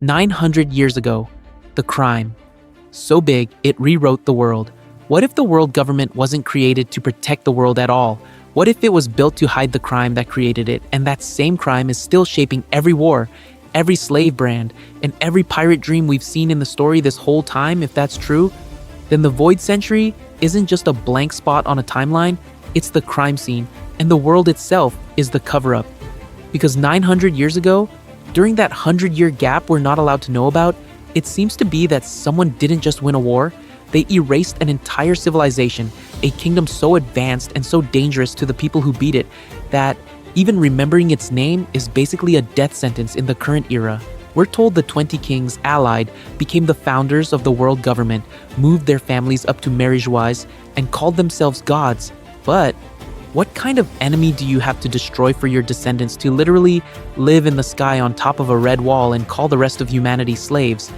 900 years ago, the crime. So big, it rewrote the world. What if the world government wasn't created to protect the world at all? What if it was built to hide the crime that created it, and that same crime is still shaping every war, every slave brand, and every pirate dream we've seen in the story this whole time? If that's true, then the Void Century isn't just a blank spot on a timeline, it's the crime scene, and the world itself is the cover-up. Because 900 years ago, during that 100-year gap we're not allowed to know about, it seems to be that someone didn't just win a war, they erased an entire civilization, a kingdom so advanced and so dangerous to the people who beat it that even remembering its name is basically a death sentence in the current era. We're told the 20 kings allied became the founders of the world government, moved their families up to marriage-wise, and called themselves gods. But what kind of enemy do you have to destroy for your descendants to literally live in the sky on top of a red wall and call the rest of humanity slaves?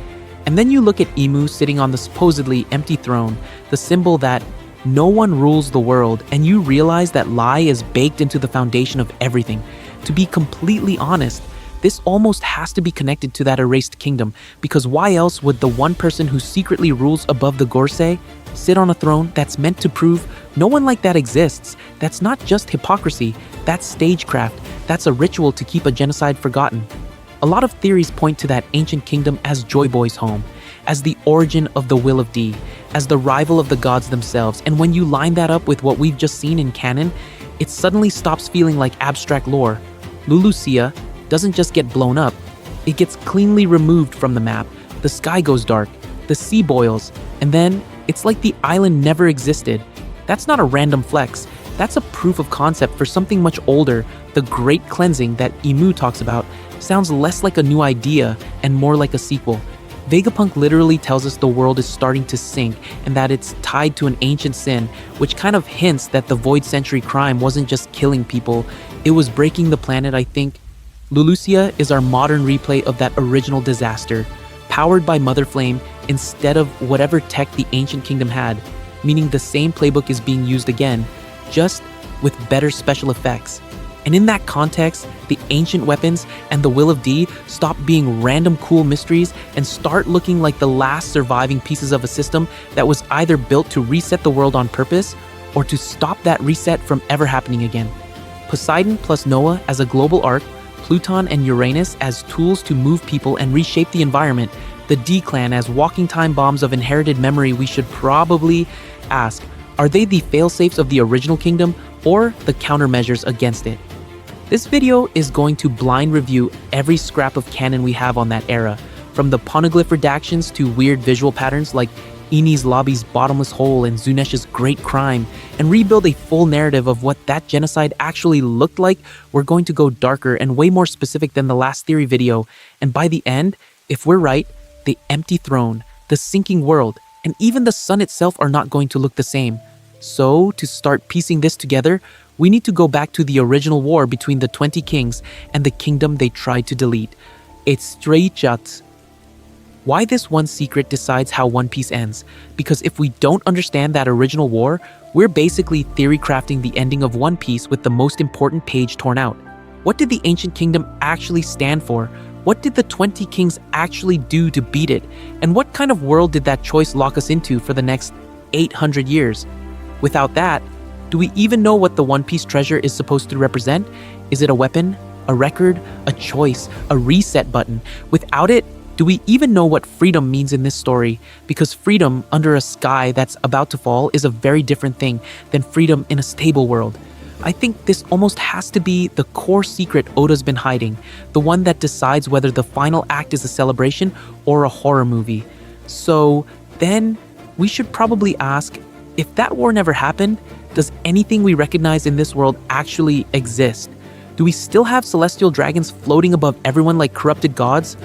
And then you look at Emu sitting on the supposedly empty throne, the symbol that no one rules the world, and you realize that lie is baked into the foundation of everything. To be completely honest, this almost has to be connected to that erased kingdom, because why else would the one person who secretly rules above the Gorsei sit on a throne that's meant to prove no one like that exists? That's not just hypocrisy, that's stagecraft, that's a ritual to keep a genocide forgotten. A lot of theories point to that ancient kingdom as Joy Boy's home, as the origin of the Will of D, as the rival of the gods themselves, and when you line that up with what we've just seen in canon, it suddenly stops feeling like abstract lore. Lulusia doesn't just get blown up, it gets cleanly removed from the map, the sky goes dark, the sea boils, and then it's like the island never existed. That's not a random flex, that's a proof of concept for something much older. The Great Cleansing that Emu talks about sounds less like a new idea and more like a sequel. Vegapunk literally tells us the world is starting to sink and that it's tied to an ancient sin, which kind of hints that the Void Century crime wasn't just killing people, it was breaking the planet. I think Lulusia is our modern replay of that original disaster, powered by Mother Flame instead of whatever tech the ancient kingdom had, meaning the same playbook is being used again, just with better special effects. And in that context, the ancient weapons and the Will of D stop being random cool mysteries and start looking like the last surviving pieces of a system that was either built to reset the world on purpose or to stop that reset from ever happening again. Poseidon plus Noah as a global arc, Pluton and Uranus as tools to move people and reshape the environment, the D-Clan as walking time bombs of inherited memory. We should probably ask, are they the failsafes of the original kingdom or the countermeasures against it? This video is going to blind review every scrap of canon we have on that era, from the poneglyph redactions to weird visual patterns like Enies Lobby's bottomless hole and Zunesh's great crime, and rebuild a full narrative of what that genocide actually looked like. We're going to go darker and way more specific than the last theory video, and by the end, if we're right, the empty throne, the sinking world, and even the sun itself are not going to look the same. So, to start piecing this together, we need to go back to the original war between the 20 kings and the kingdom they tried to delete. It's Streichats. Why this one secret decides how One Piece ends, because if we don't understand that original war, we're basically theory crafting the ending of One Piece with the most important page torn out. What did the ancient kingdom actually stand for? What did the 20 kings actually do to beat it? And what kind of world did that choice lock us into for the next 800 years? Without that, do we even know what the One Piece treasure is supposed to represent? Is it a weapon, a record, a choice, a reset button? Without it, do we even know what freedom means in this story? Because freedom under a sky that's about to fall is a very different thing than freedom in a stable world. I think this almost has to be the core secret Oda's been hiding, the one that decides whether the final act is a celebration or a horror movie. So then we should probably ask, if that war never happened, does anything we recognize in this world actually exist? Do we still have celestial dragons floating above everyone like corrupted gods?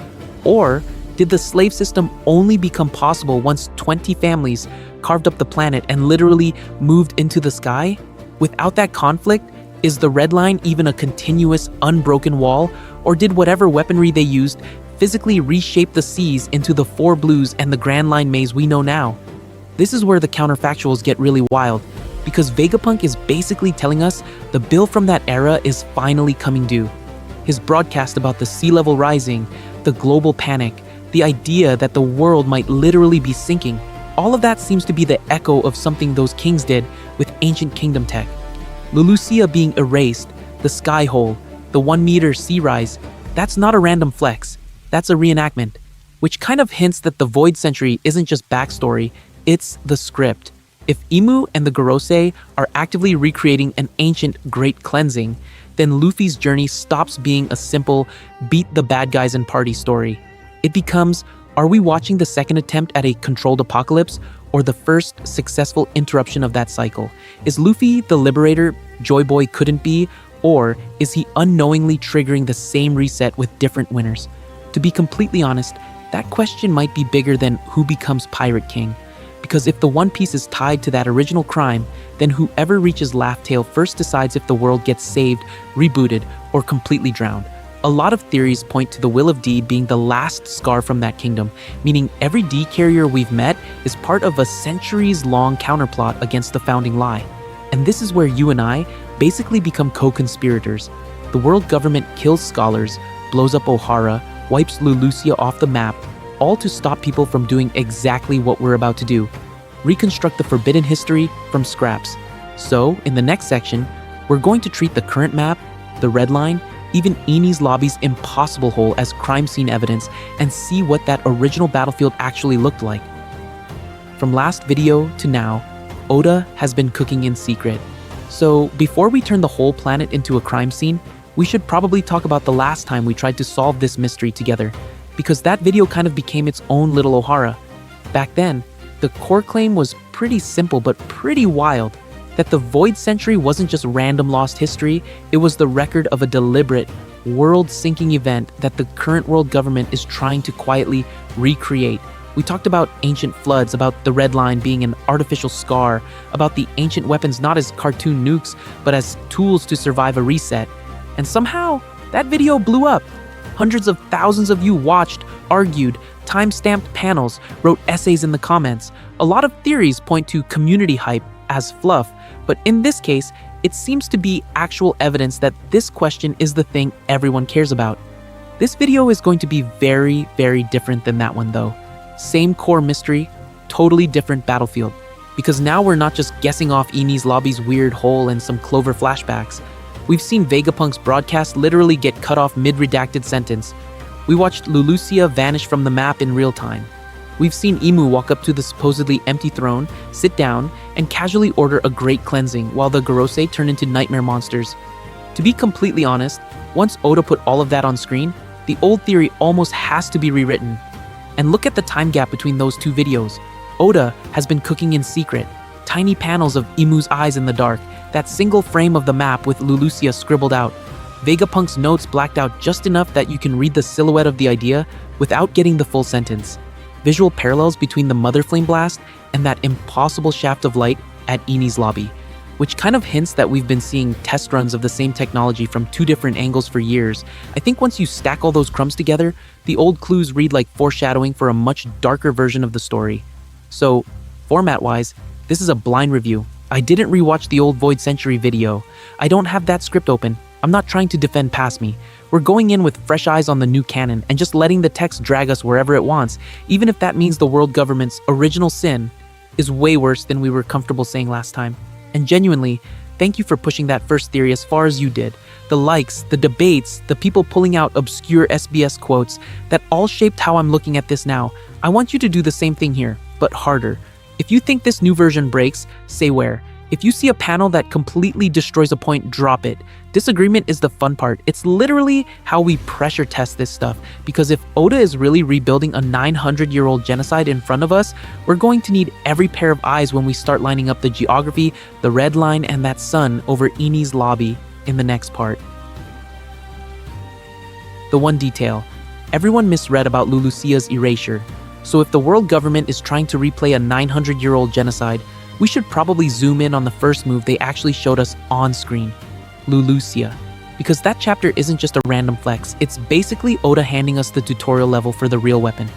Or did the slave system only become possible once 20 families carved up the planet and literally moved into the sky? Without that conflict, is the red line even a continuous, unbroken wall? Or did whatever weaponry they used physically reshape the seas into the four blues and the Grand Line maze we know now? This is where the counterfactuals get really wild, because Vegapunk is basically telling us the bill from that era is finally coming due. His broadcast about the sea level rising, the global panic, the idea that the world might literally be sinking. All of that seems to be the echo of something those kings did with ancient kingdom tech. Lulusia being erased, the sky hole, the 1-meter sea rise, that's not a random flex, that's a reenactment, which kind of hints that the Void Century isn't just backstory, it's the script. If Imu and the Gorosei are actively recreating an ancient Great Cleansing, then Luffy's journey stops being a simple beat the bad guys and party story. It becomes, are we watching the second attempt at a controlled apocalypse, or the first successful interruption of that cycle? Is Luffy the liberator Joy Boy couldn't be, or is he unknowingly triggering the same reset with different winners? To be completely honest, that question might be bigger than who becomes Pirate King. Because if the One Piece is tied to that original crime, then whoever reaches Laugh Tale first decides if the world gets saved, rebooted, or completely drowned. A lot of theories point to the Will of D being the last scar from that kingdom, meaning every D carrier we've met is part of a centuries-long counterplot against the founding lie. And this is where you and I basically become co-conspirators. The world government kills scholars, blows up Ohara, wipes Lulusia off the map, all to stop people from doing exactly what we're about to do: reconstruct the forbidden history from scraps. So, in the next section, we're going to treat the current map, the red line, even Enies Lobby's impossible hole as crime scene evidence and see what that original battlefield actually looked like. From last video to now, Oda has been cooking in secret. So, before we turn the whole planet into a crime scene, we should probably talk about the last time we tried to solve this mystery together, because that video kind of became its own little Ohara. Back then, the core claim was pretty simple but pretty wild, that the Void Century wasn't just random lost history, it was the record of a deliberate, world-sinking event that the current world government is trying to quietly recreate. We talked about ancient floods, about the red line being an artificial scar, about the ancient weapons not as cartoon nukes, but as tools to survive a reset. And somehow, that video blew up. Hundreds of thousands of you watched, argued, time-stamped panels, wrote essays in the comments. A lot of theories point to community hype as fluff, but in this case, it seems to be actual evidence that this question is the thing everyone cares about. This video is going to be very, very different than that one though. Same core mystery, totally different battlefield. Because now we're not just guessing off Enies Lobby's weird hole and some Clover flashbacks. We've seen Vegapunk's broadcast literally get cut off mid-redacted sentence. We watched Lulusia vanish from the map in real time. We've seen Imu walk up to the supposedly empty throne, sit down, and casually order a great cleansing while the Gorosei turn into nightmare monsters. To be completely honest, once Oda put all of that on screen, the old theory almost has to be rewritten. And look at the time gap between those two videos. Oda has been cooking in secret. Tiny panels of Imu's eyes in the dark, that single frame of the map with Lulusia scribbled out. Vegapunk's notes blacked out just enough that you can read the silhouette of the idea without getting the full sentence. Visual parallels between the Mother Flame Blast and that impossible shaft of light at Enies Lobby, which kind of hints that we've been seeing test runs of the same technology from two different angles for years. I think once you stack all those crumbs together, the old clues read like foreshadowing for a much darker version of the story. So, format-wise, this is a blind review. I didn't rewatch the old Void Century video. I don't have that script open. I'm not trying to defend past me. We're going in with fresh eyes on the new canon and just letting the text drag us wherever it wants, even if that means the world government's original sin is way worse than we were comfortable saying last time. And genuinely, thank you for pushing that first theory as far as you did. The likes, the debates, the people pulling out obscure SBS quotes, that all shaped how I'm looking at this now. I want you to do the same thing here, but harder. If you think this new version breaks, say where. If you see a panel that completely destroys a point, drop it. Disagreement is the fun part. It's literally how we pressure test this stuff, because if Oda is really rebuilding a 900-year-old genocide in front of us, we're going to need every pair of eyes when we start lining up the geography, the red line, and that sun over Enies Lobby in the next part. The one detail. Everyone misread about Lulusia's erasure. So if the world government is trying to replay a 900-year-old genocide, we should probably zoom in on the first move they actually showed us on screen, Lulusia. Because that chapter isn't just a random flex, it's basically Oda handing us the tutorial level for the real weapon.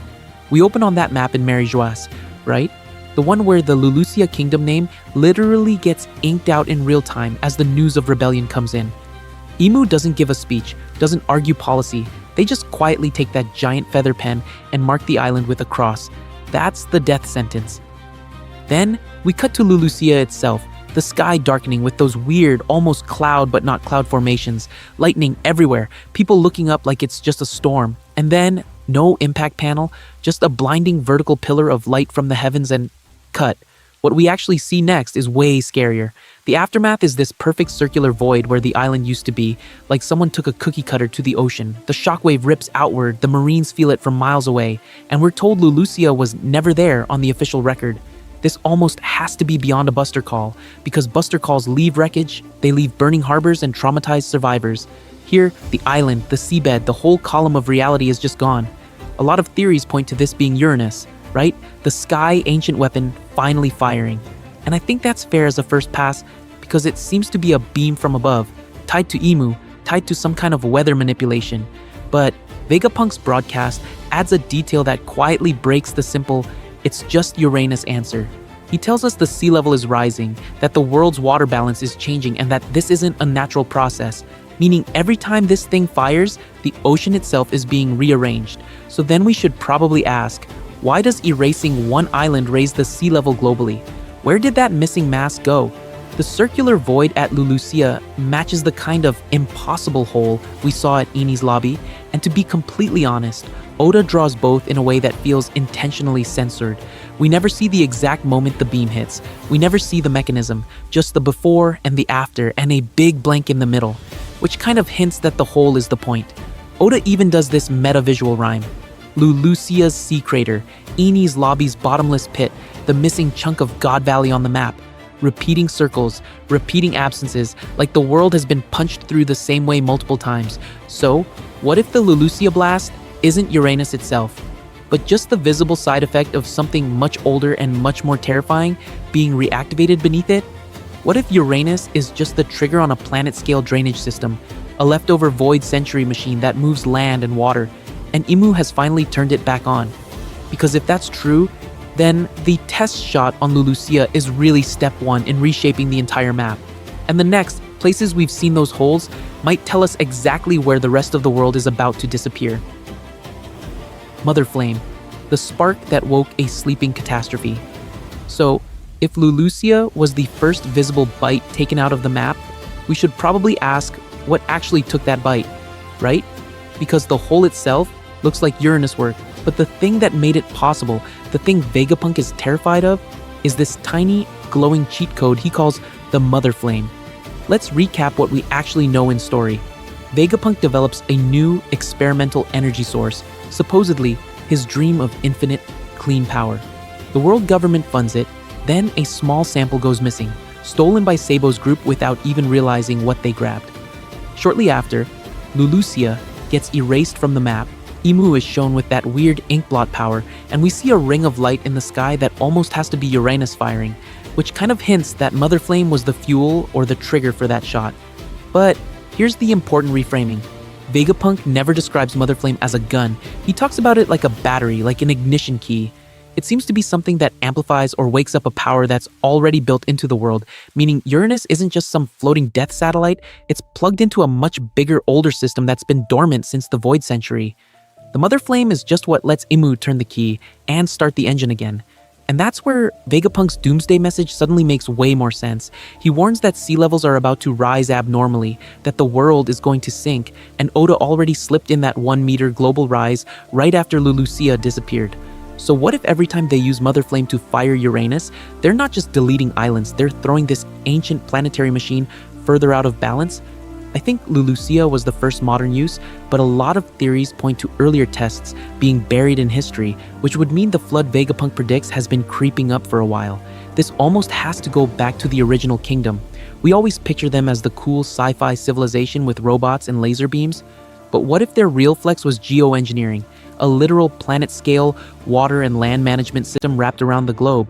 We open on that map in Marie-Joise, right? The one where the Lulusia kingdom name literally gets inked out in real time as the news of rebellion comes in. Imu doesn't give a speech, doesn't argue policy, They just quietly take that giant feather pen and mark the island with a cross. That's the death sentence. Then, we cut to Lulusia itself, the sky darkening with those weird, almost cloud but not cloud formations, lightning everywhere, people looking up like it's just a storm. And then, no impact panel, just a blinding vertical pillar of light from the heavens and cut. What we actually see next is way scarier. The aftermath is this perfect circular void where the island used to be, like someone took a cookie cutter to the ocean. The shockwave rips outward, the Marines feel it from miles away, and we're told Lulusia was never there on the official record. This almost has to be beyond a buster call, because buster calls leave wreckage, they leave burning harbors and traumatized survivors. Here, the island, the seabed, the whole column of reality is just gone. A lot of theories point to this being Uranus, right? The sky ancient weapon finally firing. And I think that's fair as a first pass because it seems to be a beam from above, tied to Emu, tied to some kind of weather manipulation. But Vegapunk's broadcast adds a detail that quietly breaks the simple, it's just Uranus answer. He tells us the sea level is rising, that the world's water balance is changing, and that this isn't a natural process, meaning every time this thing fires, the ocean itself is being rearranged. So then we should probably ask, why does erasing one island raise the sea level globally? Where did that missing mass go? The circular void at Lulusia matches the kind of impossible hole we saw at Enies lobby, and to be completely honest, Oda draws both in a way that feels intentionally censored. We never see the exact moment the beam hits. We never see the mechanism, just the before and the after and a big blank in the middle, which kind of hints that the hole is the point. Oda even does this meta-visual rhyme. Lulusia's sea crater, Enies lobby's bottomless pit, the missing chunk of God Valley on the map. Repeating circles, repeating absences, like the world has been punched through the same way multiple times. So, what if the Lulusia blast isn't Uranus itself, but just the visible side effect of something much older and much more terrifying being reactivated beneath it? What if Uranus is just the trigger on a planet-scale drainage system, a leftover void century machine that moves land and water, and Imu has finally turned it back on? Because if that's true, then the test shot on Lulusia is really step one in reshaping the entire map. And the next, places we've seen those holes, might tell us exactly where the rest of the world is about to disappear. Mother Flame, the spark that woke a sleeping catastrophe. So, if Lulusia was the first visible bite taken out of the map, we should probably ask what actually took that bite, right? Because the hole itself looks like Uranus work, but the thing that made it possible, the thing Vegapunk is terrified of, is this tiny, glowing cheat code he calls the Mother Flame. Let's recap what we actually know in story. Vegapunk develops a new experimental energy source, supposedly his dream of infinite, clean power. The world government funds it, then a small sample goes missing, stolen by Sabo's group without even realizing what they grabbed. Shortly after, Lulusia gets erased from the map. Imu is shown with that weird ink blot power, and we see a ring of light in the sky that almost has to be Uranus firing, which kind of hints that Mother Flame was the fuel or the trigger for that shot. But here's the important reframing. Vegapunk never describes Mother Flame as a gun. He talks about it like a battery, like an ignition key. It seems to be something that amplifies or wakes up a power that's already built into the world, meaning Uranus isn't just some floating death satellite, it's plugged into a much bigger, older system that's been dormant since the Void Century. The Mother Flame is just what lets Imu turn the key and start the engine again. And that's where Vegapunk's doomsday message suddenly makes way more sense. He warns that sea levels are about to rise abnormally, that the world is going to sink, and Oda already slipped in that 1-meter global rise right after Lulusia disappeared. So what if every time they use Mother Flame to fire Uranus, they're not just deleting islands, they're throwing this ancient planetary machine further out of balance? I think Lulusia was the first modern use, but a lot of theories point to earlier tests being buried in history, which would mean the flood Vegapunk predicts has been creeping up for a while. This almost has to go back to the original kingdom. We always picture them as the cool sci-fi civilization with robots and laser beams, but what if their real flex was geoengineering, a literal planet-scale water and land management system wrapped around the globe?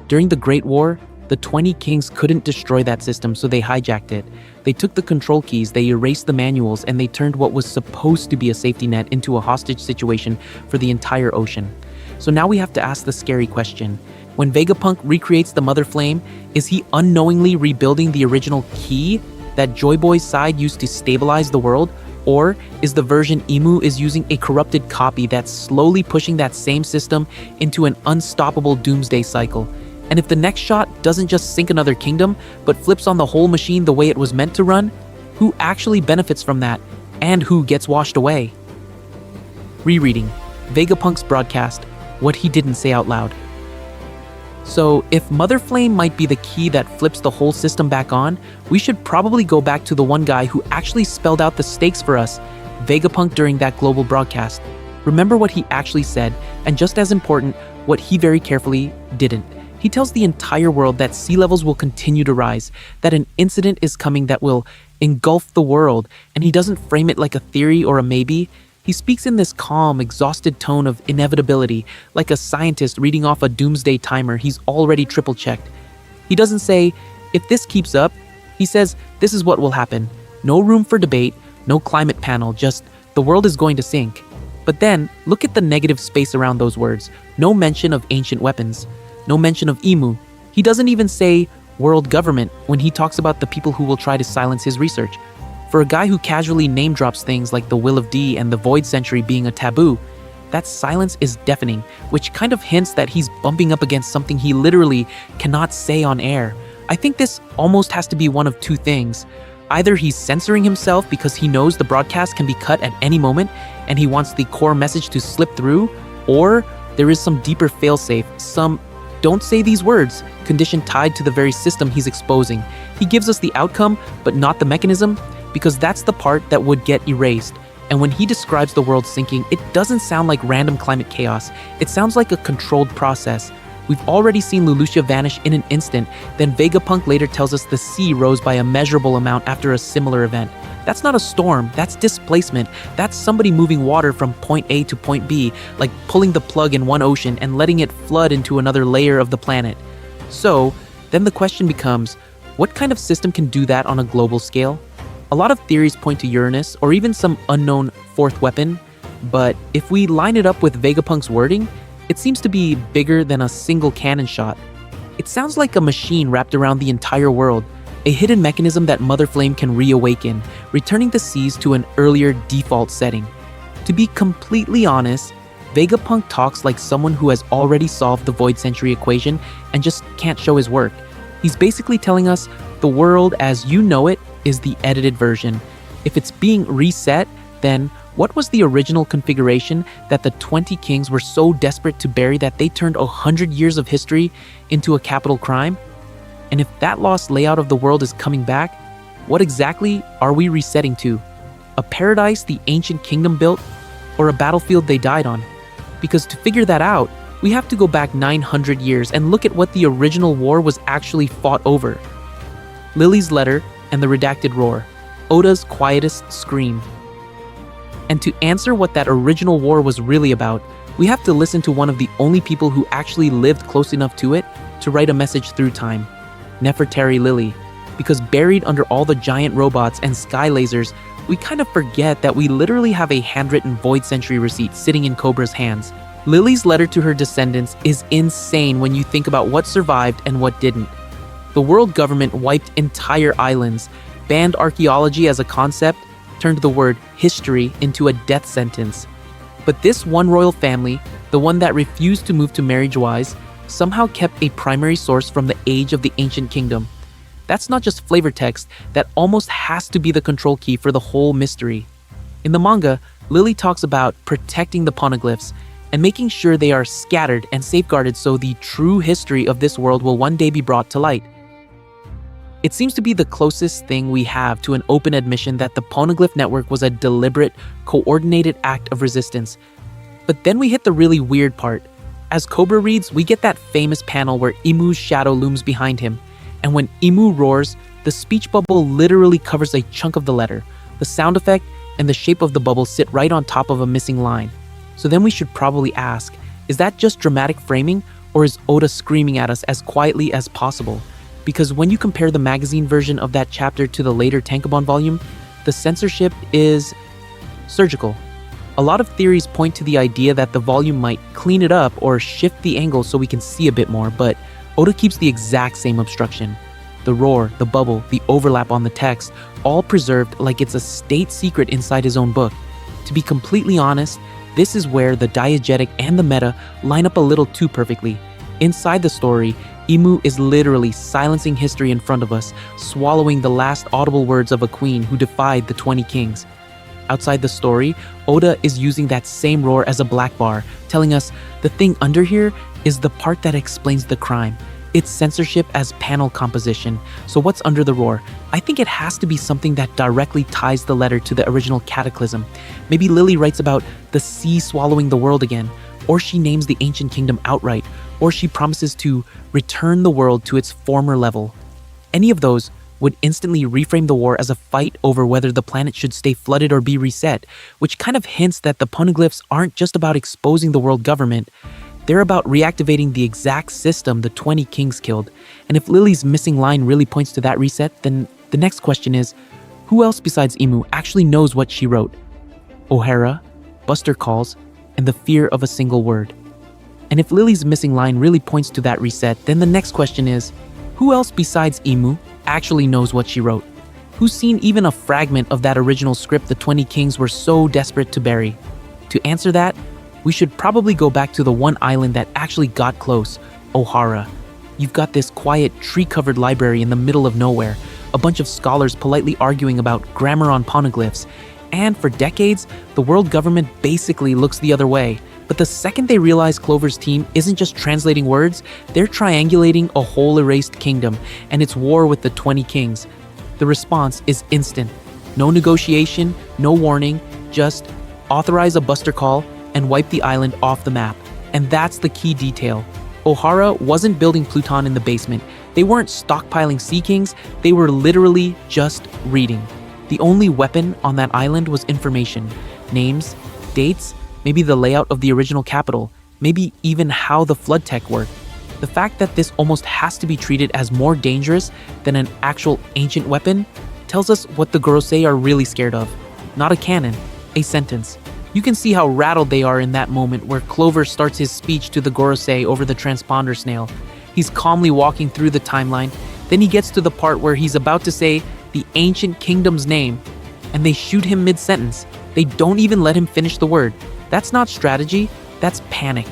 During the Great War, the 20 kings couldn't destroy that system, so they hijacked it. They took the control keys, they erased the manuals, and they turned what was supposed to be a safety net into a hostage situation for the entire ocean. So now we have to ask the scary question. When Vegapunk recreates the Mother Flame, is he unknowingly rebuilding the original key that Joy Boy's side used to stabilize the world? Or is the version Imu is using a corrupted copy that's slowly pushing that same system into an unstoppable doomsday cycle? And if the next shot doesn't just sink another kingdom, but flips on the whole machine the way it was meant to run, who actually benefits from that, and who gets washed away? Rereading Vegapunk's broadcast, What He Didn't Say Out Loud. So, if Mother Flame might be the key that flips the whole system back on, we should probably go back to the one guy who actually spelled out the stakes for us, Vegapunk, during that global broadcast. Remember what he actually said, and just as important, what he very carefully didn't. He tells the entire world that sea levels will continue to rise, that an incident is coming that will engulf the world, and he doesn't frame it like a theory or a maybe. He speaks in this calm, exhausted tone of inevitability, like a scientist reading off a doomsday timer he's already triple-checked. He doesn't say, if this keeps up, he says, this is what will happen. No room for debate, no climate panel, just the world is going to sink. But then, look at the negative space around those words. No mention of ancient weapons. No mention of Imu. He doesn't even say world government when he talks about the people who will try to silence his research. For a guy who casually name-drops things like the Will of D and the Void Century being a taboo, that silence is deafening, which kind of hints that he's bumping up against something he literally cannot say on air. I think this almost has to be one of two things. Either he's censoring himself because he knows the broadcast can be cut at any moment and he wants the core message to slip through, or there is some deeper failsafe, some don't say these words condition tied to the very system he's exposing. He gives us the outcome, but not the mechanism, because that's the part that would get erased. And when he describes the world sinking, it doesn't sound like random climate chaos. It sounds like a controlled process. We've already seen Lulusia vanish in an instant, then Vegapunk later tells us the sea rose by a measurable amount after a similar event. That's not a storm, that's displacement. That's somebody moving water from point A to point B, like pulling the plug in one ocean and letting it flood into another layer of the planet. So, then the question becomes, what kind of system can do that on a global scale? A lot of theories point to Uranus or even some unknown fourth weapon, but if we line it up with Vegapunk's wording, it seems to be bigger than a single cannon shot. It sounds like a machine wrapped around the entire world, a hidden mechanism that Mother Flame can reawaken, returning the seas to an earlier default setting. To be completely honest, Vegapunk talks like someone who has already solved the Void Century equation and just can't show his work. He's basically telling us the world as you know it is the edited version. If it's being reset, then what was the original configuration that the 20 kings were so desperate to bury that they turned 100 years of history into a capital crime? And if that lost layout of the world is coming back, what exactly are we resetting to? A paradise the ancient kingdom built, or a battlefield they died on? Because to figure that out, we have to go back 900 years and look at what the original war was actually fought over. Lily's letter and the redacted roar, Oda's quietest scream. And to answer what that original war was really about, we have to listen to one of the only people who actually lived close enough to it to write a message through time, Nefertari Lily. Because buried under all the giant robots and sky lasers, we kind of forget that we literally have a handwritten Void Century receipt sitting in Cobra's hands. Lily's letter to her descendants is insane when you think about what survived and what didn't. The world government wiped entire islands, banned archaeology as a concept, turned the word history into a death sentence. But this one royal family, the one that refused to move to marriage wise, somehow kept a primary source from the age of the ancient kingdom. That's not just flavor text, that almost has to be the control key for the whole mystery. In the manga, Lily talks about protecting the poneglyphs and making sure they are scattered and safeguarded so the true history of this world will one day be brought to light. It seems to be the closest thing we have to an open admission that the Poneglyph network was a deliberate, coordinated act of resistance. But then we hit the really weird part. As Cobra reads, we get that famous panel where Imu's shadow looms behind him. And when Imu roars, the speech bubble literally covers a chunk of the letter. The sound effect and the shape of the bubble sit right on top of a missing line. So then we should probably ask, is that just dramatic framing, or is Oda screaming at us as quietly as possible? Because when you compare the magazine version of that chapter to the later Tankobon volume, the censorship is surgical. A lot of theories point to the idea that the volume might clean it up or shift the angle so we can see a bit more, but Oda keeps the exact same obstruction. the roar, the bubble, the overlap on the text, all preserved like it's a state secret inside his own book. To be completely honest, this is where the diegetic and the meta line up a little too perfectly. Inside the story, Imu is literally silencing history in front of us, swallowing the last audible words of a queen who defied the 20 kings. Outside the story, Oda is using that same roar as a black bar, telling us the thing under here is the part that explains the crime. It's censorship as panel composition. So what's under the roar? I think it has to be something that directly ties the letter to the original cataclysm. Maybe Lily writes about the sea swallowing the world again, or she names the ancient kingdom outright, or she promises to return the world to its former level. Any of those would instantly reframe the war as a fight over whether the planet should stay flooded or be reset, which kind of hints that the poneglyphs aren't just about exposing the world government. They're about reactivating the exact system the 20 kings killed. And if Lily's missing line really points to that reset, then the next question is, who else besides Imu actually knows what she wrote? Ohara, Buster Calls, and the fear of a single word. And if Lily's missing line really points to that reset, then the next question is, who else besides Imu actually knows what she wrote? Who's seen even a fragment of that original script the 20 kings were so desperate to bury? To answer that, we should probably go back to the one island that actually got close, Ohara. You've got this quiet, tree-covered library in the middle of nowhere, a bunch of scholars politely arguing about grammar on poneglyphs, and for decades, the world government basically looks the other way. But the second they realize Clover's team isn't just translating words, they're triangulating a whole erased kingdom and its war with the 20 kings. The response is instant. No negotiation, no warning, just authorize a Buster Call and wipe the island off the map. And that's the key detail. Ohara wasn't building Pluton in the basement. They weren't stockpiling Sea Kings, they were literally just reading. The only weapon on that island was information. Names, dates, maybe the layout of the original capital, maybe even how the flood tech worked. The fact that this almost has to be treated as more dangerous than an actual ancient weapon tells us what the Gorosei are really scared of. Not a cannon, a sentence. You can see how rattled they are in that moment where Clover starts his speech to the Gorosei over the transponder snail. He's calmly walking through the timeline, then he gets to the part where he's about to say the ancient kingdom's name, and they shoot him mid-sentence. They don't even let him finish the word. That's not strategy, that's panic.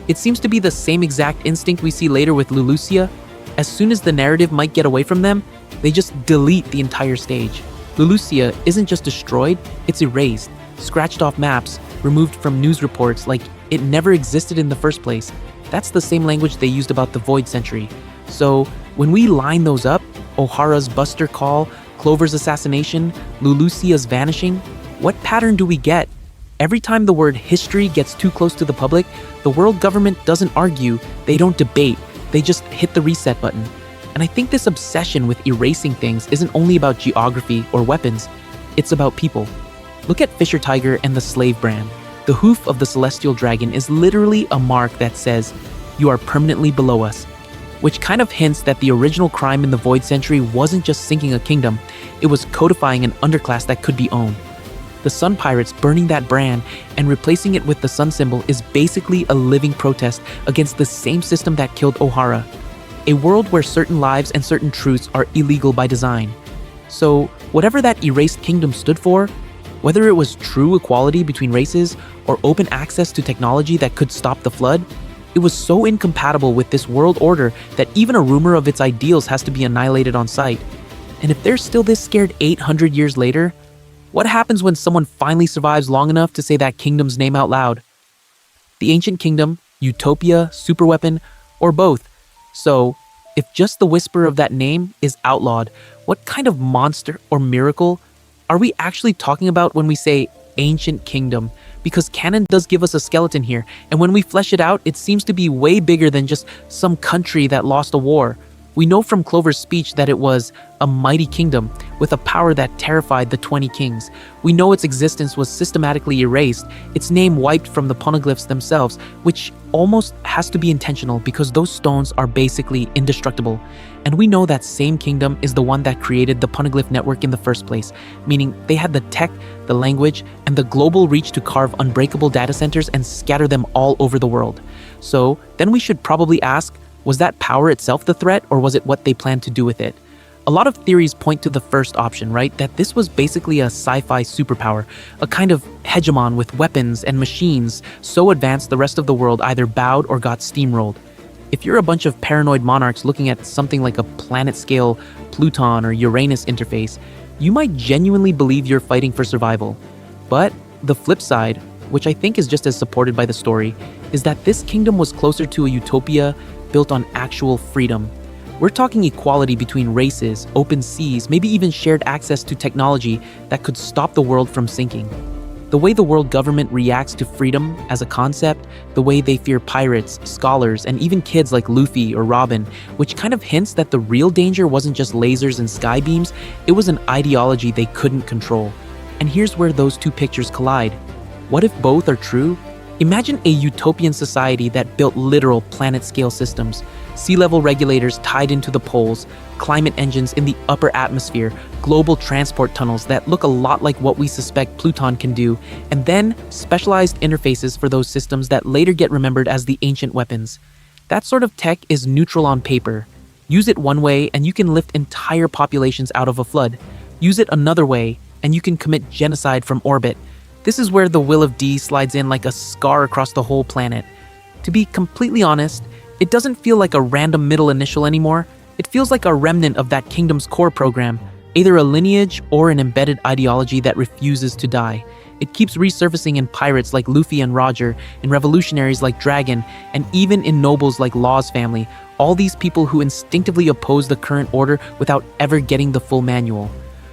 It seems to be the same exact instinct we see later with Lulusia. As soon as the narrative might get away from them, they just delete the entire stage. Lulusia isn't just destroyed, it's erased. Scratched off maps, removed from news reports like it never existed in the first place. That's the same language they used about the Void Century. So when we line those up, Ohara's Buster Call, Clover's assassination, Lulusia's vanishing, what pattern do we get? Every time the word history gets too close to the public, the world government doesn't argue, they don't debate, they just hit the reset button. And I think this obsession with erasing things isn't only about geography or weapons, it's about people. Look at Fisher Tiger and the slave brand. The hoof of the celestial dragon is literally a mark that says, "You are permanently below us," which kind of hints that the original crime in the Void Century wasn't just sinking a kingdom, it was codifying an underclass that could be owned. The Sun Pirates burning that brand and replacing it with the sun symbol is basically a living protest against the same system that killed Ohara. A world where certain lives and certain truths are illegal by design. So, whatever that erased kingdom stood for, whether it was true equality between races or open access to technology that could stop the flood, it was so incompatible with this world order that even a rumor of its ideals has to be annihilated on sight. And if they're still this scared 800 years later, what happens when someone finally survives long enough to say that kingdom's name out loud? The ancient kingdom, utopia, superweapon, or both? So, if just the whisper of that name is outlawed, what kind of monster or miracle are we actually talking about when we say ancient kingdom? Because canon does give us a skeleton here, and when we flesh it out, it seems to be way bigger than just some country that lost a war. We know from Clover's speech that it was a mighty kingdom with a power that terrified the 20 kings. We know its existence was systematically erased, its name wiped from the poneglyphs themselves, which almost has to be intentional because those stones are basically indestructible. And we know that same kingdom is the one that created the poneglyph network in the first place, meaning they had the tech, the language, and the global reach to carve unbreakable data centers and scatter them all over the world. So then we should probably ask, was that power itself the threat, or was it what they planned to do with it? A lot of theories point to the first option, right? That this was basically a sci-fi superpower, a kind of hegemon with weapons and machines so advanced the rest of the world either bowed or got steamrolled. If you're a bunch of paranoid monarchs looking at something like a planet-scale Pluton or Uranus interface, you might genuinely believe you're fighting for survival. But the flip side, which I think is just as supported by the story, is that this kingdom was closer to a utopia built on actual freedom. We're talking equality between races, open seas, maybe even shared access to technology that could stop the world from sinking. The way the world government reacts to freedom as a concept, the way they fear pirates, scholars, and even kids like Luffy or Robin, which kind of hints that the real danger wasn't just lasers and sky beams, it was an ideology they couldn't control. And here's where those two pictures collide. What if both are true? Imagine a utopian society that built literal planet-scale systems, sea level regulators tied into the poles, climate engines in the upper atmosphere, global transport tunnels that look a lot like what we suspect Pluton can do, and then specialized interfaces for those systems that later get remembered as the ancient weapons. That sort of tech is neutral on paper. Use it one way and you can lift entire populations out of a flood. Use it another way and you can commit genocide from orbit. This is where the will of D slides in like a scar across the whole planet. To be completely honest, it doesn't feel like a random middle initial anymore. It feels like a remnant of that kingdom's core program, either a lineage or an embedded ideology that refuses to die. It keeps resurfacing in pirates like Luffy and Roger, in revolutionaries like Dragon, and even in nobles like Law's family, all these people who instinctively oppose the current order without ever getting the full manual.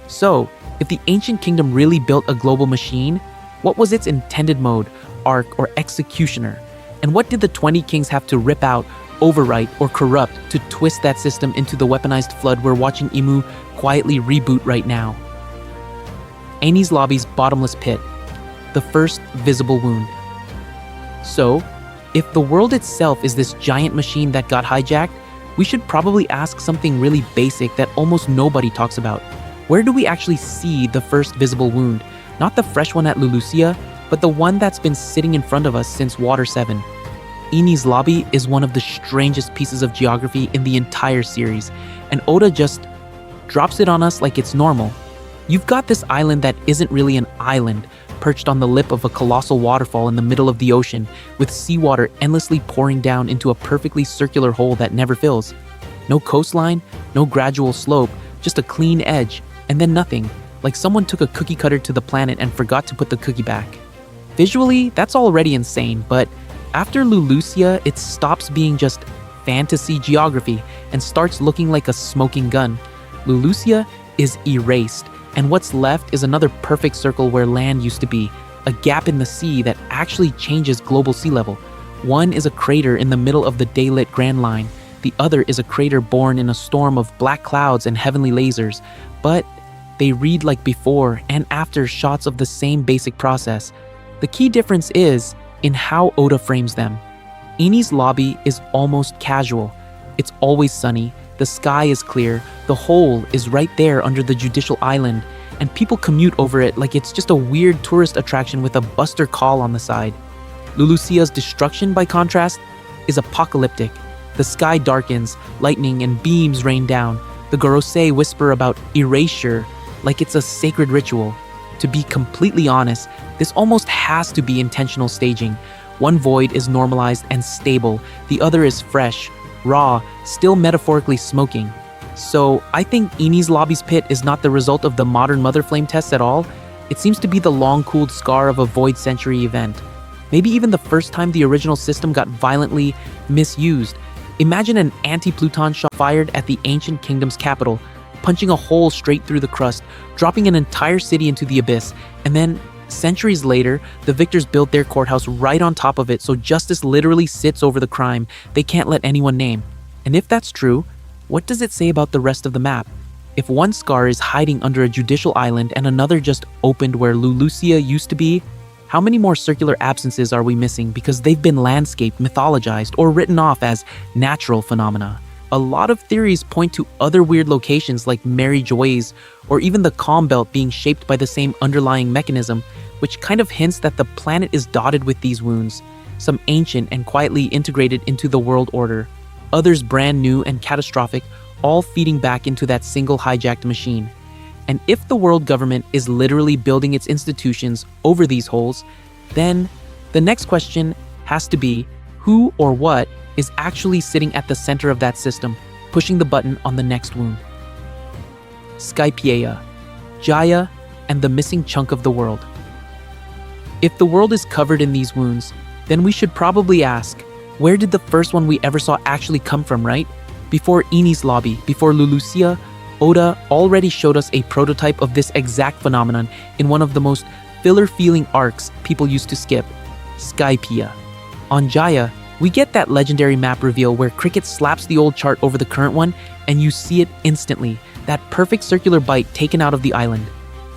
So, if the ancient kingdom really built a global machine, what was its intended mode, arc, or executioner? And what did the 20 kings have to rip out, overwrite, or corrupt to twist that system into the weaponized flood we're watching Imu quietly reboot right now? Enies Lobby's bottomless pit, the first visible wound. So, if the world itself is this giant machine that got hijacked, we should probably ask something really basic that almost nobody talks about. Where do we actually see the first visible wound? Not the fresh one at Lulusia, but the one that's been sitting in front of us since Water 7. Enies Lobby is one of the strangest pieces of geography in the entire series, and Oda just drops it on us like it's normal. You've got this island that isn't really an island, perched on the lip of a colossal waterfall in the middle of the ocean, with seawater endlessly pouring down into a perfectly circular hole that never fills. No coastline, no gradual slope, just a clean edge, and then nothing, like someone took a cookie cutter to the planet and forgot to put the cookie back. Visually, that's already insane, but after Lulusia, it stops being just fantasy geography and starts looking like a smoking gun. Lulusia is erased, and what's left is another perfect circle where land used to be, a gap in the sea that actually changes global sea level. One is a crater in the middle of the daylit Grand Line, the other is a crater born in a storm of black clouds and heavenly lasers, but they read like before and after shots of the same basic process. The key difference is in how Oda frames them. Enies Lobby is almost casual. It's always sunny, the sky is clear, the hole is right there under the judicial island, and people commute over it like it's just a weird tourist attraction with a Buster Call on the side. Lulusia's destruction, by contrast, is apocalyptic. The sky darkens, lightning and beams rain down. The Gorosei whisper about erasure like it's a sacred ritual. To be completely honest, this almost has to be intentional staging. One void is normalized and stable, the other is fresh, raw, still metaphorically smoking. So I think Enies Lobby's pit is not the result of the modern Mother Flame tests at all. It seems to be the long-cooled scar of a Void Century event. Maybe even the first time the original system got violently misused. Imagine an anti-Pluton shot fired at the ancient kingdom's capital, punching a hole straight through the crust, dropping an entire city into the abyss, and then, centuries later, the victors built their courthouse right on top of it so justice literally sits over the crime they can't let anyone name. And if that's true, what does it say about the rest of the map? If one scar is hiding under a judicial island and another just opened where Lulusia used to be, how many more circular absences are we missing because they've been landscaped, mythologized, or written off as natural phenomena? A lot of theories point to other weird locations like Mary Joy's or even the Calm Belt being shaped by the same underlying mechanism, which kind of hints that the planet is dotted with these wounds, some ancient and quietly integrated into the world order, others brand new and catastrophic, all feeding back into that single hijacked machine. And if the world government is literally building its institutions over these holes, then the next question has to be who or what is actually sitting at the center of that system, pushing the button on the next wound. Skypiea, Jaya, and the missing chunk of the world. If the world is covered in these wounds, then we should probably ask, where did the first one we ever saw actually come from, right? Before Enies lobby, before Lulusia, Oda already showed us a prototype of this exact phenomenon in one of the most filler-feeling arcs people used to skip, Skypiea. On Jaya, we get that legendary map reveal where Cricket slaps the old chart over the current one and you see it instantly, that perfect circular bite taken out of the island.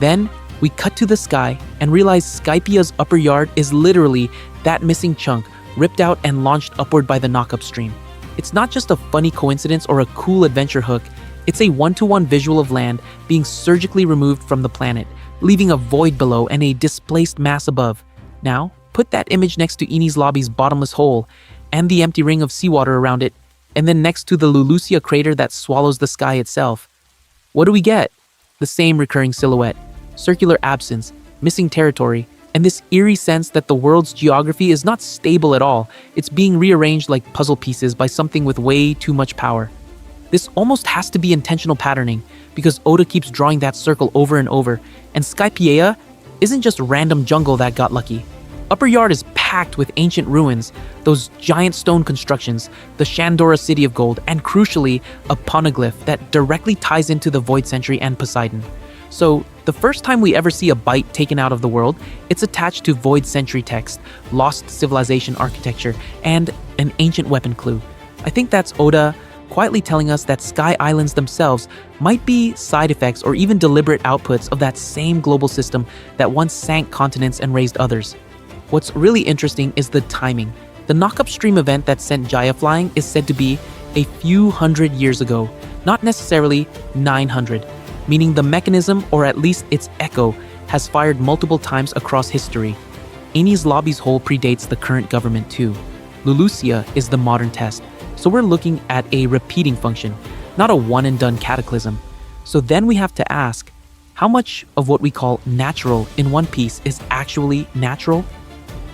Then, we cut to the sky and realize Skypiea's upper yard is literally that missing chunk ripped out and launched upward by the knock-up stream. It's not just a funny coincidence or a cool adventure hook, it's a one-to-one visual of land being surgically removed from the planet, leaving a void below and a displaced mass above. Now, put that image next to Enies lobby's bottomless hole and the empty ring of seawater around it, and then next to the Lulusia crater that swallows the sky itself. What do we get? The same recurring silhouette, circular absence, missing territory, and this eerie sense that the world's geography is not stable at all. It's being rearranged like puzzle pieces by something with way too much power. This almost has to be intentional patterning, because Oda keeps drawing that circle over and over, and Skypiea isn't just random jungle that got lucky. Upper Yard is packed with ancient ruins, those giant stone constructions, the Shandora City of Gold, and crucially, a poneglyph that directly ties into the Void Century and Poseidon. So, the first time we ever see a bite taken out of the world, it's attached to Void Century text, lost civilization architecture, and an ancient weapon clue. I think that's Oda quietly telling us that Sky Islands themselves might be side effects or even deliberate outputs of that same global system that once sank continents and raised others. What's really interesting is the timing. The knock-up stream event that sent Jaya flying is said to be a few hundred years ago, not necessarily 900, meaning the mechanism, or at least its echo, has fired multiple times across history. Enies lobby's hole predates the current government too. Lulusia is the modern test, so we're looking at a repeating function, not a one-and-done cataclysm. So then we have to ask, how much of what we call natural in One Piece is actually natural?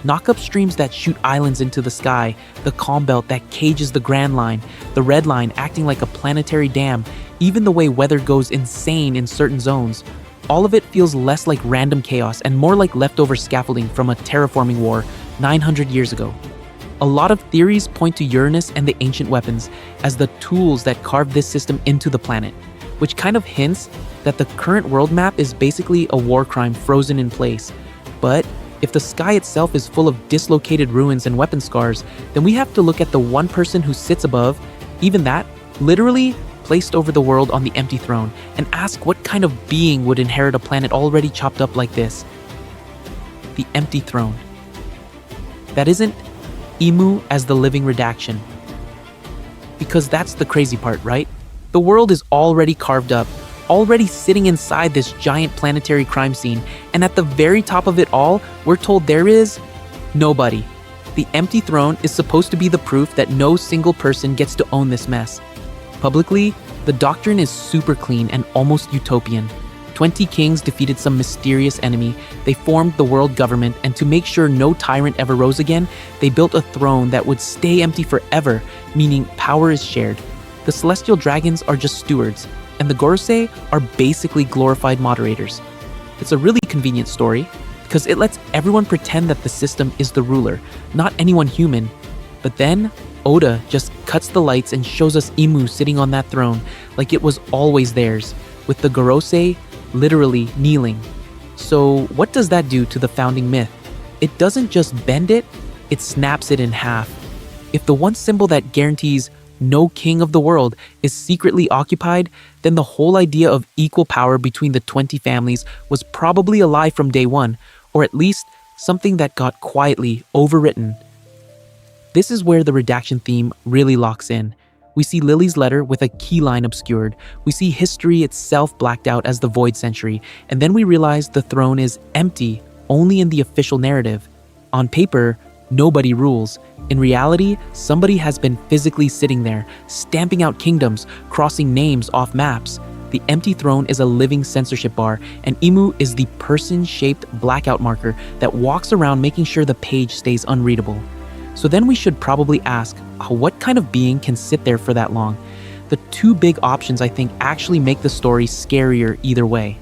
Knock-up streams that shoot islands into the sky, the calm belt that cages the Grand Line, the Red Line acting like a planetary dam, even the way weather goes insane in certain zones, all of it feels less like random chaos and more like leftover scaffolding from a terraforming war 900 years ago. A lot of theories point to Uranus and the ancient weapons as the tools that carved this system into the planet, which kind of hints that the current world map is basically a war crime frozen in place. But if the sky itself is full of dislocated ruins and weapon scars, then we have to look at the one person who sits above, even that, literally placed over the world on the empty throne, and ask what kind of being would inherit a planet already chopped up like this. The empty throne. That isn't Imu as the living redaction. Because that's the crazy part, right? The world is already carved up, already sitting inside this giant planetary crime scene, and at the very top of it all, we're told there is nobody. The empty throne is supposed to be the proof that no single person gets to own this mess. Publicly, the doctrine is super clean and almost utopian. 20 kings defeated some mysterious enemy, they formed the world government, and to make sure no tyrant ever rose again, they built a throne that would stay empty forever, meaning power is shared. The celestial dragons are just stewards, and the Gorosei are basically glorified moderators. It's a really convenient story, because it lets everyone pretend that the system is the ruler, not anyone human. But then, Oda just cuts the lights and shows us Imu sitting on that throne like it was always theirs, with the Gorosei literally kneeling. So what does that do to the founding myth? It doesn't just bend it, it snaps it in half. If the one symbol that guarantees no king of the world is secretly occupied, then the whole idea of equal power between the 20 families was probably a lie from day one, or at least something that got quietly overwritten. This is where the redaction theme really locks in. We see Lily's letter with a key line obscured. We see history itself blacked out as the Void Century, and then we realize the throne is empty only in the official narrative. On paper, nobody rules. In reality, somebody has been physically sitting there, stamping out kingdoms, crossing names off maps. The empty throne is a living censorship bar, and Emu is the person-shaped blackout marker that walks around making sure the page stays unreadable. So then we should probably ask, what kind of being can sit there for that long? The two big options I think actually make the story scarier either way.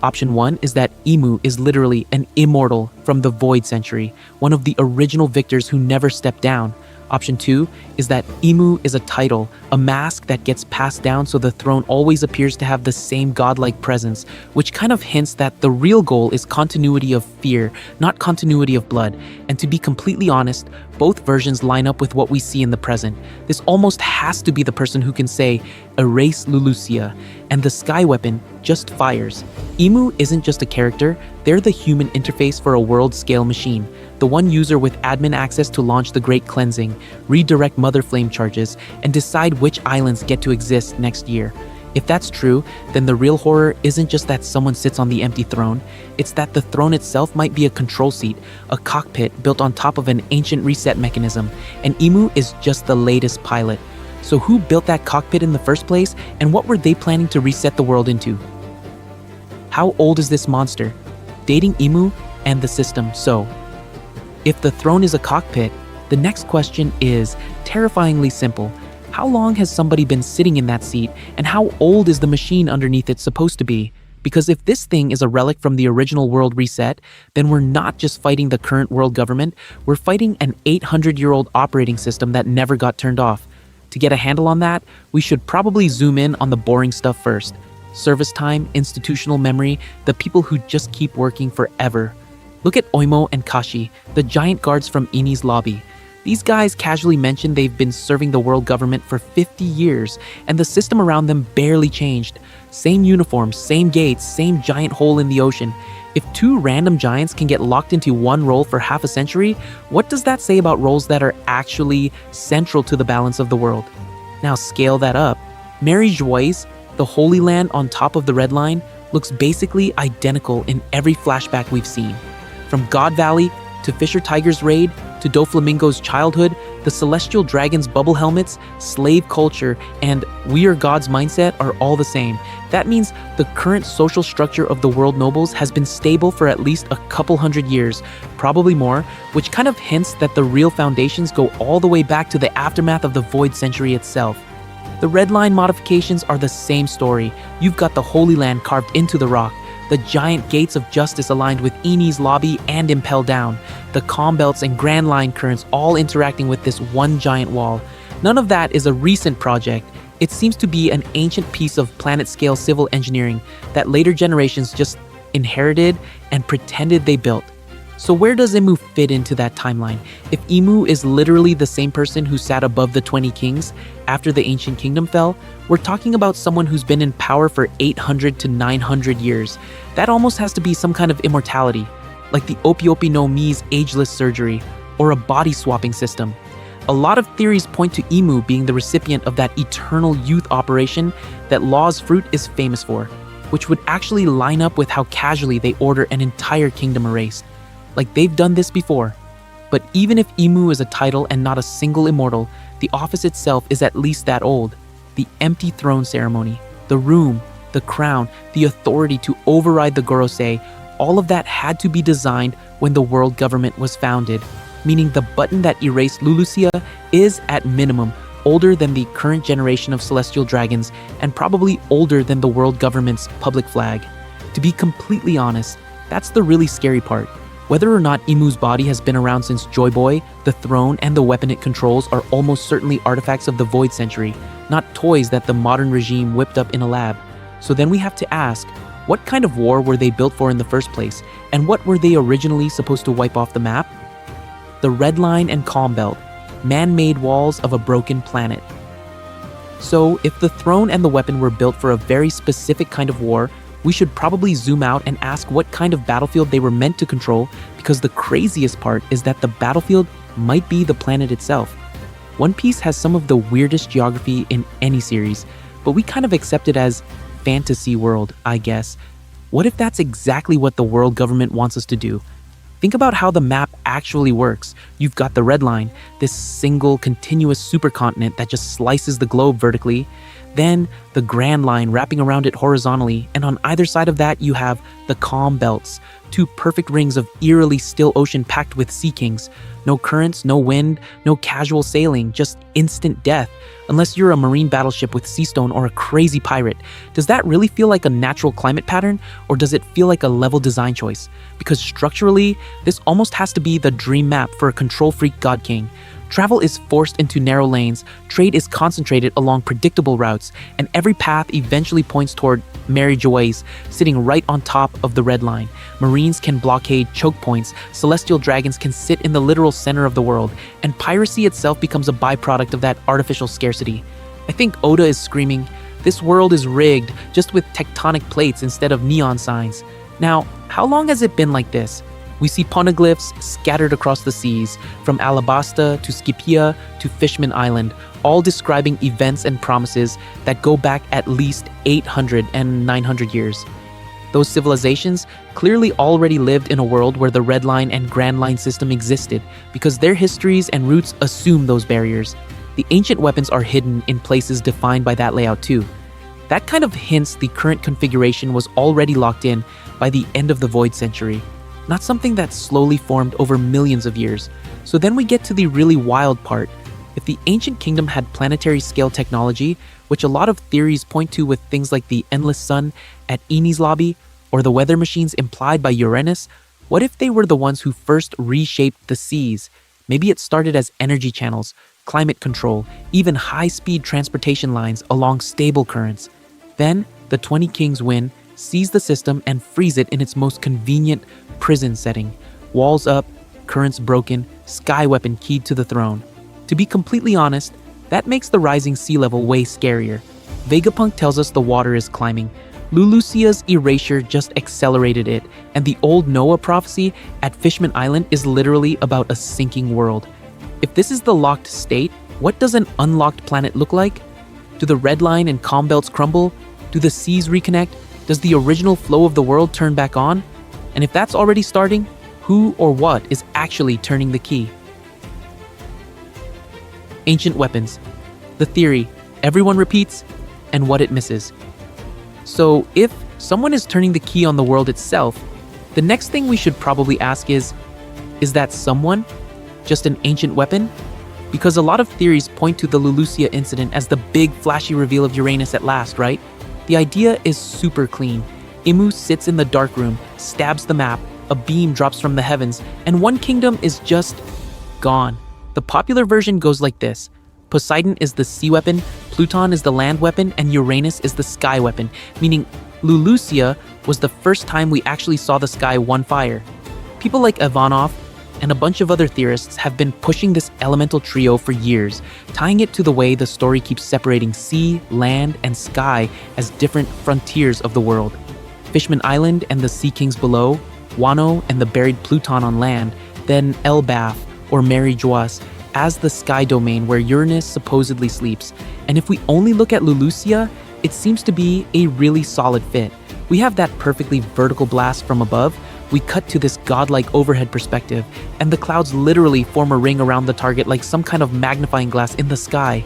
Option 1 is that Emu is literally an immortal from the Void Century, one of the original victors who never stepped down. Option 2 is that Emu is a title, a mask that gets passed down so the throne always appears to have the same godlike presence, which kind of hints that the real goal is continuity of fear, not continuity of blood. And to be completely honest, both versions line up with what we see in the present. This almost has to be the person who can say, "Erase Lulusia," and the sky weapon just fires. Emu isn't just a character, they're the human interface for a world-scale machine. The one user with admin access to launch the Great Cleansing, redirect Mother Flame charges, and decide which islands get to exist next year. If that's true, then the real horror isn't just that someone sits on the empty throne, it's that the throne itself might be a control seat, a cockpit built on top of an ancient reset mechanism, and Emu is just the latest pilot. So who built that cockpit in the first place, and what were they planning to reset the world into? How old is this monster? Dating Emu and the system, so if the throne is a cockpit, the next question is terrifyingly simple. How long has somebody been sitting in that seat, and how old is the machine underneath it supposed to be? Because if this thing is a relic from the original world reset, then we're not just fighting the current world government, we're fighting an 800-year-old operating system that never got turned off. To get a handle on that, we should probably zoom in on the boring stuff first. Service time, institutional memory, the people who just keep working forever. Look at Oimo and Kashi, the giant guards from Enies lobby. These guys casually mention they've been serving the world government for 50 years, and the system around them barely changed. Same uniforms, same gates, same giant hole in the ocean. If two random giants can get locked into one role for half a century, what does that say about roles that are actually central to the balance of the world? Now scale that up. Mary Joyce, the Holy Land on top of the Red Line, looks basically identical in every flashback we've seen. From God Valley, to Fisher Tiger's raid, to Doflamingo's childhood, the Celestial Dragon's bubble helmets, slave culture, and we are God's mindset are all the same. That means the current social structure of the world nobles has been stable for at least a couple hundred years, probably more, which kind of hints that the real foundations go all the way back to the aftermath of the Void Century itself. The Red Line modifications are the same story. You've got the Holy Land carved into the rock, the giant gates of justice aligned with Enies lobby and Impel Down, the calm belts and Grand Line currents all interacting with this one giant wall. None of that is a recent project. It seems to be an ancient piece of planet-scale civil engineering that later generations just inherited and pretended they built. So where does Emu fit into that timeline? If Emu is literally the same person who sat above the 20 kings after the ancient kingdom fell, we're talking about someone who's been in power for 800 to 900 years. That almost has to be some kind of immortality, like the Opiopi no Mi's ageless surgery, or a body-swapping system. A lot of theories point to Emu being the recipient of that eternal youth operation that Law's Fruit is famous for, which would actually line up with how casually they order an entire kingdom erased. Like they've done this before. But even if Emu is a title and not a single immortal, the office itself is at least that old. The empty throne ceremony, the room, the crown, the authority to override the Gorosei, all of that had to be designed when the world government was founded, meaning the button that erased Lulusia is, at minimum, older than the current generation of celestial dragons and probably older than the world government's public flag. To be completely honest, that's the really scary part. Whether or not Emu's body has been around since Joy Boy, the throne and the weapon it controls are almost certainly artifacts of the Void Century, not toys that the modern regime whipped up in a lab. So then we have to ask, what kind of war were they built for in the first place, and what were they originally supposed to wipe off the map? The Red Line and Calm Belt, man-made walls of a broken planet. So if the throne and the weapon were built for a very specific kind of war, we should probably zoom out and ask what kind of battlefield they were meant to control, because the craziest part is that the battlefield might be the planet itself. One Piece has some of the weirdest geography in any series, but we kind of accept it as fantasy world, I guess. What if that's exactly what the world government wants us to do? Think about how the map actually works. You've got the red line, this single continuous supercontinent that just slices the globe vertically. Then the grand line wrapping around it horizontally, and on either side of that you have the calm belts, two perfect rings of eerily still ocean packed with sea kings. No currents, no wind, no casual sailing, just instant death. Unless you're a marine battleship with sea stone or a crazy pirate. Does that really feel like a natural climate pattern, or does it feel like a level design choice? Because structurally, this almost has to be the dream map for a control freak god king. Travel is forced into narrow lanes, trade is concentrated along predictable routes, and every path eventually points toward Mary Joyce, sitting right on top of the red line. Marines can blockade choke points, celestial dragons can sit in the literal center of the world, and piracy itself becomes a byproduct of that artificial scarcity. I think Oda is screaming, "This world is rigged, just with tectonic plates instead of neon signs." Now, how long has it been like this? We see poneglyphs scattered across the seas, from Alabasta to Skypiea to Fishman Island, all describing events and promises that go back at least 800 and 900 years. Those civilizations clearly already lived in a world where the Red Line and Grand Line system existed, because their histories and roots assume those barriers. The ancient weapons are hidden in places defined by that layout too. That kind of hints the current configuration was already locked in by the end of the Void Century, not something that slowly formed over millions of years. So then we get to the really wild part. If the ancient kingdom had planetary scale technology, which a lot of theories point to with things like the endless sun at Enies lobby, or the weather machines implied by Uranus, what if they were the ones who first reshaped the seas? Maybe it started as energy channels, climate control, even high-speed transportation lines along stable currents. Then, the 20 Kings win, seize the system, and freeze it in its most convenient prison setting. Walls up, currents broken, sky weapon keyed to the throne. To be completely honest, that makes the rising sea level way scarier. Vegapunk tells us the water is climbing. Lulusia's erasure just accelerated it, and the old Noah prophecy at Fishman Island is literally about a sinking world. If this is the locked state, what does an unlocked planet look like? Do the red line and calm belts crumble? Do the seas reconnect? Does the original flow of the world turn back on? And if that's already starting, who or what is actually turning the key? Ancient weapons. The theory, everyone repeats, and what it misses. So if someone is turning the key on the world itself, the next thing we should probably ask is that someone just an ancient weapon? Because a lot of theories point to the Lulusia incident as the big flashy reveal of Uranus at last, right? The idea is super clean. Imu sits in the dark room, stabs the map, a beam drops from the heavens, and one kingdom is just gone. The popular version goes like this. Poseidon is the sea weapon, Pluton is the land weapon, and Uranus is the sky weapon, meaning Lulusia was the first time we actually saw the sky on fire. People like Ivanov and a bunch of other theorists have been pushing this elemental trio for years, tying it to the way the story keeps separating sea, land, and sky as different frontiers of the world. Fishman Island and the Sea Kings below, Wano and the buried Pluton on land, then Elbaf or Mary Joyce as the sky domain where Uranus supposedly sleeps. And if we only look at Lulusia, it seems to be a really solid fit. We have that perfectly vertical blast from above, we cut to this godlike overhead perspective, and the clouds literally form a ring around the target like some kind of magnifying glass in the sky.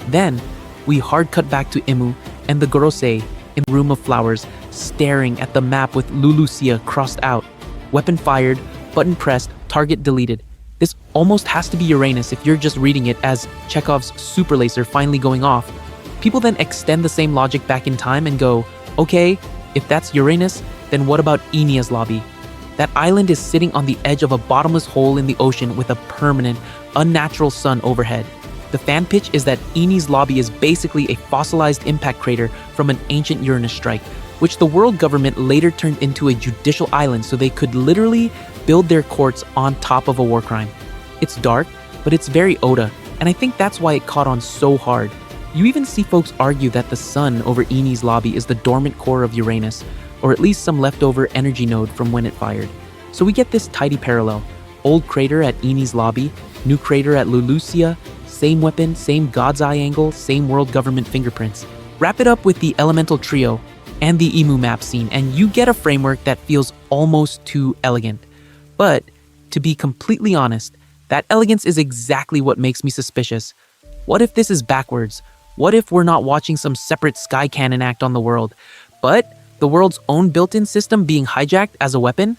Then, we hard cut back to Imu and the Gorosei in the Room of Flowers, staring at the map with Lulusia crossed out. Weapon fired, button pressed, target deleted. This almost has to be Uranus if you're just reading it as Chekhov's super laser finally going off. People then extend the same logic back in time and go, okay, if that's Uranus, then what about Enies lobby? That island is sitting on the edge of a bottomless hole in the ocean with a permanent, unnatural sun overhead. The fan pitch is that Enies lobby is basically a fossilized impact crater from an ancient Uranus strike, which the world government later turned into a judicial island so they could literally build their courts on top of a war crime. It's dark, but it's very Oda, and I think that's why it caught on so hard. You even see folks argue that the sun over Enies lobby is the dormant core of Uranus, or at least some leftover energy node from when it fired. So we get this tidy parallel. Old crater at Enies lobby, new crater at Lulusia, same weapon, same God's Eye angle, same world government fingerprints. Wrap it up with the elemental trio and the Imu map scene, and you get a framework that feels almost too elegant. But to be completely honest, that elegance is exactly what makes me suspicious. What if this is backwards? What if we're not watching some separate sky cannon act on the world, but the world's own built-in system being hijacked as a weapon?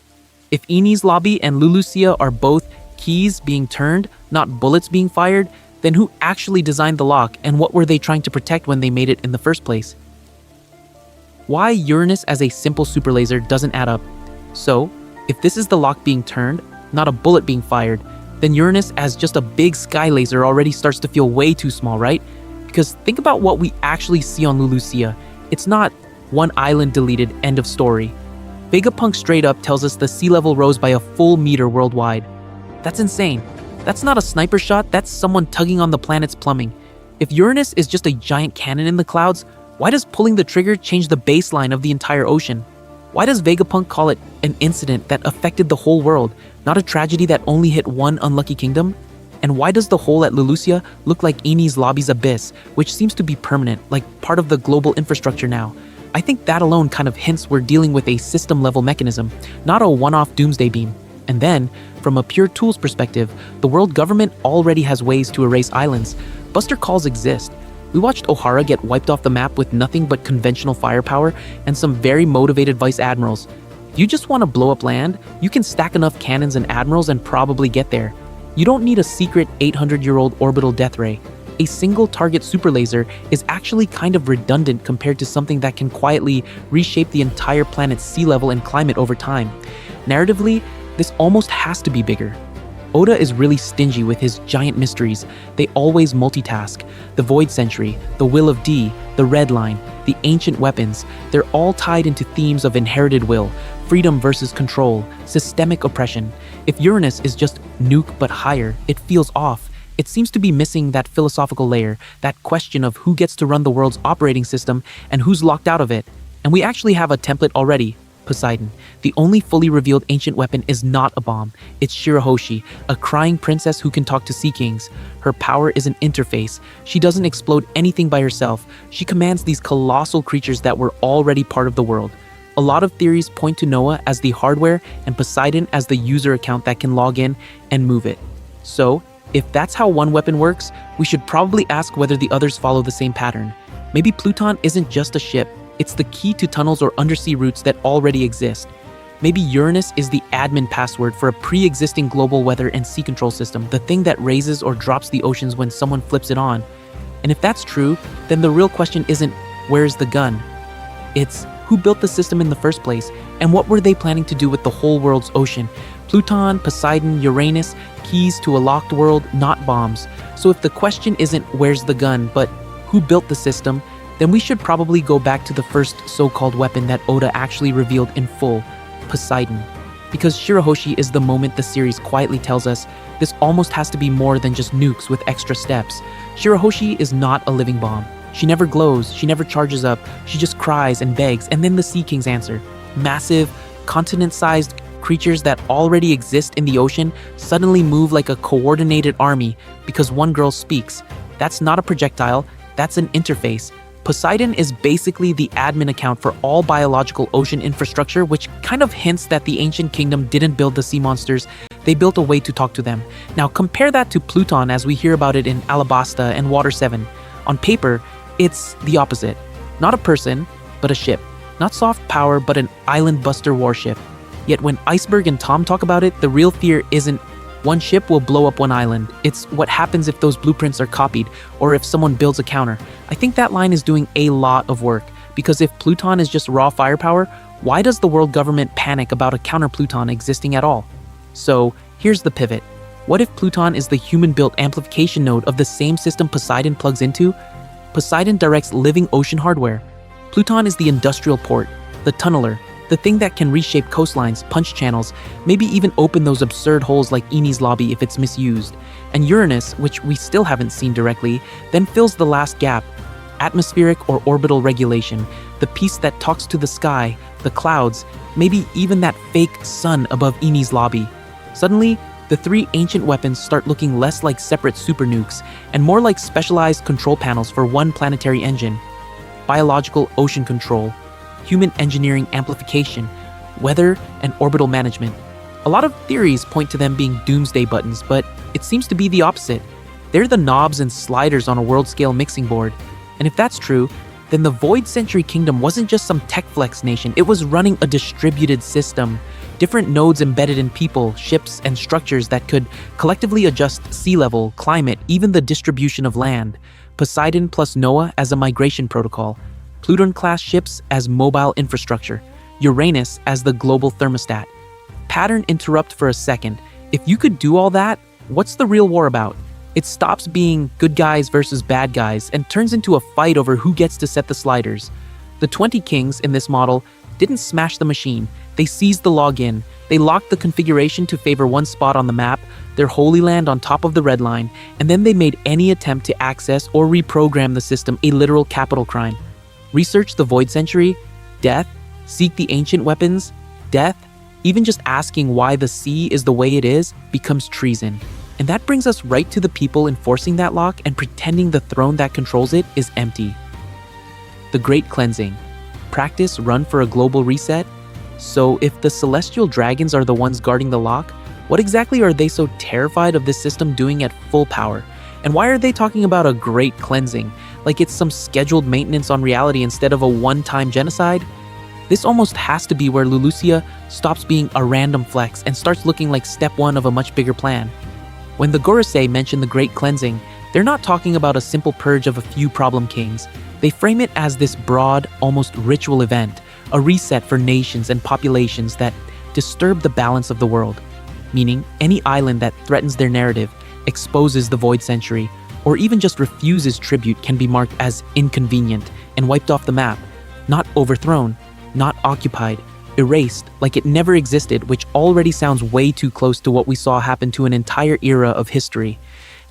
If Enies lobby and Lulusia are both keys being turned, not bullets being fired, then who actually designed the lock and what were they trying to protect when they made it in the first place? Why Uranus as a simple super laser doesn't add up. So, if this is the lock being turned, not a bullet being fired, then Uranus as just a big sky laser already starts to feel way too small, right? Because think about what we actually see on Lulusia. It's not one island deleted, end of story. Vegapunk straight up tells us the sea level rose by a full meter worldwide. That's insane. That's not a sniper shot, that's someone tugging on the planet's plumbing. If Uranus is just a giant cannon in the clouds, why does pulling the trigger change the baseline of the entire ocean? Why does Vegapunk call it an incident that affected the whole world, not a tragedy that only hit one unlucky kingdom? And why does the hole at Lulusia look like Enies lobby's abyss, which seems to be permanent, like part of the global infrastructure now? I think that alone kind of hints we're dealing with a system-level mechanism, not a one-off doomsday beam. And then, from a pure tools perspective, the world government already has ways to erase islands. Buster calls exist. We watched Ohara get wiped off the map with nothing but conventional firepower and some very motivated vice admirals. If you just want to blow up land, you can stack enough cannons and admirals and probably get there. You don't need a secret 800-year-old orbital death ray. A single target super laser is actually kind of redundant compared to something that can quietly reshape the entire planet's sea level and climate over time. Narratively, this almost has to be bigger. Oda is really stingy with his giant mysteries. They always multitask. The Void Century, the Will of D, the Red Line, the ancient weapons, they're all tied into themes of inherited will, freedom versus control, systemic oppression. If Uranus is just nuke but higher, it feels off. It seems to be missing that philosophical layer, that question of who gets to run the world's operating system and who's locked out of it. And we actually have a template already. Poseidon. The only fully revealed ancient weapon is not a bomb. It's Shirahoshi, a crying princess who can talk to sea kings. Her power is an interface. She doesn't explode anything by herself. She commands these colossal creatures that were already part of the world. A lot of theories point to Noah as the hardware and Poseidon as the user account that can log in and move it. So, if that's how one weapon works, we should probably ask whether the others follow the same pattern. Maybe Pluton isn't just a ship. It's the key to tunnels or undersea routes that already exist. Maybe Uranus is the admin password for a pre-existing global weather and sea control system, the thing that raises or drops the oceans when someone flips it on. And if that's true, then the real question isn't, where's the gun? It's, who built the system in the first place, and what were they planning to do with the whole world's ocean? Pluton, Poseidon, Uranus, keys to a locked world, not bombs. So if the question isn't, where's the gun, but who built the system, then we should probably go back to the first so-called weapon that Oda actually revealed in full, Poseidon. Because Shirahoshi is the moment the series quietly tells us this almost has to be more than just nukes with extra steps. Shirahoshi is not a living bomb. She never glows, she never charges up, she just cries and begs, and then the Sea Kings answer. Massive, continent-sized creatures that already exist in the ocean suddenly move like a coordinated army because one girl speaks. That's not a projectile, that's an interface. Poseidon is basically the admin account for all biological ocean infrastructure, which kind of hints that the ancient kingdom didn't build the sea monsters, they built a way to talk to them. Now compare that to Pluton as we hear about it in Alabasta and Water 7. On paper, it's the opposite. Not a person, but a ship. Not soft power, but an island buster warship. Yet when Iceberg and Tom talk about it, the real fear isn't one ship will blow up one island. It's what happens if those blueprints are copied, or if someone builds a counter. I think that line is doing a lot of work, because if Pluton is just raw firepower, why does the world government panic about a counter Pluton existing at all? So, here's the pivot. What if Pluton is the human-built amplification node of the same system Poseidon plugs into? Poseidon directs living ocean hardware. Pluton is the industrial port, the tunneler, the thing that can reshape coastlines, punch channels, maybe even open those absurd holes like Enies lobby if it's misused. And Uranus, which we still haven't seen directly, then fills the last gap. Atmospheric or orbital regulation, the piece that talks to the sky, the clouds, maybe even that fake sun above Enies lobby. Suddenly, the three ancient weapons start looking less like separate super nukes and more like specialized control panels for one planetary engine. Biological ocean control, human engineering amplification, weather and orbital management. A lot of theories point to them being doomsday buttons, but it seems to be the opposite. They're the knobs and sliders on a world-scale mixing board. And if that's true, then the Void Century Kingdom wasn't just some tech flex nation, it was running a distributed system. Different nodes embedded in people, ships, and structures that could collectively adjust sea level, climate, even the distribution of land. Poseidon plus Noah as a migration protocol. Pluton-class ships as mobile infrastructure. Uranus as the global thermostat. Pattern interrupt for a second. If you could do all that, what's the real war about? It stops being good guys versus bad guys and turns into a fight over who gets to set the sliders. The 20 kings in this model didn't smash the machine. They seized the login. They locked the configuration to favor one spot on the map, their holy land on top of the red line, and then they made any attempt to access or reprogram the system a literal capital crime. Research the Void Century, death, seek the ancient weapons, death, even just asking why the sea is the way it is becomes treason. And that brings us right to the people enforcing that lock and pretending the throne that controls it is empty. The Great Cleansing. Practice run for a global reset? So if the celestial dragons are the ones guarding the lock, what exactly are they so terrified of this system doing at full power? And why are they talking about a great cleansing? Like it's some scheduled maintenance on reality instead of a one-time genocide? This almost has to be where Lulusia stops being a random flex and starts looking like step one of a much bigger plan. When the Gorosei mention the Great Cleansing, they're not talking about a simple purge of a few problem kings. They frame it as this broad, almost ritual event, a reset for nations and populations that disturb the balance of the world. Meaning, any island that threatens their narrative, exposes the Void Century, or even just refuses tribute can be marked as inconvenient and wiped off the map, not overthrown, not occupied, erased like it never existed, which already sounds way too close to what we saw happen to an entire era of history.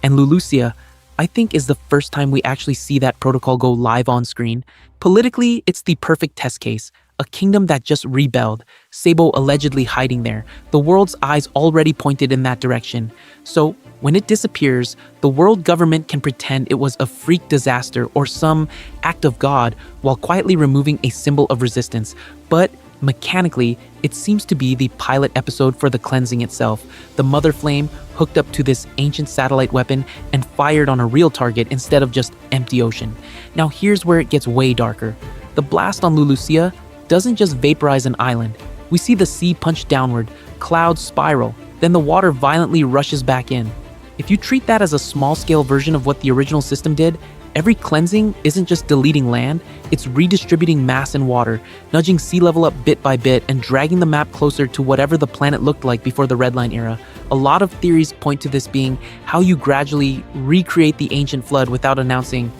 And Lulusia, I think, is the first time we actually see that protocol go live on screen. Politically, it's the perfect test case. A kingdom that just rebelled, Sabo allegedly hiding there, the world's eyes already pointed in that direction. So, when it disappears, the world government can pretend it was a freak disaster or some act of God while quietly removing a symbol of resistance. But mechanically, it seems to be the pilot episode for the cleansing itself. The mother flame hooked up to this ancient satellite weapon and fired on a real target instead of just empty ocean. Now here's where it gets way darker. The blast on Lulusia doesn't just vaporize an island. We see the sea punch downward, clouds spiral, then the water violently rushes back in. If you treat that as a small-scale version of what the original system did, every cleansing isn't just deleting land, it's redistributing mass and water, nudging sea level up bit by bit and dragging the map closer to whatever the planet looked like before the Red Line era. A lot of theories point to this being how you gradually recreate the ancient flood without announcing,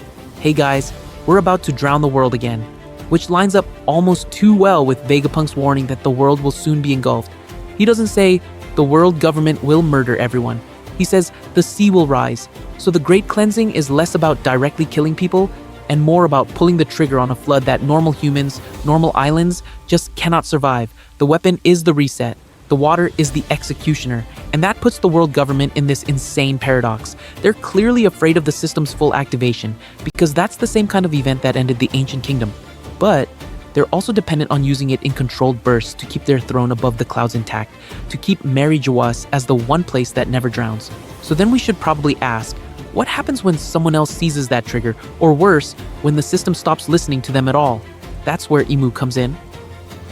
"Hey guys, we're about to drown the world again," which lines up almost too well with Vegapunk's warning that the world will soon be engulfed. He doesn't say, "The world government will murder everyone." He says, "The sea will rise." So the Great Cleansing is less about directly killing people and more about pulling the trigger on a flood that normal humans, normal islands, just cannot survive. The weapon is the reset. The water is the executioner. And that puts the world government in this insane paradox. They're clearly afraid of the system's full activation because that's the same kind of event that ended the Ancient Kingdom. But they're also dependent on using it in controlled bursts to keep their throne above the clouds intact, to keep Mary Jawas as the one place that never drowns. So then we should probably ask, what happens when someone else seizes that trigger, or worse, when the system stops listening to them at all? That's where Emu comes in.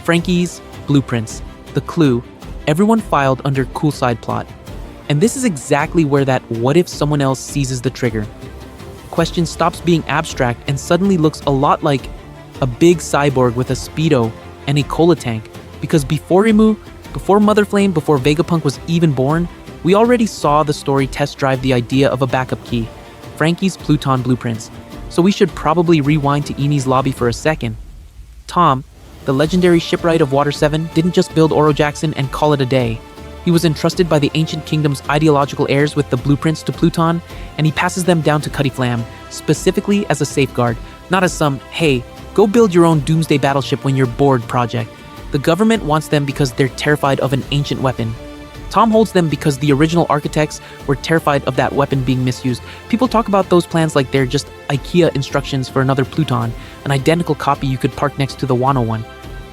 Frankie's blueprints, the clue, everyone filed under Coolside plot. And this is exactly where that what if someone else seizes the trigger question stops being abstract and suddenly looks a lot like a big cyborg with a speedo and a cola tank, because before Emu, before Mother Flame, before Vegapunk was even born, we already saw the story test drive the idea of a backup key, Frankie's Pluton blueprints. So we should probably rewind to Enies' lobby for a second. Tom, the legendary shipwright of Water 7, didn't just build Oro Jackson and call it a day. He was entrusted by the Ancient Kingdom's ideological heirs with the blueprints to Pluton, and he passes them down to Cutty Flam, specifically as a safeguard, not as some, hey, go build your own doomsday battleship when you're bored project. The government wants them because they're terrified of an ancient weapon. Tom holds them because the original architects were terrified of that weapon being misused. People talk about those plans like they're just IKEA instructions for another Pluton, an identical copy you could park next to the Wano one.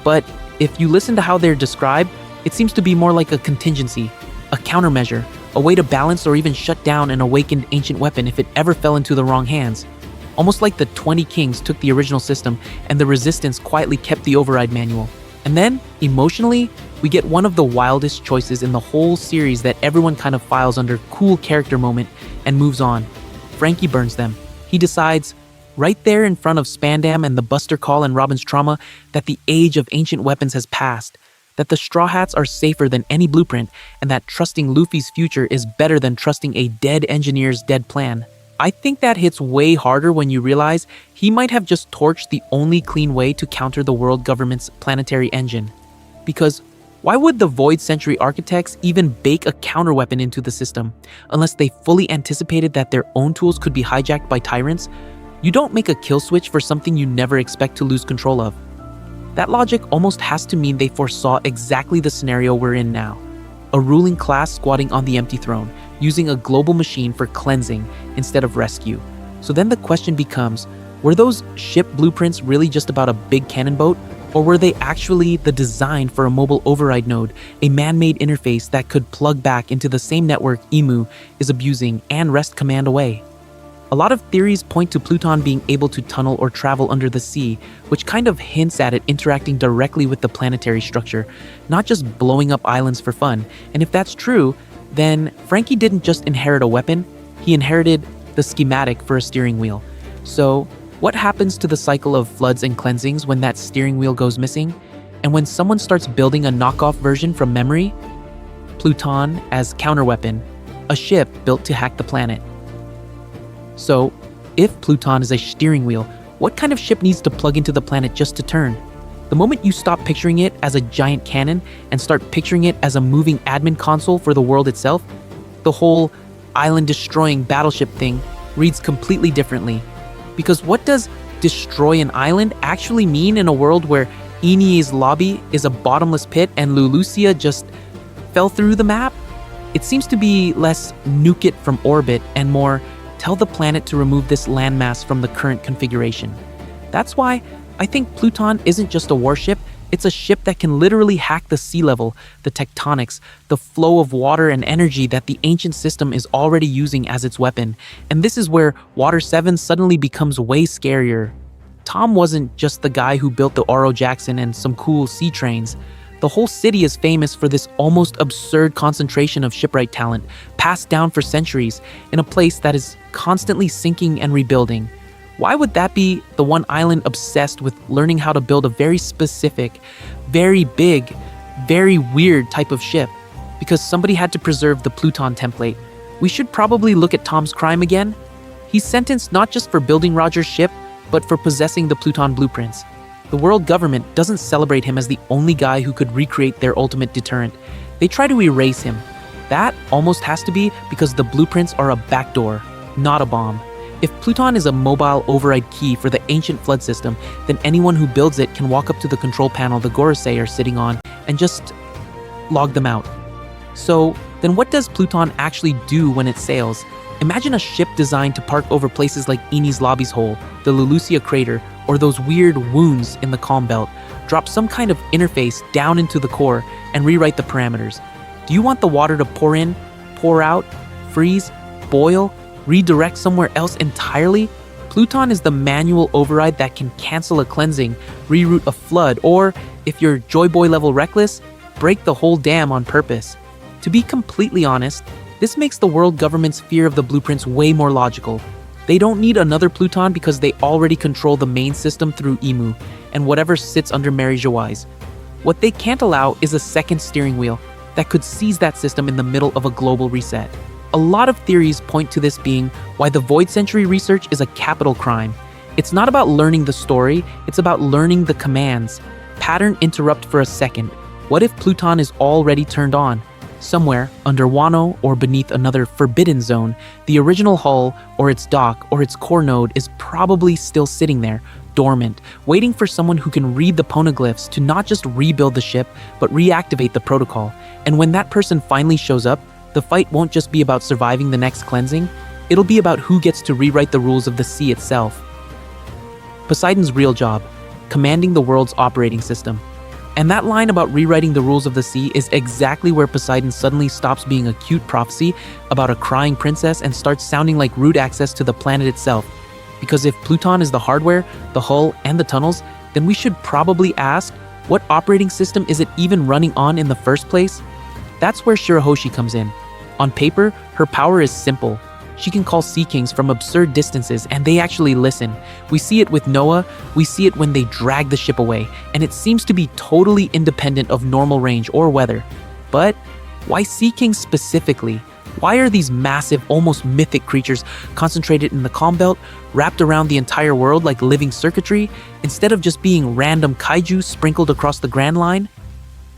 But if you listen to how they're described, It seems to be more like a contingency, a countermeasure, a way to balance or even shut down an awakened ancient weapon if it ever fell into the wrong hands. Almost like the 20 kings took the original system and the resistance quietly kept the override manual. And then, emotionally, we get one of the wildest choices in the whole series that everyone kind of files under cool character moment and moves on. Frankie burns them. He decides, right there in front of Spandam and the Buster Call and Robin's trauma, that the age of ancient weapons has passed, that the Straw Hats are safer than any blueprint, and that trusting Luffy's future is better than trusting a dead engineer's dead plan. I think that hits way harder when you realize he might have just torched the only clean way to counter the world government's planetary engine. Because why would the Void Century architects even bake a counterweapon into the system, unless they fully anticipated that their own tools could be hijacked by tyrants? You don't make a kill switch for something you never expect to lose control of. That logic almost has to mean they foresaw exactly the scenario we're in now. A ruling class squatting on the empty throne, using a global machine for cleansing instead of rescue. So then the question becomes, were those ship blueprints really just about a big cannon boat? Or were they actually the design for a mobile override node, a man-made interface that could plug back into the same network Emu is abusing and wrest command away? A lot of theories point to Pluton being able to tunnel or travel under the sea, which kind of hints at it interacting directly with the planetary structure, not just blowing up islands for fun. And if that's true, then Frankie didn't just inherit a weapon, he inherited the schematic for a steering wheel. So, what happens to the cycle of floods and cleansings when that steering wheel goes missing? And when someone starts building a knockoff version from memory? Pluton as counterweapon, a ship built to hack the planet. So, if Pluton is a steering wheel, what kind of ship needs to plug into the planet just to turn? The moment you stop picturing it as a giant cannon and start picturing it as a moving admin console for the world itself, the whole island-destroying battleship thing reads completely differently. Because what does destroy an island actually mean in a world where Enies' lobby is a bottomless pit and Lulusia just fell through the map? It seems to be less nuke it from orbit and more tell the planet to remove this landmass from the current configuration. That's why I think Pluton isn't just a warship, it's a ship that can literally hack the sea level, the tectonics, the flow of water and energy that the ancient system is already using as its weapon. And this is where Water 7 suddenly becomes way scarier. Tom wasn't just the guy who built the Oro Jackson and some cool sea trains. The whole city is famous for this almost absurd concentration of shipwright talent, passed down for centuries, in a place that is constantly sinking and rebuilding. Why would that be the one island obsessed with learning how to build a very specific, very big, very weird type of ship? Because somebody had to preserve the Pluton template. We should probably look at Tom's crime again. He's sentenced not just for building Roger's ship, but for possessing the Pluton blueprints. The world government doesn't celebrate him as the only guy who could recreate their ultimate deterrent. They try to erase him. That almost has to be because the blueprints are a backdoor, not a bomb. If Pluton is a mobile override key for the ancient flood system, then anyone who builds it can walk up to the control panel the Gorosei are sitting on and just log them out. So, then what does Pluton actually do when it sails? Imagine a ship designed to park over places like Enies' Lobby's Hole, the Lulusia crater, or those weird wounds in the Calm Belt. Drop some kind of interface down into the core and rewrite the parameters. Do you want the water to pour in, pour out, freeze, boil, redirect somewhere else entirely? Pluton is the manual override that can cancel a cleansing, reroute a flood, or, if you're Joy Boy level reckless, break the whole dam on purpose. To be completely honest, this makes the world government's fear of the blueprints way more logical. They don't need another Pluton because they already control the main system through Emu and whatever sits under Mary Joyce. What they can't allow is a second steering wheel that could seize that system in the middle of a global reset. A lot of theories point to this being why the Void Century research is a capital crime. It's not about learning the story, it's about learning the commands. Pattern interrupt for a second. What if Pluton is already turned on? Somewhere, under Wano or beneath another forbidden zone, the original hull or its dock or its core node is probably still sitting there, dormant, waiting for someone who can read the poneglyphs to not just rebuild the ship, but reactivate the protocol. And when that person finally shows up, the fight won't just be about surviving the next cleansing, it'll be about who gets to rewrite the rules of the sea itself. Poseidon's real job, commanding the world's operating system. And that line about rewriting the rules of the sea is exactly where Poseidon suddenly stops being a cute prophecy about a crying princess and starts sounding like root access to the planet itself. Because if Pluton is the hardware, the hull, and the tunnels, then we should probably ask, what operating system is it even running on in the first place? That's where Shirahoshi comes in. On paper, her power is simple. She can call sea kings from absurd distances, and they actually listen. We see it with Noah, we see it when they drag the ship away, and it seems to be totally independent of normal range or weather. But why sea kings specifically? Why are these massive, almost mythic creatures concentrated in the calm belt, wrapped around the entire world like living circuitry, instead of just being random kaiju sprinkled across the Grand Line?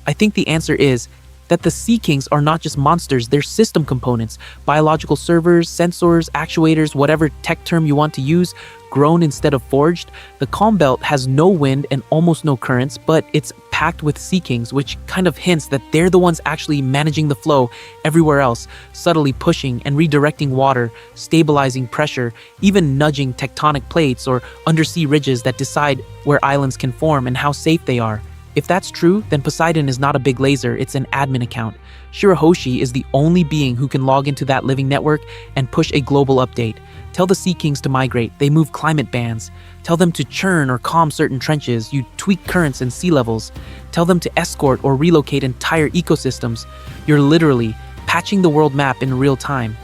I think the answer is that the Sea Kings are not just monsters, they're system components, biological servers, sensors, actuators, whatever tech term you want to use, grown instead of forged. The calm belt has no wind and almost no currents, but it's packed with Sea Kings, which kind of hints that they're the ones actually managing the flow everywhere else, subtly pushing and redirecting water, stabilizing pressure, even nudging tectonic plates or undersea ridges that decide where islands can form and how safe they are. If that's true, then Poseidon is not a big laser, it's an admin account. Shirahoshi is the only being who can log into that living network and push a global update. Tell the Sea Kings to migrate, they move climate bands. Tell them to churn or calm certain trenches, you tweak currents and sea levels. Tell them to escort or relocate entire ecosystems. You're literally patching the world map in real time.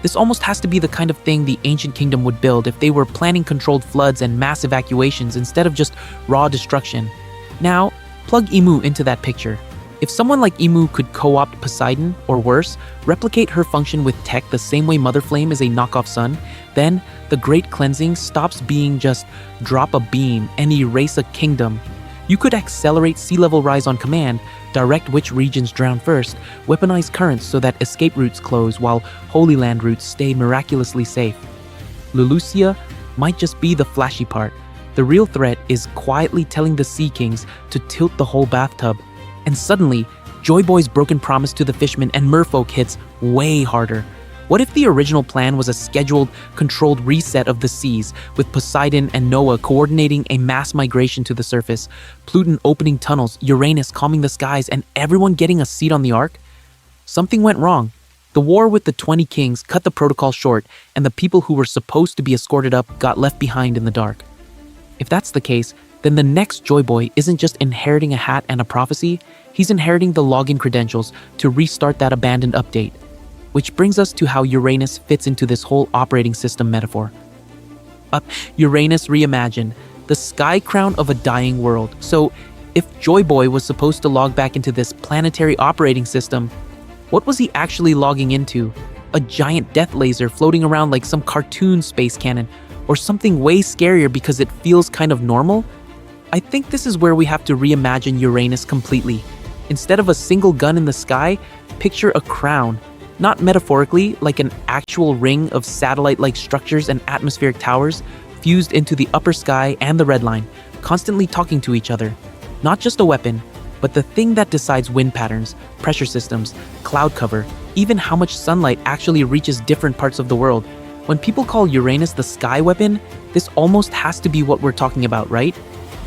This almost has to be the kind of thing the ancient kingdom would build if they were planning controlled floods and mass evacuations instead of just raw destruction. Now, plug Imu into that picture. If someone like Imu could co-opt Poseidon, or worse, replicate her function with tech the same way Mother Flame is a knockoff sun, then the Great Cleansing stops being just drop a beam and erase a kingdom. You could accelerate sea level rise on command, direct which regions drown first, weaponize currents so that escape routes close while Holy Land routes stay miraculously safe. Lulusia might just be the flashy part. The real threat is quietly telling the Sea Kings to tilt the whole bathtub. And suddenly, Joy Boy's broken promise to the Fishman and merfolk hits way harder. What if the original plan was a scheduled, controlled reset of the seas, with Poseidon and Noah coordinating a mass migration to the surface, Pluton opening tunnels, Uranus calming the skies, and everyone getting a seat on the Ark? Something went wrong. The war with the 20 kings cut the protocol short, and the people who were supposed to be escorted up got left behind in the dark. If that's the case, then the next Joy Boy isn't just inheriting a hat and a prophecy, he's inheriting the login credentials to restart that abandoned update. Which brings us to how Uranus fits into this whole operating system metaphor. Uranus Reimagined, the sky crown of a dying world. So, if Joy Boy was supposed to log back into this planetary operating system, what was he actually logging into? A giant death laser floating around like some cartoon space cannon, or something way scarier because it feels kind of normal? I think this is where we have to reimagine Uranus completely. Instead of a single gun in the sky, picture a crown. Not metaphorically, like an actual ring of satellite-like structures and atmospheric towers, fused into the upper sky and the red line, constantly talking to each other. Not just a weapon, but the thing that decides wind patterns, pressure systems, cloud cover, even how much sunlight actually reaches different parts of the world. When people call Uranus the sky weapon, this almost has to be what we're talking about, right?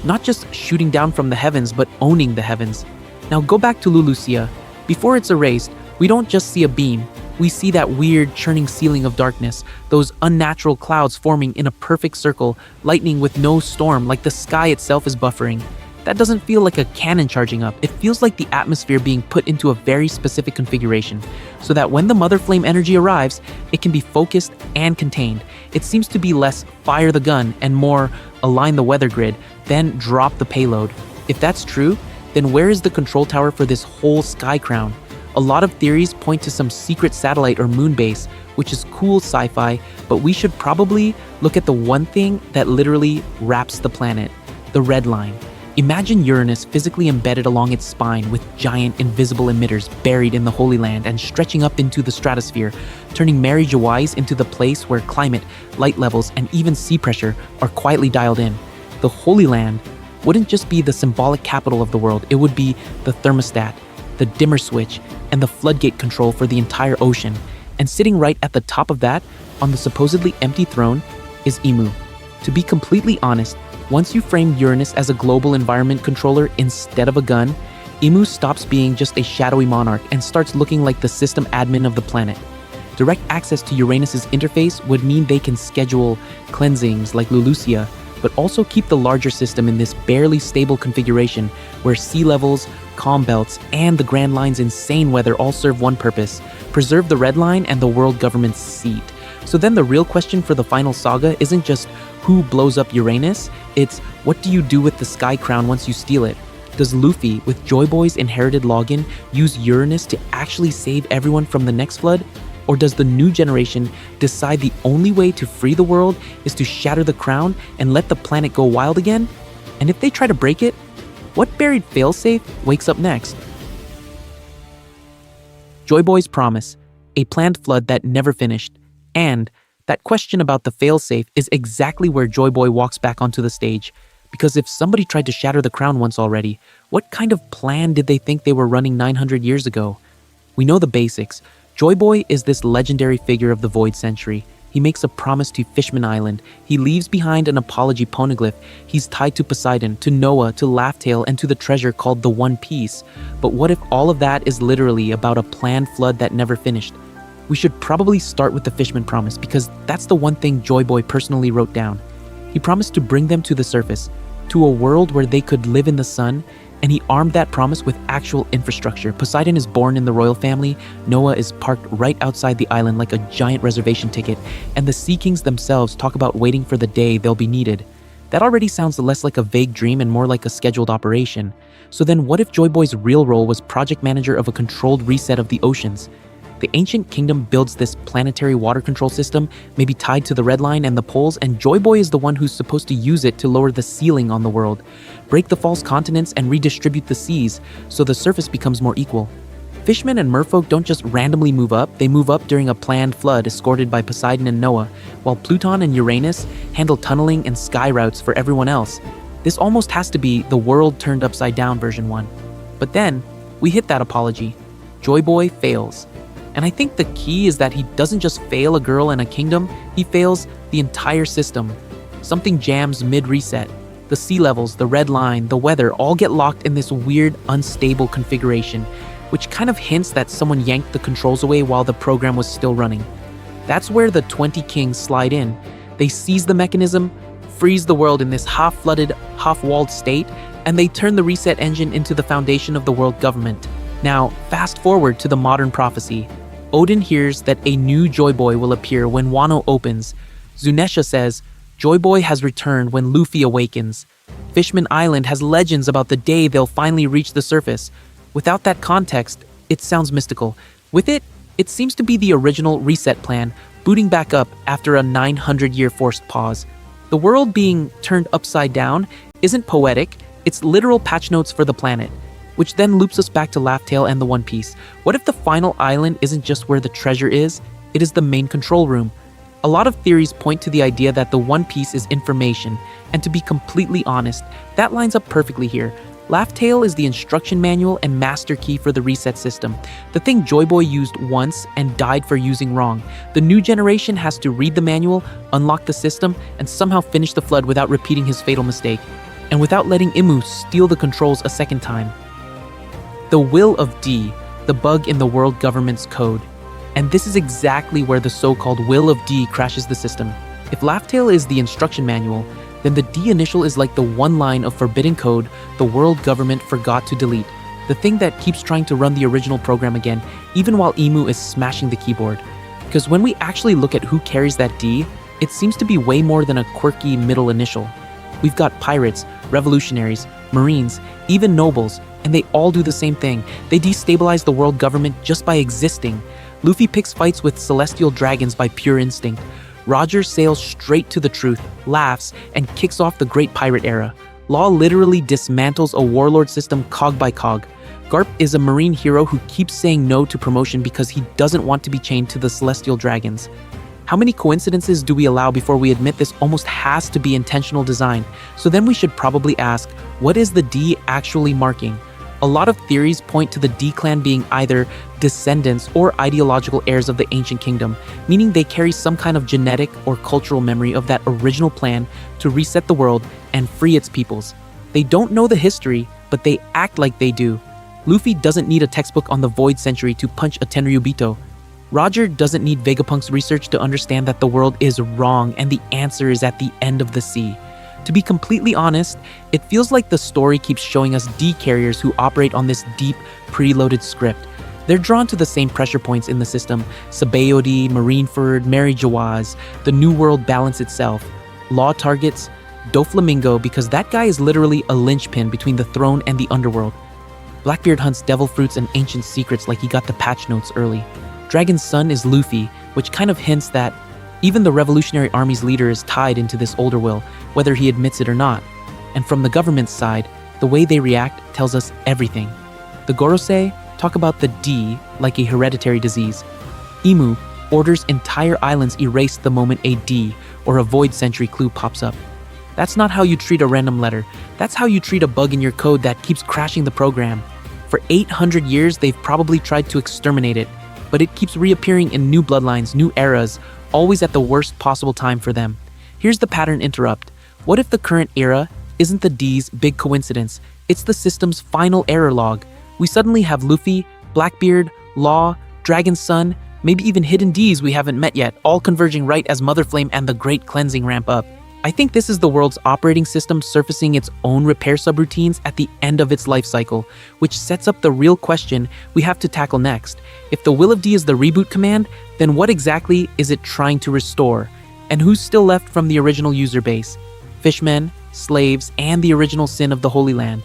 Not just shooting down from the heavens, but owning the heavens. Now go back to Lulusia. Before it's erased, we don't just see a beam. We see that weird churning ceiling of darkness, those unnatural clouds forming in a perfect circle, lightning with no storm, like the sky itself is buffering. That doesn't feel like a cannon charging up. It feels like the atmosphere being put into a very specific configuration, so that when the Mother Flame energy arrives, it can be focused and contained. It seems to be less fire the gun and more align the weather grid, then drop the payload. If that's true, then where is the control tower for this whole sky crown? A lot of theories point to some secret satellite or moon base, which is cool sci-fi, but we should probably look at the one thing that literally wraps the planet, the red line. Imagine Uranus physically embedded along its spine with giant invisible emitters buried in the Holy Land and stretching up into the stratosphere, turning Mary Jawais into the place where climate, light levels, and even sea pressure are quietly dialed in. The Holy Land wouldn't just be the symbolic capital of the world, it would be the thermostat, the dimmer switch, and the floodgate control for the entire ocean. And sitting right at the top of that, on the supposedly empty throne, is Imu. To be completely honest, Once you frame Uranus as a global environment controller instead of a gun, Imu stops being just a shadowy monarch and starts looking like the system admin of the planet. Direct access to Uranus's interface would mean they can schedule cleansings like Lulusia, but also keep the larger system in this barely stable configuration where sea levels, calm belts, and the Grand Line's insane weather all serve one purpose: preserve the Red Line and the world government's seat. So then the real question for the final saga isn't just who blows up Uranus, it's what do you do with the Sky Crown once you steal it? Does Luffy, with Joy Boy's inherited login, use Uranus to actually save everyone from the next flood? Or does the new generation decide the only way to free the world is to shatter the crown and let the planet go wild again? And if they try to break it, what buried failsafe wakes up next? Joy Boy's promise, a planned flood that never finished, and that question about the failsafe is exactly where Joy Boy walks back onto the stage. Because if somebody tried to shatter the crown once already, what kind of plan did they think they were running 900 years ago? We know the basics. Joy Boy is this legendary figure of the Void Century. He makes a promise to Fishman Island. He leaves behind an apology poneglyph. He's tied to Poseidon, to Noah, to Laugh-Tale, and to the treasure called the One Piece. But what if all of that is literally about a planned flood that never finished? We should probably start with the Fishman promise because that's the one thing Joy Boy personally wrote down. He promised to bring them to the surface, to a world where they could live in the sun, and he armed that promise with actual infrastructure. Poseidon is born in the royal family, Noah is parked right outside the island like a giant reservation ticket, and the Sea Kings themselves talk about waiting for the day they'll be needed. That already sounds less like a vague dream and more like a scheduled operation. So then what if Joy Boy's real role was project manager of a controlled reset of the oceans? The ancient kingdom builds this planetary water control system, maybe tied to the Red Line and the poles, and Joy Boy is the one who's supposed to use it to lower the ceiling on the world, break the false continents, and redistribute the seas so the surface becomes more equal. Fishmen and merfolk don't just randomly move up, they move up during a planned flood escorted by Poseidon and Noah, while Pluton and Uranus handle tunneling and sky routes for everyone else. This almost has to be the world turned upside down version 1. But then, we hit that apology. Joy Boy fails. And I think the key is that he doesn't just fail a girl and a kingdom, he fails the entire system. Something jams mid-reset. The sea levels, the Red Line, the weather all get locked in this weird, unstable configuration, which kind of hints that someone yanked the controls away while the program was still running. That's where the 20 Kings slide in. They seize the mechanism, freeze the world in this half-flooded, half-walled state, and they turn the reset engine into the foundation of the world government. Now, fast forward to the modern prophecy. Odin hears that a new Joy Boy will appear when Wano opens. Zunesha says, Joy Boy has returned when Luffy awakens. Fishman Island has legends about the day they'll finally reach the surface. Without that context, it sounds mystical. With it, it seems to be the original reset plan, booting back up after a 900-year forced pause. The world being turned upside down isn't poetic, it's literal patch notes for the planet, which then loops us back to Laugh-Tale and the One Piece. What if the final island isn't just where the treasure is, it is the main control room? A lot of theories point to the idea that the One Piece is information, and to be completely honest, that lines up perfectly here. Laugh-Tale is the instruction manual and master key for the reset system, the thing Joy Boy used once and died for using wrong. The new generation has to read the manual, unlock the system, and somehow finish the flood without repeating his fatal mistake, and without letting Imu steal the controls a second time. The will of D, the bug in the world government's code. And this is exactly where the so-called will of D crashes the system. If Laugh-Tale is the instruction manual, then the D initial is like the one line of forbidden code the world government forgot to delete, the thing that keeps trying to run the original program again, even while Imu is smashing the keyboard. Because when we actually look at who carries that D, it seems to be way more than a quirky middle initial. We've got pirates, revolutionaries, marines, even nobles, and they all do the same thing. They destabilize the world government just by existing. Luffy picks fights with celestial dragons by pure instinct. Roger sails straight to the truth, laughs, and kicks off the Great Pirate Era. Law literally dismantles a warlord system cog by cog. Garp is a marine hero who keeps saying no to promotion because he doesn't want to be chained to the celestial dragons. How many coincidences do we allow before we admit this almost has to be intentional design? So then we should probably ask, what is the D actually marking? A lot of theories point to the D clan being either descendants or ideological heirs of the ancient kingdom, meaning they carry some kind of genetic or cultural memory of that original plan to reset the world and free its peoples. They don't know the history, but they act like they do. Luffy doesn't need a textbook on the Void Century to punch a Tenryubito. Roger doesn't need Vegapunk's research to understand that the world is wrong and the answer is at the end of the sea. To be completely honest, it feels like the story keeps showing us D carriers who operate on this deep, preloaded script. They're drawn to the same pressure points in the system: Sabaody, Marineford, Mary Jawaz, the New World balance itself. Law targets Doflamingo because that guy is literally a linchpin between the throne and the underworld. Blackbeard hunts devil fruits and ancient secrets like he got the patch notes early. Dragon's son is Luffy, which kind of hints that even the Revolutionary Army's leader is tied into this older will, whether he admits it or not. And from the government's side, the way they react tells us everything. The Gorosei talk about the D like a hereditary disease. Imu orders entire islands erased the moment a D or a Void Century clue pops up. That's not how you treat a random letter. That's how you treat a bug in your code that keeps crashing the program. For 800 years, they've probably tried to exterminate it, but it keeps reappearing in new bloodlines, new eras, always at the worst possible time for them. Here's the pattern interrupt. What if the current era isn't the D's big coincidence? It's the system's final error log. We suddenly have Luffy, Blackbeard, Law, Dragon's Son, maybe even hidden D's we haven't met yet, all converging right as Mother Flame and the Great Cleansing ramp up. I think this is the world's operating system surfacing its own repair subroutines at the end of its life cycle, which sets up the real question we have to tackle next. If the Will of D is the reboot command, then what exactly is it trying to restore? And who's still left from the original user base? Fishmen, slaves, and the original sin of the Holy Land.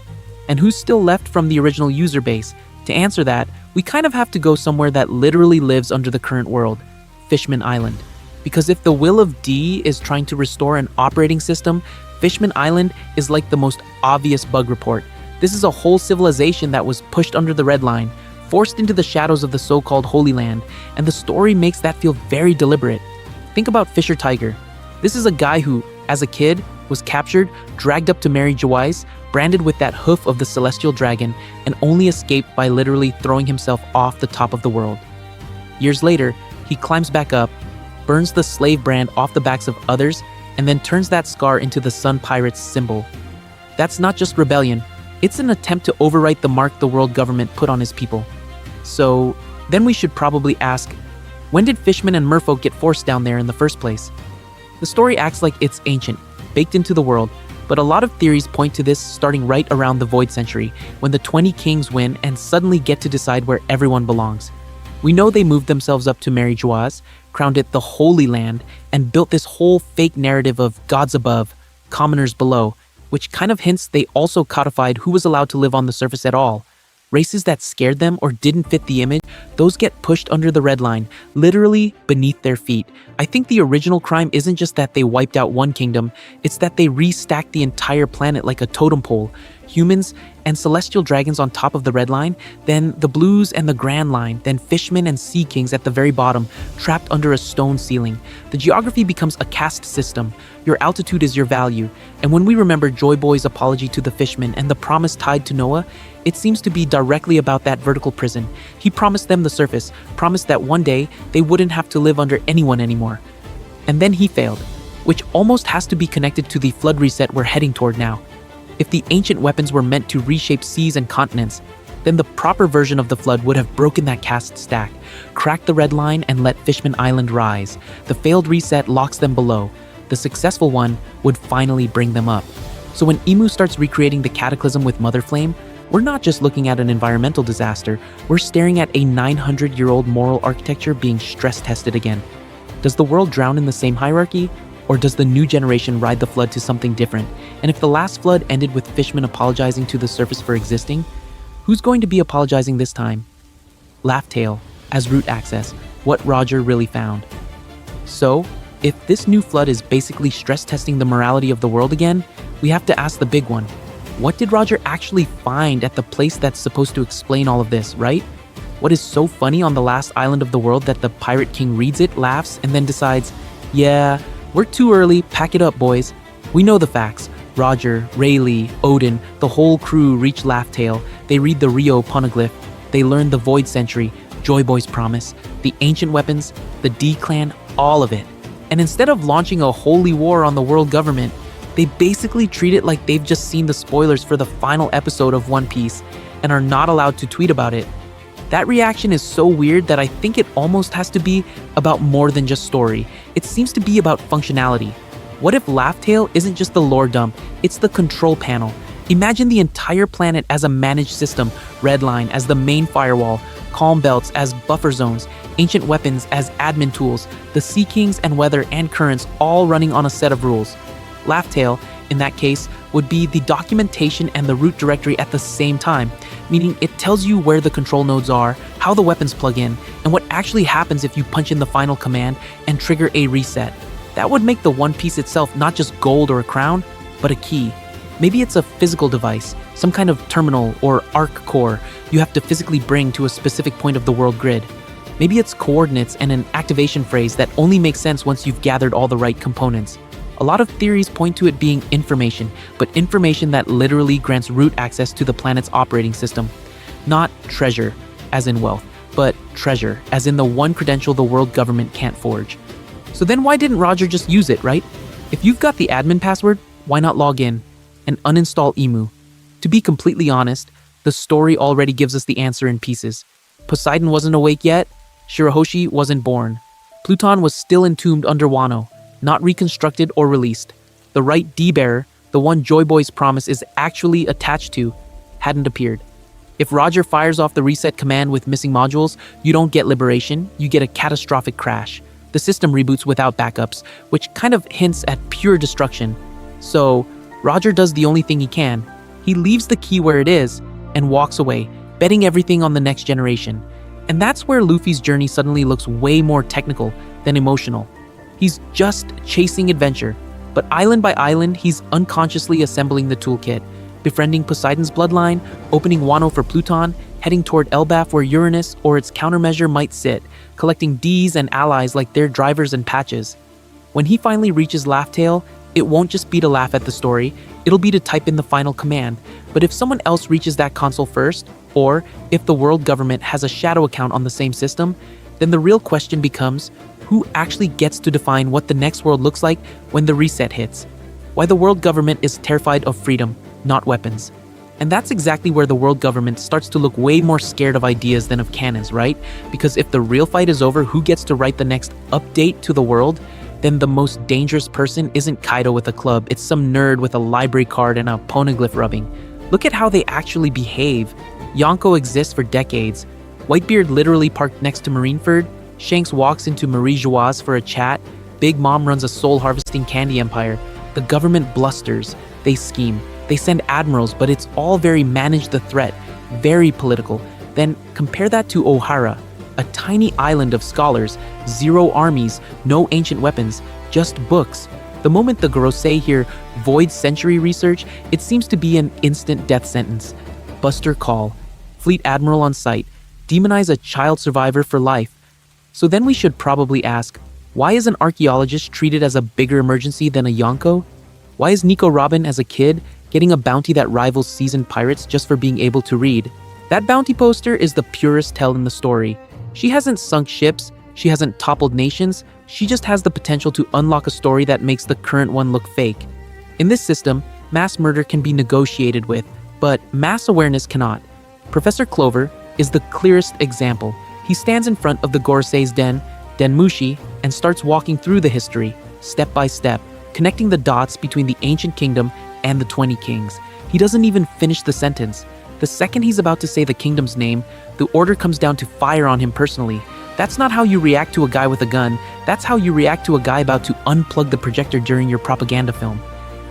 And who's still left from the original user base? To answer that, we kind of have to go somewhere that literally lives under the current world, Fishman Island. Because if the Will of D is trying to restore an operating system, Fishman Island is like the most obvious bug report. This is a whole civilization that was pushed under the red line, forced into the shadows of the so-called Holy Land, and the story makes that feel very deliberate. Think about Fisher Tiger. This is a guy who, as a kid, was captured, dragged up to Mary Jawaz, branded with that hoof of the celestial dragon, and only escaped by literally throwing himself off the top of the world. Years later, he climbs back up, burns the slave brand off the backs of others, and then turns that scar into the Sun Pirate's symbol. That's not just rebellion, it's an attempt to overwrite the mark the world government put on his people. So, then we should probably ask, when did Fishman and Merfolk get forced down there in the first place? The story acts like it's ancient, baked into the world, but a lot of theories point to this starting right around the Void Century, when the 20 kings win and suddenly get to decide where everyone belongs. We know they moved themselves up to Mary Jawaz, crowned it the Holy Land, and built this whole fake narrative of gods above, commoners below, which kind of hints they also codified who was allowed to live on the surface at all. Races that scared them or didn't fit the image, those get pushed under the red line, literally beneath their feet. I think the original crime isn't just that they wiped out one kingdom, it's that they restacked the entire planet like a totem pole. Humans and celestial dragons on top of the red line, then the blues and the grand line, then fishmen and sea kings at the very bottom, trapped under a stone ceiling. The geography becomes a caste system. Your altitude is your value. And when we remember Joy Boy's apology to the fishmen and the promise tied to Noah, it seems to be directly about that vertical prison. He promised them the surface, promised that one day they wouldn't have to live under anyone anymore. And then he failed, which almost has to be connected to the flood reset we're heading toward now. If the ancient weapons were meant to reshape seas and continents, then the proper version of the flood would have broken that caste stack, cracked the red line, and let Fishman Island rise. The failed reset locks them below. The successful one would finally bring them up. So when Imu starts recreating the cataclysm with Mother Flame, we're not just looking at an environmental disaster, we're staring at a 900-year-old moral architecture being stress-tested again. Does the world drown in the same hierarchy? Or does the new generation ride the flood to something different? And if the last flood ended with Fishman apologizing to the surface for existing, who's going to be apologizing this time? Laughtail, as root access, what Roger really found. So, if this new flood is basically stress testing the morality of the world again, we have to ask the big one. What did Roger actually find at the place that's supposed to explain all of this, right? What is so funny on the last island of the world that the Pirate King reads it, laughs, and then decides, yeah, we're too early, pack it up, boys. We know the facts. Roger, Rayleigh, Odin, the whole crew reach Laughtail. They read the Rio poneglyph. They learn the Void Century, Joy Boy's promise, the ancient weapons, the D-Clan, all of it. And instead of launching a holy war on the world government, they basically treat it like they've just seen the spoilers for the final episode of One Piece and are not allowed to tweet about it. That reaction is so weird that I think it almost has to be about more than just story. It seems to be about functionality. What if Laugh-Tale isn't just the lore dump, it's the control panel? Imagine the entire planet as a managed system, Redline as the main firewall, Calm Belts as buffer zones, ancient weapons as admin tools, the Sea Kings and weather and currents all running on a set of rules. Laugh-Tale, in that case, would be the documentation and the root directory at the same time, meaning it tells you where the control nodes are, how the weapons plug in, and what actually happens if you punch in the final command and trigger a reset. That would make the One Piece itself not just gold or a crown, but a key. Maybe it's a physical device, some kind of terminal or arc core you have to physically bring to a specific point of the world grid. Maybe it's coordinates and an activation phrase that only makes sense once you've gathered all the right components. A lot of theories point to it being information, but information that literally grants root access to the planet's operating system. Not treasure, as in wealth, but treasure, as in the one credential the world government can't forge. So then why didn't Roger just use it, right? If you've got the admin password, why not log in and uninstall Emu? To be completely honest, the story already gives us the answer in pieces. Poseidon wasn't awake yet, Shirahoshi wasn't born. Pluton was still entombed under Wano, not reconstructed or released. The right D-bearer, the one Joy Boy's promise is actually attached to, hadn't appeared. If Roger fires off the reset command with missing modules, you don't get liberation, you get a catastrophic crash. The system reboots without backups, which kind of hints at pure destruction. So, Roger does the only thing he can. He leaves the key where it is and walks away, betting everything on the next generation. And that's where Luffy's journey suddenly looks way more technical than emotional. He's just chasing adventure, but island by island, he's unconsciously assembling the toolkit, befriending Poseidon's bloodline, opening Wano for Pluton, heading toward Elbaf where Uranus or its countermeasure might sit, collecting Ds and allies like their drivers and patches. When he finally reaches Laugh-Tale, it won't just be to laugh at the story, it'll be to type in the final command. But if someone else reaches that console first, or if the world government has a shadow account on the same system, then the real question becomes, who actually gets to define what the next world looks like when the reset hits? Why the world government is terrified of freedom, not weapons. And that's exactly where the world government starts to look way more scared of ideas than of cannons, right? Because if the real fight is over, who gets to write the next update to the world? Then the most dangerous person isn't Kaido with a club, it's some nerd with a library card and a poneglyph rubbing. Look at how they actually behave. Yonko exists for decades. Whitebeard literally parked next to Marineford. Shanks walks into Marie Joie's for a chat. Big Mom runs a soul-harvesting candy empire. The government blusters. They scheme. They send admirals, but it's all very manage the threat, very political. Then compare that to Ohara, a tiny island of scholars, 0 armies, no ancient weapons, just books. The moment the Gorosei hear Void Century research, it seems to be an instant death sentence. Buster call, Fleet Admiral on site, demonize a child survivor for life. So then we should probably ask, why is an archaeologist treated as a bigger emergency than a Yonko? Why is Nico Robin as a kid getting a bounty that rivals seasoned pirates just for being able to read? That bounty poster is the purest tell in the story. She hasn't sunk ships, she hasn't toppled nations, she just has the potential to unlock a story that makes the current one look fake. In this system, mass murder can be negotiated with, but mass awareness cannot. Professor Clover is the clearest example. He stands in front of the Gorosei's den, Denmushi, and starts walking through the history, step by step, connecting the dots between the ancient kingdom and the 20 kings. He doesn't even finish the sentence. The second he's about to say the kingdom's name, the order comes down to fire on him personally. That's not how you react to a guy with a gun. That's how you react to a guy about to unplug the projector during your propaganda film.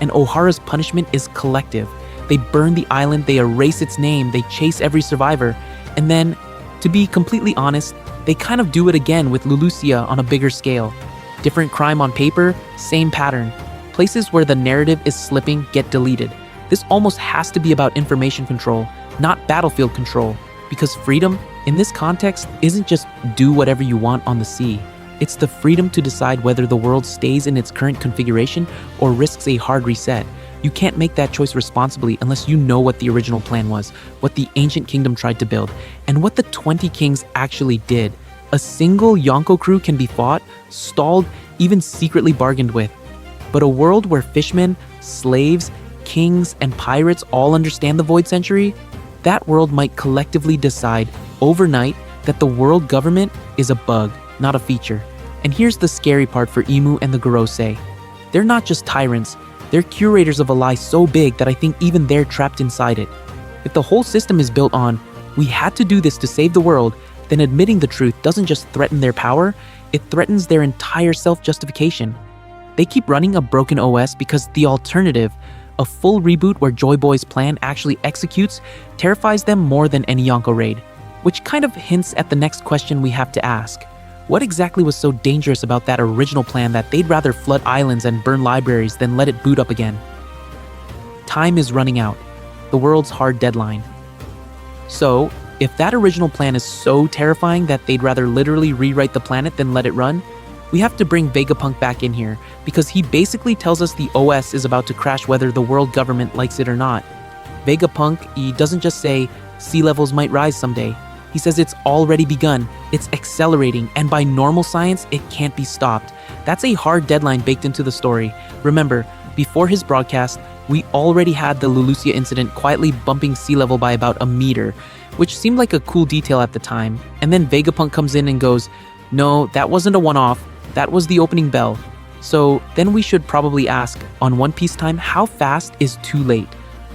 And Ohara's punishment is collective. They burn the island, they erase its name, they chase every survivor. And then, to be completely honest, they kind of do it again with Lulusia on a bigger scale. Different crime on paper, same pattern. Places where the narrative is slipping get deleted. This almost has to be about information control, not battlefield control. Because freedom, in this context, isn't just do whatever you want on the sea. It's the freedom to decide whether the world stays in its current configuration or risks a hard reset. You can't make that choice responsibly unless you know what the original plan was, what the ancient kingdom tried to build, and what the 20 kings actually did. A single Yonko crew can be fought, stalled, even secretly bargained with. But a world where fishmen, slaves, kings, and pirates all understand the Void Century, that world might collectively decide overnight that the world government is a bug, not a feature. And here's the scary part for Imu and the Gorosei. They're not just tyrants, they're curators of a lie so big that I think even they're trapped inside it. If the whole system is built on, we had to do this to save the world, then admitting the truth doesn't just threaten their power, it threatens their entire self-justification. They keep running a broken OS because the alternative, a full reboot where Joy Boy's plan actually executes, terrifies them more than any Yonko raid. Which kind of hints at the next question we have to ask. What exactly was so dangerous about that original plan that they'd rather flood islands and burn libraries than let it boot up again? Time is running out, the world's hard deadline. So, if that original plan is so terrifying that they'd rather literally rewrite the planet than let it run, we have to bring Vegapunk back in here, because he basically tells us the OS is about to crash whether the world government likes it or not. Vegapunk, he doesn't just say, sea levels might rise someday. He says it's already begun, it's accelerating, and by normal science, it can't be stopped. That's a hard deadline baked into the story. Remember, before his broadcast, we already had the Lulusia incident quietly bumping sea level by about a meter, which seemed like a cool detail at the time. And then Vegapunk comes in and goes, no, that wasn't a one-off, that was the opening bell. So then we should probably ask, on One Piece time, how fast is too late?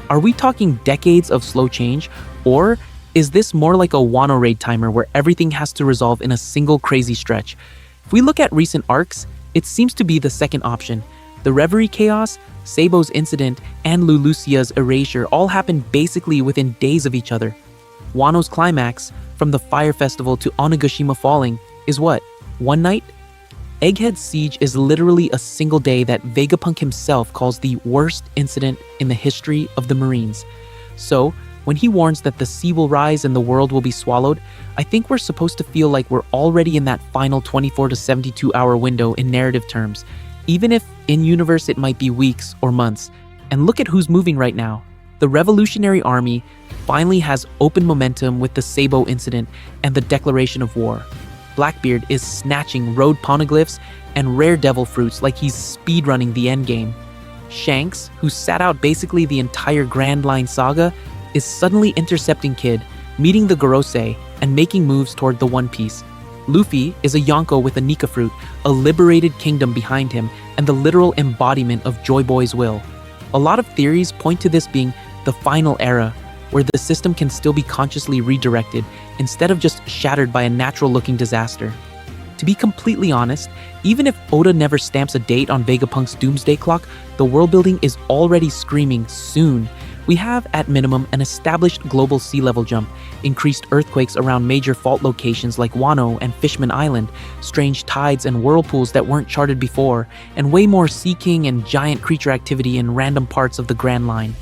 Are we talking decades of slow change, or is this more like a Wano raid timer where everything has to resolve in a single crazy stretch? If we look at recent arcs, it seems to be the second option. The Reverie Chaos, Sabo's incident, and Lulusia's erasure all happened basically within days of each other. Wano's climax, from the Fire Festival to Onigashima falling, is what? One night? Egghead's siege is literally a single day that Vegapunk himself calls the worst incident in the history of the Marines. So, when he warns that the sea will rise and the world will be swallowed, I think we're supposed to feel like we're already in that final 24 to 72 hour window in narrative terms, even if in-universe it might be weeks or months. And look at who's moving right now. The Revolutionary Army finally has open momentum with the Sabo incident and the declaration of war. Blackbeard is snatching road poneglyphs and rare devil fruits like he's speedrunning the endgame. Shanks, who sat out basically the entire Grand Line saga, is suddenly intercepting Kid, meeting the Gorosei, and making moves toward the One Piece. Luffy is a Yonko with a Nika fruit, a liberated kingdom behind him, and the literal embodiment of Joy Boy's will. A lot of theories point to this being the final era, where the system can still be consciously redirected, instead of just shattered by a natural-looking disaster. To be completely honest, even if Oda never stamps a date on Vegapunk's doomsday clock, the world building is already screaming soon. We have, at minimum, an established global sea level jump, increased earthquakes around major fault locations like Wano and Fishman Island, strange tides and whirlpools that weren't charted before, and way more sea king and giant creature activity in random parts of the Grand Line.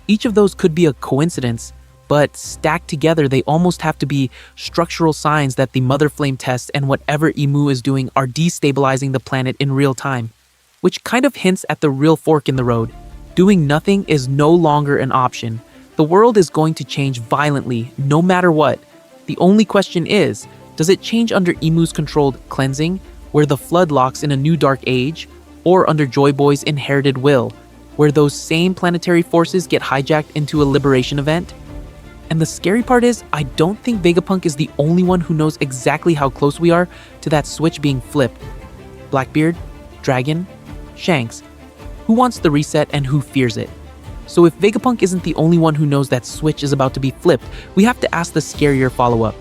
Each of those could be a coincidence, but stacked together they almost have to be structural signs that the Mother Flame test and whatever Imu is doing are destabilizing the planet in real time, which kind of hints at the real fork in the road. Doing nothing is no longer an option. The world is going to change violently, no matter what. The only question is, does it change under Imu's controlled cleansing, where the flood locks in a new dark age, or under Joy Boy's inherited will, where those same planetary forces get hijacked into a liberation event? And the scary part is, I don't think Vegapunk is the only one who knows exactly how close we are to that switch being flipped. Blackbeard, Dragon, Shanks. Who wants the reset and who fears it? So if Vegapunk isn't the only one who knows that switch is about to be flipped, we have to ask the scarier follow-up.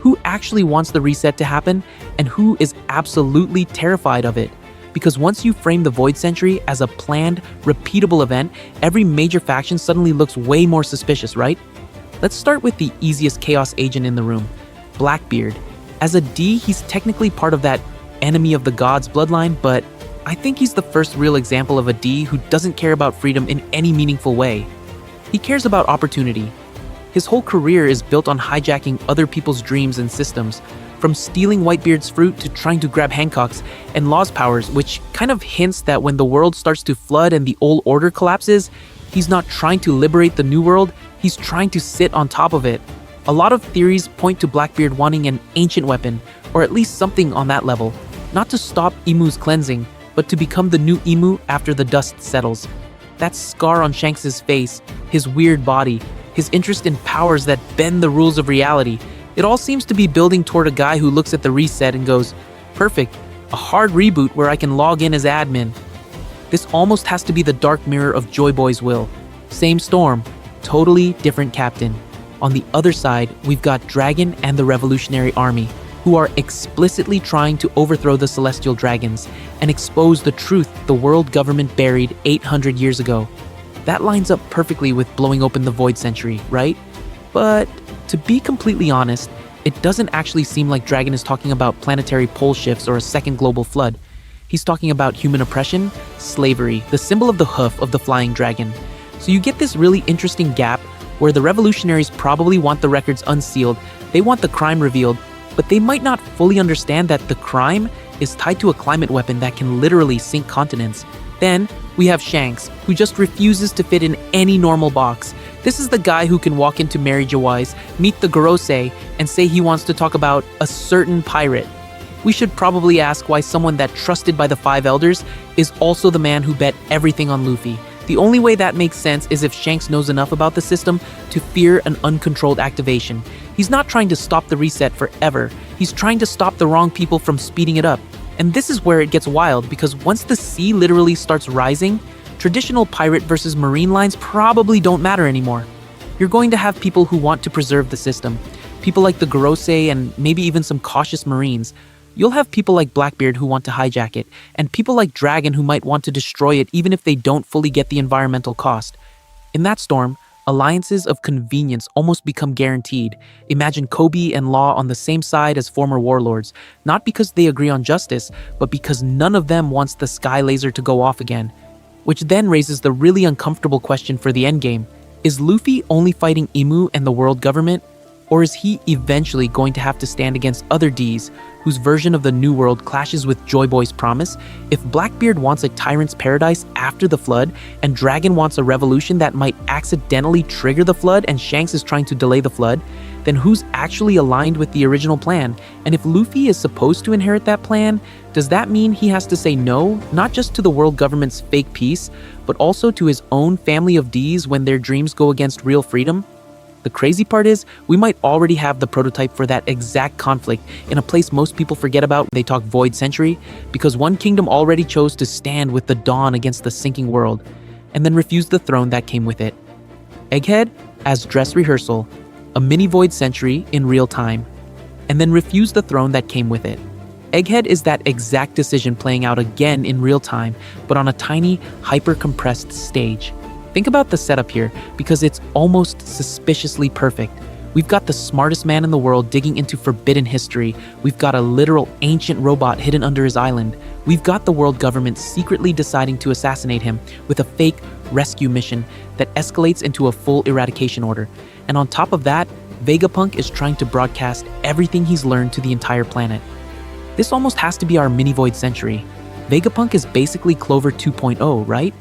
Who actually wants the reset to happen, and who is absolutely terrified of it? Because once you frame the Void Century as a planned, repeatable event, every major faction suddenly looks way more suspicious, right? Let's start with the easiest chaos agent in the room, Blackbeard. As a D, he's technically part of that enemy of the gods bloodline, but I think he's the first real example of a D who doesn't care about freedom in any meaningful way. He cares about opportunity. His whole career is built on hijacking other people's dreams and systems, from stealing Whitebeard's fruit to trying to grab Hancock's and Law's powers, which kind of hints that when the world starts to flood and the old order collapses, he's not trying to liberate the new world, he's trying to sit on top of it. A lot of theories point to Blackbeard wanting an ancient weapon, or at least something on that level, not to stop Imu's cleansing, but to become the new Imu after the dust settles. That scar on Shanks' face, his weird body, his interest in powers that bend the rules of reality, it all seems to be building toward a guy who looks at the reset and goes, perfect, a hard reboot where I can log in as admin. This almost has to be the dark mirror of Joy Boy's will. Same storm, totally different captain. On the other side, we've got Dragon and the Revolutionary Army, who are explicitly trying to overthrow the Celestial Dragons and expose the truth the world government buried 800 years ago. That lines up perfectly with blowing open the Void Century, right? But to be completely honest, it doesn't actually seem like Dragon is talking about planetary pole shifts or a second global flood. He's talking about human oppression, slavery, the symbol of the hoof of the flying dragon. So you get this really interesting gap where the revolutionaries probably want the records unsealed, they want the crime revealed, but they might not fully understand that the crime is tied to a climate weapon that can literally sink continents. Then we have Shanks, who just refuses to fit in any normal box. This is the guy who can walk into Mary Jawai's, meet the Gorosei, and say he wants to talk about a certain pirate. We should probably ask why someone that trusted by the Five Elders is also the man who bet everything on Luffy. The only way that makes sense is if Shanks knows enough about the system to fear an uncontrolled activation. He's not trying to stop the reset forever. He's trying to stop the wrong people from speeding it up. And this is where it gets wild, because once the sea literally starts rising, traditional pirate versus marine lines probably don't matter anymore. You're going to have people who want to preserve the system, people like the Gorosei and maybe even some cautious marines. You'll have people like Blackbeard who want to hijack it, and people like Dragon who might want to destroy it even if they don't fully get the environmental cost. In that storm, alliances of convenience almost become guaranteed. Imagine Kobe and Law on the same side as former warlords, not because they agree on justice, but because none of them wants the sky laser to go off again. Which then raises the really uncomfortable question for the endgame. Is Luffy only fighting Imu and the world government? Or is he eventually going to have to stand against other Ds, whose version of the New World clashes with Joy Boy's promise? If Blackbeard wants a tyrant's paradise after the flood, and Dragon wants a revolution that might accidentally trigger the flood and Shanks is trying to delay the flood, then who's actually aligned with the original plan? And if Luffy is supposed to inherit that plan, does that mean he has to say no, not just to the world government's fake peace, but also to his own family of Ds when their dreams go against real freedom? The crazy part is, we might already have the prototype for that exact conflict in a place most people forget about when they talk Void Century, because one kingdom already chose to stand with the dawn against the sinking world, and then refused the throne that came with it. Egghead as dress rehearsal, a mini Void Century in real time, and then refused the throne that came with it. Egghead is that exact decision playing out again in real time, but on a tiny, hyper-compressed stage. Think about the setup here, because it's almost suspiciously perfect. We've got the smartest man in the world digging into forbidden history. We've got a literal ancient robot hidden under his island. We've got the world government secretly deciding to assassinate him with a fake rescue mission that escalates into a full eradication order. And on top of that, Vegapunk is trying to broadcast everything he's learned to the entire planet. This almost has to be our mini Void Century. Vegapunk is basically Clover 2.0, right?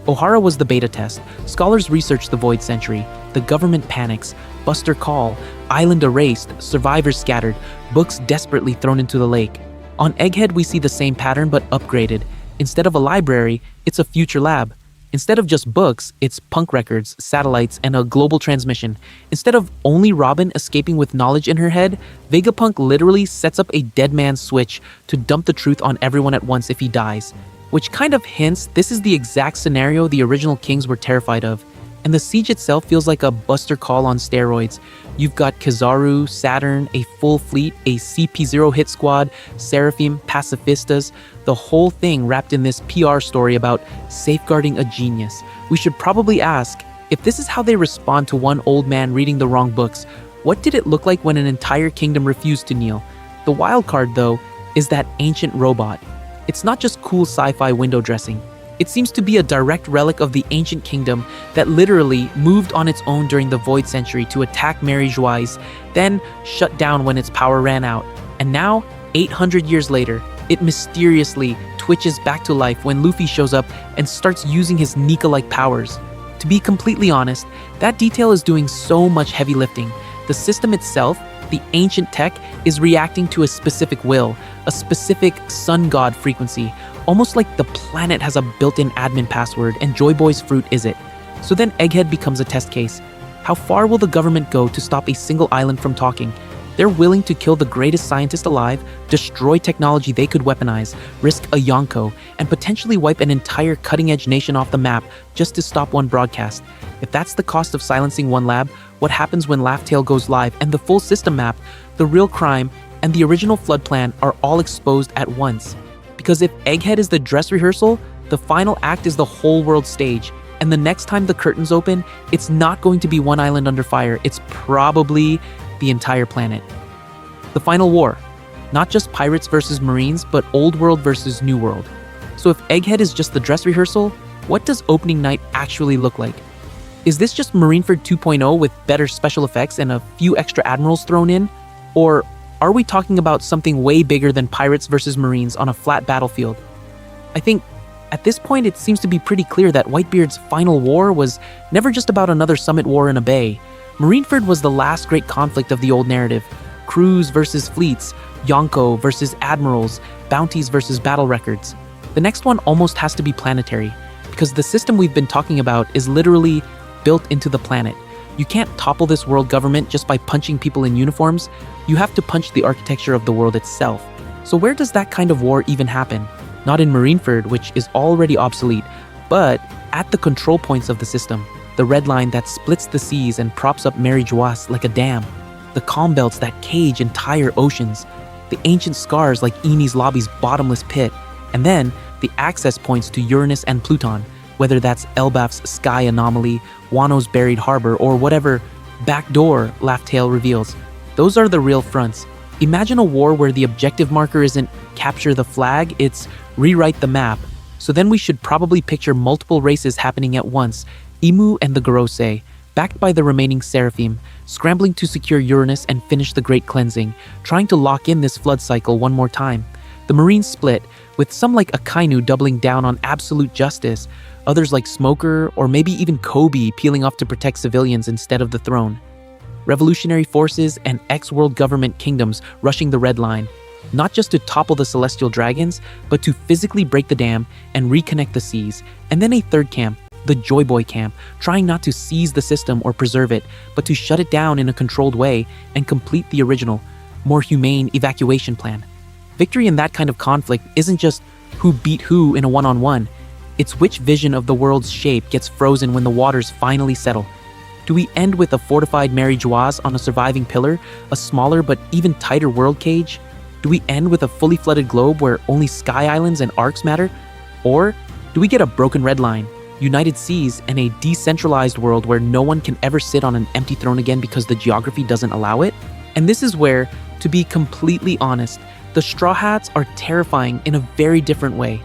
Ohara was the beta test. Scholars researched the Void Century. The government panics. Buster call. Island erased. Survivors scattered. Books desperately thrown into the lake. On Egghead, we see the same pattern but upgraded. Instead of a library, it's a future lab. Instead of just books, it's punk records, satellites, and a global transmission. Instead of only Robin escaping with knowledge in her head, Vegapunk literally sets up a dead man's switch to dump the truth on everyone at once if he dies. Which kind of hints this is the exact scenario the original kings were terrified of. And the siege itself feels like a Buster Call on steroids. You've got Kizaru, Saturn, a full fleet, a CP0 hit squad, Seraphim, pacifistas, the whole thing wrapped in this PR story about safeguarding a genius. We should probably ask, if this is how they respond to one old man reading the wrong books, what did it look like when an entire kingdom refused to kneel? The wild card, though, is that ancient robot. It's not just cool sci-fi window dressing. It seems to be a direct relic of the ancient kingdom that literally moved on its own during the Void Century to attack Mary Joyce, then shut down when its power ran out. And now, 800 years later, it mysteriously twitches back to life when Luffy shows up and starts using his Nika-like powers. To be completely honest, that detail is doing so much heavy lifting. The system itself, the ancient tech, is reacting to a specific will, a specific sun god frequency, almost like the planet has a built-in admin password and Joy Boy's fruit is it. So then Egghead becomes a test case. How far will the government go to stop a single island from talking? They're willing to kill the greatest scientist alive, destroy technology they could weaponize, risk a Yonko, and potentially wipe an entire cutting-edge nation off the map just to stop one broadcast. If that's the cost of silencing one lab, what happens when Laugh-Tale goes live and the full system map, the real crime, and the original flood plan are all exposed at once? Because if Egghead is the dress rehearsal, the final act is the whole world stage. And the next time the curtains open, it's not going to be one island under fire, it's probably the entire planet. The final war. Not just pirates versus marines, but old world versus new world. So if Egghead is just the dress rehearsal, what does opening night actually look like? Is this just Marineford 2.0 with better special effects and a few extra admirals thrown in? Or are we talking about something way bigger than pirates versus marines on a flat battlefield? I think at this point it seems to be pretty clear that Whitebeard's final war was never just about another summit war in a bay. Marineford was the last great conflict of the old narrative. Crews versus fleets, Yonko versus admirals, bounties versus battle records. The next one almost has to be planetary, because the system we've been talking about is literally built into the planet. You can't topple this world government just by punching people in uniforms. You have to punch the architecture of the world itself. So where does that kind of war even happen? Not in Marineford, which is already obsolete, but at the control points of the system. The red line that splits the seas and props up Mary-Geoise like a dam. The calm belts that cage entire oceans. The ancient scars like Enies Lobby's bottomless pit. And then the access points to Uranus and Pluton, whether that's Elbaf's sky anomaly, Wano's buried harbor, or whatever backdoor Laugh-Tale reveals. Those are the real fronts. Imagine a war where the objective marker isn't capture the flag, it's rewrite the map. So then we should probably picture multiple races happening at once. Imu and the Gorosei, backed by the remaining Seraphim, scrambling to secure Uranus and finish the Great Cleansing, trying to lock in this flood cycle one more time. The Marines split, with some like Akainu doubling down on absolute justice, others like Smoker or maybe even Kobe peeling off to protect civilians instead of the throne. Revolutionary forces and ex-world government kingdoms rushing the Red Line, not just to topple the celestial dragons, but to physically break the dam and reconnect the seas. And then a third camp, the Joy Boy camp, trying not to seize the system or preserve it, but to shut it down in a controlled way and complete the original, more humane evacuation plan. Victory in that kind of conflict isn't just who beat who in a one-on-one, it's which vision of the world's shape gets frozen when the waters finally settle. Do we end with a fortified Mary-Geoise on a surviving pillar, a smaller but even tighter world cage? Do we end with a fully flooded globe where only sky islands and arcs matter? Or do we get a broken red line, united seas, and a decentralized world where no one can ever sit on an empty throne again because the geography doesn't allow it? And this is where, to be completely honest, the Straw Hats are terrifying in a very different way.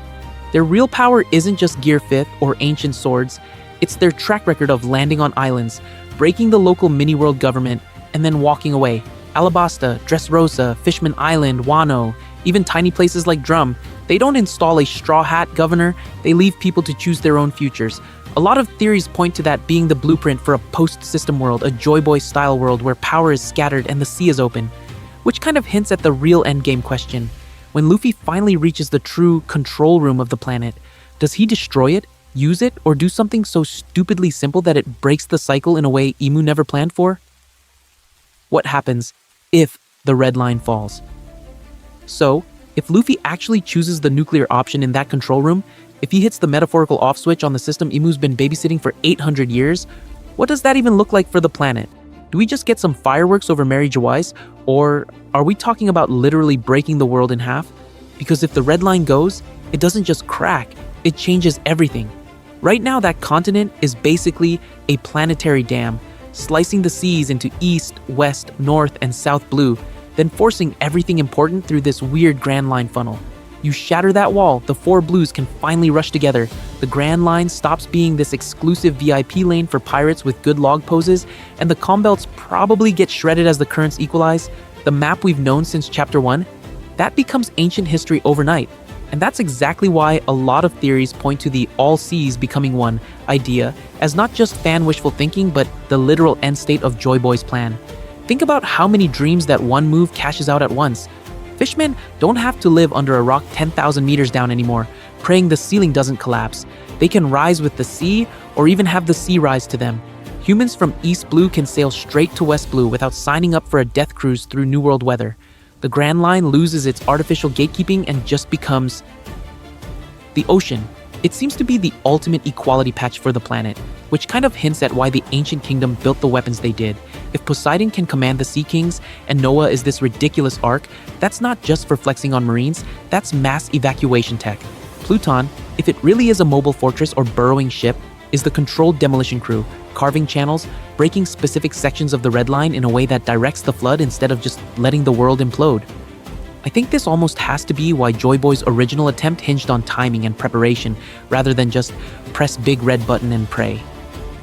Their real power isn't just Gear 5th or ancient swords, it's their track record of landing on islands, breaking the local mini-world government, and then walking away. Alabasta, Dressrosa, Fishman Island, Wano, even tiny places like Drum, they don't install a straw hat governor, they leave people to choose their own futures. A lot of theories point to that being the blueprint for a post-system world, a Joy Boy style world where power is scattered and the sea is open. Which kind of hints at the real endgame question. When Luffy finally reaches the true control room of the planet, does he destroy it, use it, or do something so stupidly simple that it breaks the cycle in a way Imu never planned for? What happens if the red line falls? So, if Luffy actually chooses the nuclear option in that control room, if he hits the metaphorical off switch on the system Imu's been babysitting for 800 years, what does that even look like for the planet? Do we just get some fireworks over Mary-Geoise, or are we talking about literally breaking the world in half? Because if the red line goes, it doesn't just crack, it changes everything. Right now, that continent is basically a planetary dam, slicing the seas into east, west, north, and south blue, then forcing everything important through this weird Grand Line funnel. You shatter that wall, the four blues can finally rush together. The Grand Line stops being this exclusive VIP lane for pirates with good log poses, and the calm belts probably get shredded as the currents equalize. the map we've known since Chapter 1, that becomes ancient history overnight. And that's exactly why a lot of theories point to the all seas becoming one idea as not just fan wishful thinking, but the literal end state of Joy Boy's plan. Think about how many dreams that one move cashes out at once. Fishmen don't have to live under a rock 10,000 meters down anymore, praying the ceiling doesn't collapse. They can rise with the sea, or even have the sea rise to them. Humans from East Blue can sail straight to West Blue without signing up for a death cruise through New World weather. The Grand Line loses its artificial gatekeeping and just becomes the ocean. It seems to be the ultimate equality patch for the planet, which kind of hints at why the ancient kingdom built the weapons they did. If Poseidon can command the Sea Kings and Noah is this ridiculous ark, that's not just for flexing on Marines, that's mass evacuation tech. Pluton, if it really is a mobile fortress or burrowing ship, is the controlled demolition crew, carving channels, breaking specific sections of the Red Line in a way that directs the flood instead of just letting the world implode. I think this almost has to be why Joy Boy's original attempt hinged on timing and preparation rather than just press big red button and pray.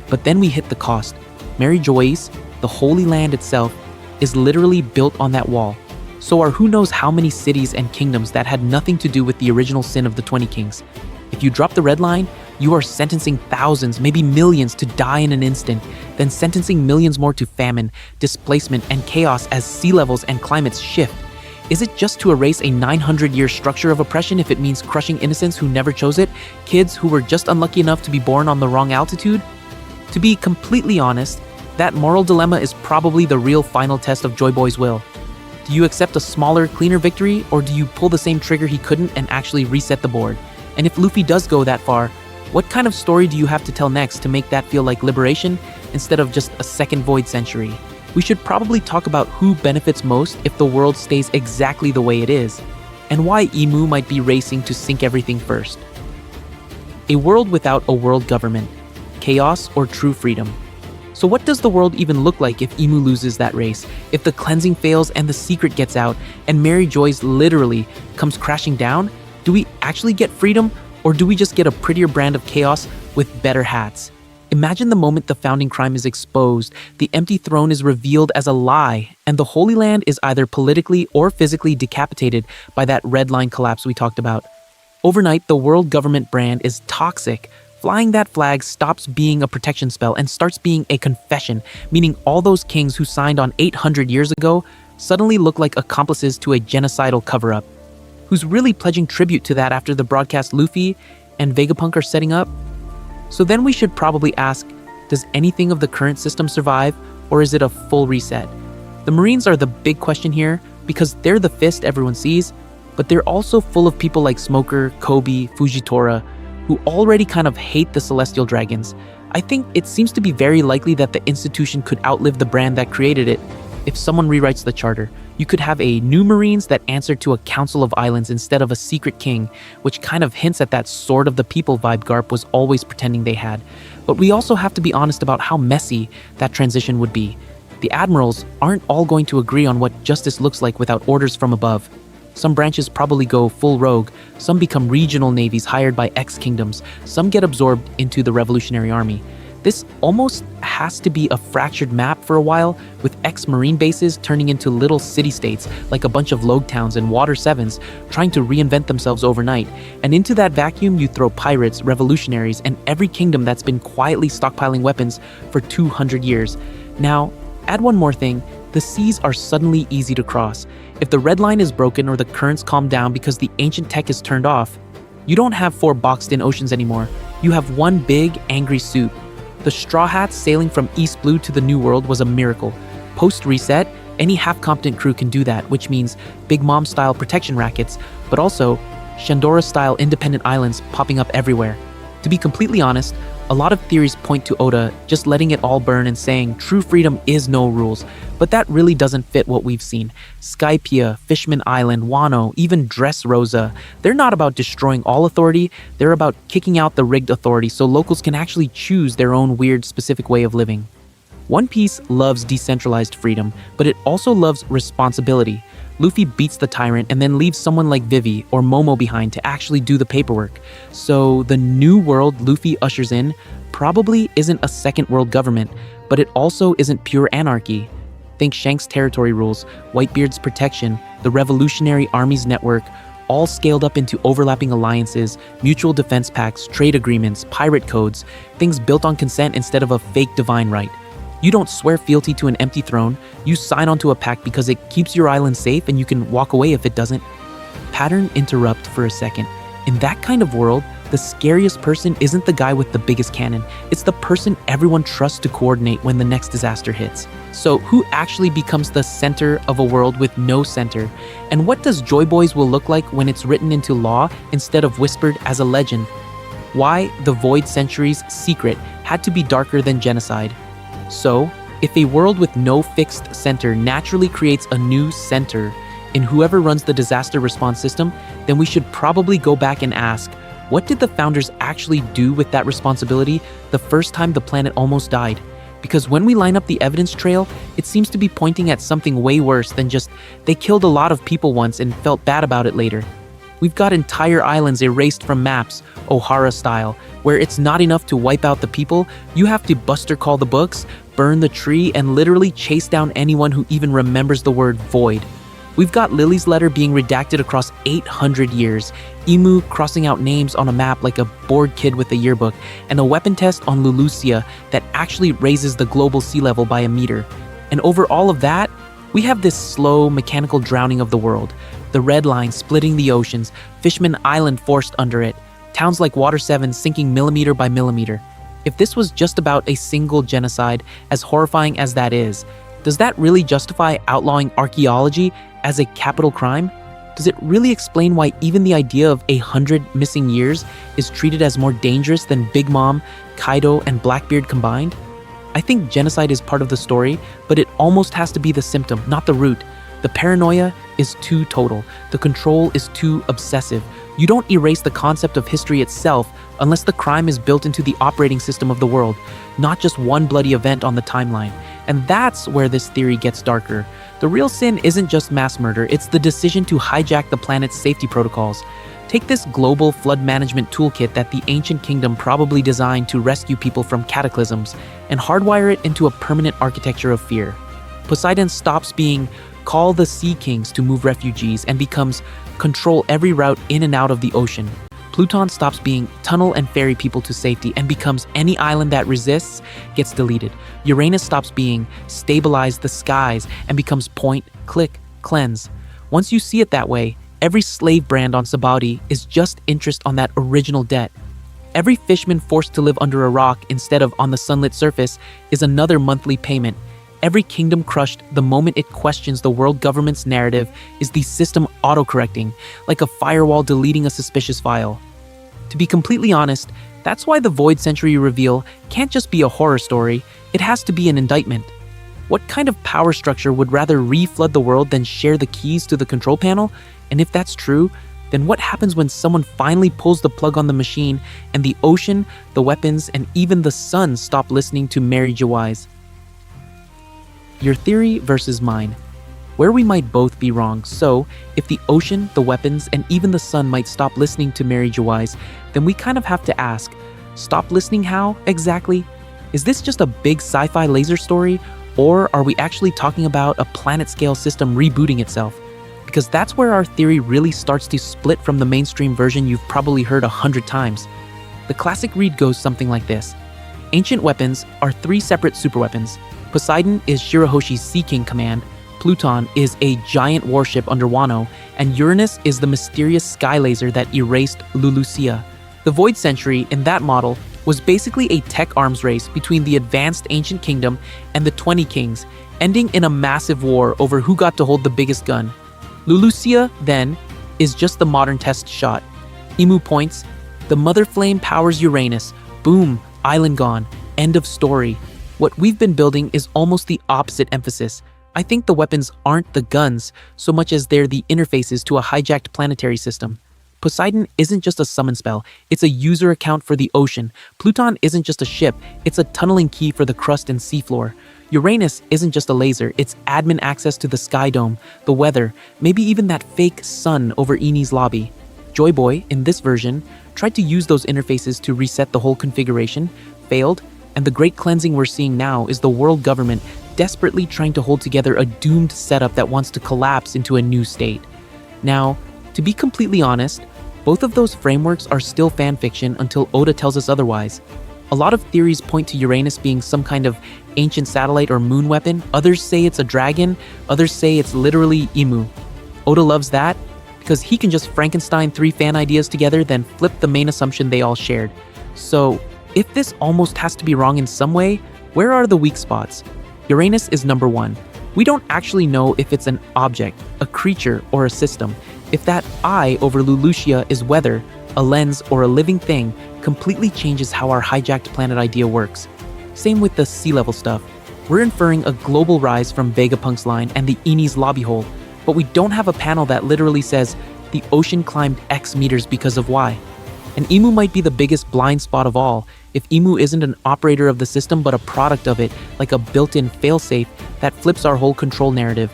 But then we hit the cost. Mary Joyce, the Holy Land itself, is literally built on that wall. So are who knows how many cities and kingdoms that had nothing to do with the original sin of the 20 kings. If you drop the Red Line, you are sentencing thousands, maybe millions to die in an instant, then sentencing millions more to famine, displacement, and chaos as sea levels and climates shift. Is it just to erase a 900-year structure of oppression if it means crushing innocents who never chose it, kids who were just unlucky enough to be born on the wrong altitude? To be completely honest, that moral dilemma is probably the real final test of Joy Boy's will. Do you accept a smaller, cleaner victory, or do you pull the same trigger he couldn't and actually reset the board? And if Luffy does go that far, what kind of story do you have to tell next to make that feel like liberation instead of just a second void century? We should probably talk about who benefits most if the world stays exactly the way it is, and why Emu might be racing to sink everything first. A world without a world government, chaos or true freedom. So what does the world even look like if Emu loses that race, if the cleansing fails and the secret gets out, and Mary Joyce literally comes crashing down? Do we actually get freedom, or do we just get a prettier brand of chaos with better hats? Imagine the moment the founding crime is exposed, the empty throne is revealed as a lie, and the Holy Land is either politically or physically decapitated by that Red Line collapse we talked about. Overnight, the world government brand is toxic. Flying that flag stops being a protection spell and starts being a confession, meaning all those kings who signed on 800 years ago suddenly look like accomplices to a genocidal cover-up. Who's really pledging tribute to that after the broadcast Luffy and Vegapunk are setting up? So then we should probably ask, does anything of the current system survive, or is it a full reset? The Marines are the big question here because they're the fist everyone sees, but they're also full of people like Smoker, Kobe, Fujitora, who already kind of hate the Celestial Dragons. I think it seems to be very likely that the institution could outlive the brand that created it. If someone rewrites the charter, you could have a new Marines that answer to a council of islands instead of a secret king, which kind of hints at that Sword of the People vibe Garp was always pretending they had. But we also have to be honest about how messy that transition would be. The admirals aren't all going to agree on what justice looks like without orders from above. Some branches probably go full rogue, some become regional navies hired by ex-kingdoms, some get absorbed into the Revolutionary Army. This almost has to be a fractured map for a while, with ex-marine bases turning into little city-states like a bunch of log towns and water sevens trying to reinvent themselves overnight. And into that vacuum you throw pirates, revolutionaries, and every kingdom that's been quietly stockpiling weapons for 200 years. Now, add one more thing, the seas are suddenly easy to cross. If the Red Line is broken or the currents calm down because the ancient tech is turned off, you don't have 4 boxed-in oceans anymore. You have one big, angry soup. The Straw Hats sailing from East Blue to the New World was a miracle. Post-reset, any half-competent crew can do that, which means Big Mom-style protection rackets, but also Shandora-style independent islands popping up everywhere. To be completely honest, a lot of theories point to Oda just letting it all burn and saying true freedom is no rules, but that really doesn't fit what we've seen. Skypiea, Fishman Island, Wano, even Dressrosa, they're not about destroying all authority, they're about kicking out the rigged authority so locals can actually choose their own weird specific way of living. One Piece loves decentralized freedom, but it also loves responsibility. Luffy beats the tyrant and then leaves someone like Vivi or Momo behind to actually do the paperwork. So the new world Luffy ushers in probably isn't a second world government, but it also isn't pure anarchy. Think Shanks' territory rules, Whitebeard's protection, the Revolutionary Army's network, all scaled up into overlapping alliances, mutual defense pacts, trade agreements, pirate codes, things built on consent instead of a fake divine right. You don't swear fealty to an empty throne, you sign onto a pact because it keeps your island safe and you can walk away if it doesn't. Pattern interrupt for a second. In that kind of world, the scariest person isn't the guy with the biggest cannon, it's the person everyone trusts to coordinate when the next disaster hits. So who actually becomes the center of a world with no center? And what does Joy Boys will look like when it's written into law instead of whispered as a legend? Why the Void Century's secret had to be darker than genocide? So, if a world with no fixed center naturally creates a new center in whoever runs the disaster response system, then we should probably go back and ask, what did the founders actually do with that responsibility the first time the planet almost died? Because when we line up the evidence trail, it seems to be pointing at something way worse than just they killed a lot of people once and felt bad about it later. We've got entire islands erased from maps, Ohara style, where it's not enough to wipe out the people, you have to Buster call the books, burn the tree, and literally chase down anyone who even remembers the word void. We've got Lily's letter being redacted across 800 years, Emu crossing out names on a map like a bored kid with a yearbook, and a weapon test on Lulusia that actually raises the global sea level by a meter. And over all of that, we have this slow, mechanical drowning of the world. The red line splitting the oceans, Fishman Island forced under it, towns like Water 7 sinking millimeter by millimeter. If this was just about a single genocide, as horrifying as that is, does that really justify outlawing archaeology as a capital crime? Does it really explain why even the idea of 100 missing years is treated as more dangerous than Big Mom, Kaido, and Blackbeard combined? I think genocide is part of the story, but it almost has to be the symptom, not the root. The paranoia is too total. The control is too obsessive. You don't erase the concept of history itself unless the crime is built into the operating system of the world, not just one bloody event on the timeline. And that's where this theory gets darker. The real sin isn't just mass murder, it's the decision to hijack the planet's safety protocols. Take this global flood management toolkit that the ancient kingdom probably designed to rescue people from cataclysms and hardwire it into a permanent architecture of fear. Poseidon stops being call the sea kings to move refugees and becomes control every route in and out of the ocean. Pluton stops being tunnel and ferry people to safety and becomes any island that resists gets deleted. Uranus stops being stabilize the skies and becomes point, click, cleanse. Once you see it that way, every slave brand on Sabaody is just interest on that original debt. Every Fishman forced to live under a rock instead of on the sunlit surface is another monthly payment. Every kingdom crushed the moment it questions the world government's narrative is the system autocorrecting, like a firewall deleting a suspicious file. To be completely honest, that's why the Void Century reveal can't just be a horror story, it has to be an indictment. What kind of power structure would rather re-flood the world than share the keys to the control panel? And if that's true, then what happens when someone finally pulls the plug on the machine and the ocean, the weapons, and even the sun stop listening to Mary Jo Wise? Your theory versus mine. Where we might both be wrong. So, if the ocean, the weapons, and even the sun might stop listening to Mary Jo Wise, then we kind of have to ask, stop listening how, exactly? Is this just a big sci-fi laser story? Or are we actually talking about a planet-scale system rebooting itself? Because that's where our theory really starts to split from the mainstream version you've probably heard 100 times. The classic read goes something like this. Ancient weapons are 3 separate superweapons. Poseidon is Shirahoshi's Sea King command, Pluton is a giant warship under Wano, and Uranus is the mysterious sky laser that erased Lulusia. The Void Century, in that model, was basically a tech arms race between the advanced ancient kingdom and the 20 kings, ending in a massive war over who got to hold the biggest gun. Lulusia, then, is just the modern test shot. Emu points, the mother flame powers Uranus, boom, island gone, end of story. What we've been building is almost the opposite emphasis. I think the weapons aren't the guns so much as they're the interfaces to a hijacked planetary system. Poseidon isn't just a summon spell, it's a user account for the ocean. Pluton isn't just a ship, it's a tunneling key for the crust and seafloor. Uranus isn't just a laser, it's admin access to the sky dome, the weather, maybe even that fake sun over Enies lobby. Joy Boy, in this version, tried to use those interfaces to reset the whole configuration, failed, and the great cleansing we're seeing now is the world government desperately trying to hold together a doomed setup that wants to collapse into a new state. Now, to be completely honest, both of those frameworks are still fanfiction until Oda tells us otherwise. A lot of theories point to Uranus being some kind of ancient satellite or moon weapon. Others say it's a dragon. Others say it's literally Emu. Oda loves that because he can just Frankenstein 3 fan ideas together, then flip the main assumption they all shared. So, if this almost has to be wrong in some way, where are the weak spots? Uranus is number 1. We don't actually know if it's an object, a creature, or a system. If that eye over Lulusia is weather, a lens, or a living thing, completely changes how our hijacked planet idea works. Same with the sea level stuff. We're inferring a global rise from Vegapunk's line and the Enies lobby hole, but we don't have a panel that literally says the ocean climbed X meters because of Y. And Emu might be the biggest blind spot of all, if Emu isn't an operator of the system but a product of it, like a built-in failsafe that flips our whole control narrative.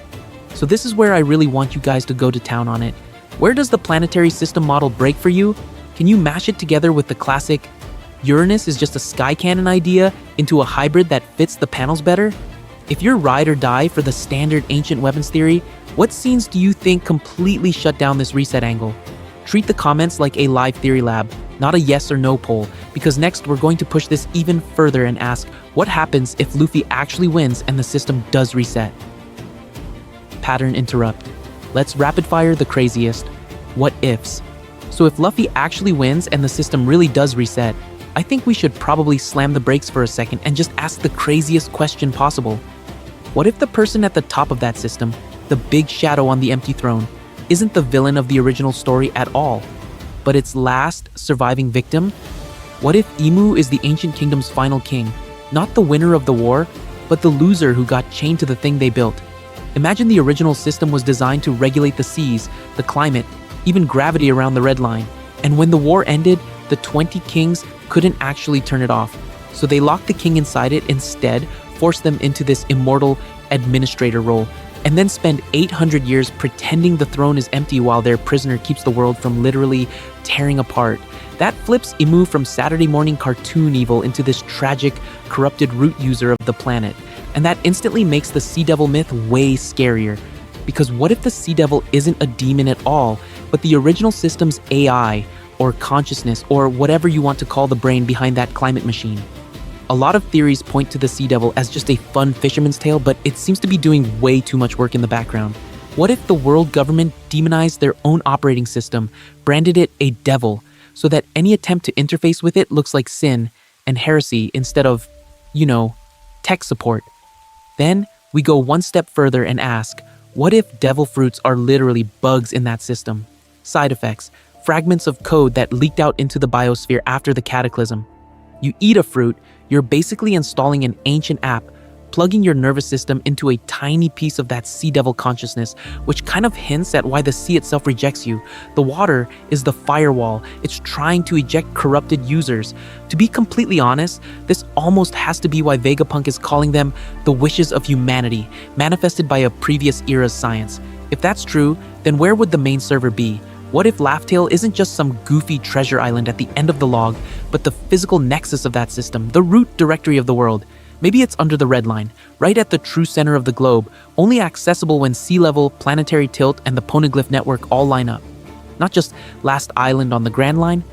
So this is where I really want you guys to go to town on it. Where does the planetary system model break for you? Can you mash it together with the classic Uranus is just a sky cannon idea into a hybrid that fits the panels better? If you're ride or die for the standard ancient weapons theory, what scenes do you think completely shut down this reset angle? Treat the comments like a live theory lab, not a yes or no poll, because next we're going to push this even further and ask, what happens if Luffy actually wins and the system does reset? Pattern interrupt. Let's rapid fire the craziest. What ifs? So if Luffy actually wins and the system really does reset, I think we should probably slam the brakes for a second and just ask the craziest question possible. What if the person at the top of that system, the big shadow on the empty throne, isn't the villain of the original story at all, but its last surviving victim? What if Emu is the ancient kingdom's final king, not the winner of the war, but the loser who got chained to the thing they built? Imagine the original system was designed to regulate the seas, the climate, even gravity around the red line. And when the war ended, the 20 kings couldn't actually turn it off. So they locked the king inside it instead, forced them into this immortal administrator role, and then spend 800 years pretending the throne is empty while their prisoner keeps the world from literally tearing apart. That flips Emu from Saturday morning cartoon evil into this tragic, corrupted root user of the planet. And that instantly makes the Sea Devil myth way scarier. Because what if the Sea Devil isn't a demon at all, but the original system's AI, or consciousness, or whatever you want to call the brain behind that climate machine? A lot of theories point to the Sea Devil as just a fun fisherman's tale, but it seems to be doing way too much work in the background. What if the world government demonized their own operating system, branded it a devil, so that any attempt to interface with it looks like sin and heresy instead of, tech support? Then we go one step further and ask, what if devil fruits are literally bugs in that system? Side effects, fragments of code that leaked out into the biosphere after the cataclysm. You eat a fruit, you're basically installing an ancient app, plugging your nervous system into a tiny piece of that Sea Devil consciousness, which kind of hints at why the sea itself rejects you. The water is the firewall. It's trying to eject corrupted users. To be completely honest, this almost has to be why Vegapunk is calling them the wishes of humanity, manifested by a previous era's science. If that's true, then where would the main server be? What if Laughtail isn't just some goofy treasure island at the end of the log, but the physical nexus of that system, the root directory of the world? Maybe it's under the red line, right at the true center of the globe, only accessible when sea level, planetary tilt, and the poneglyph network all line up. Not just last island on the Grand Line,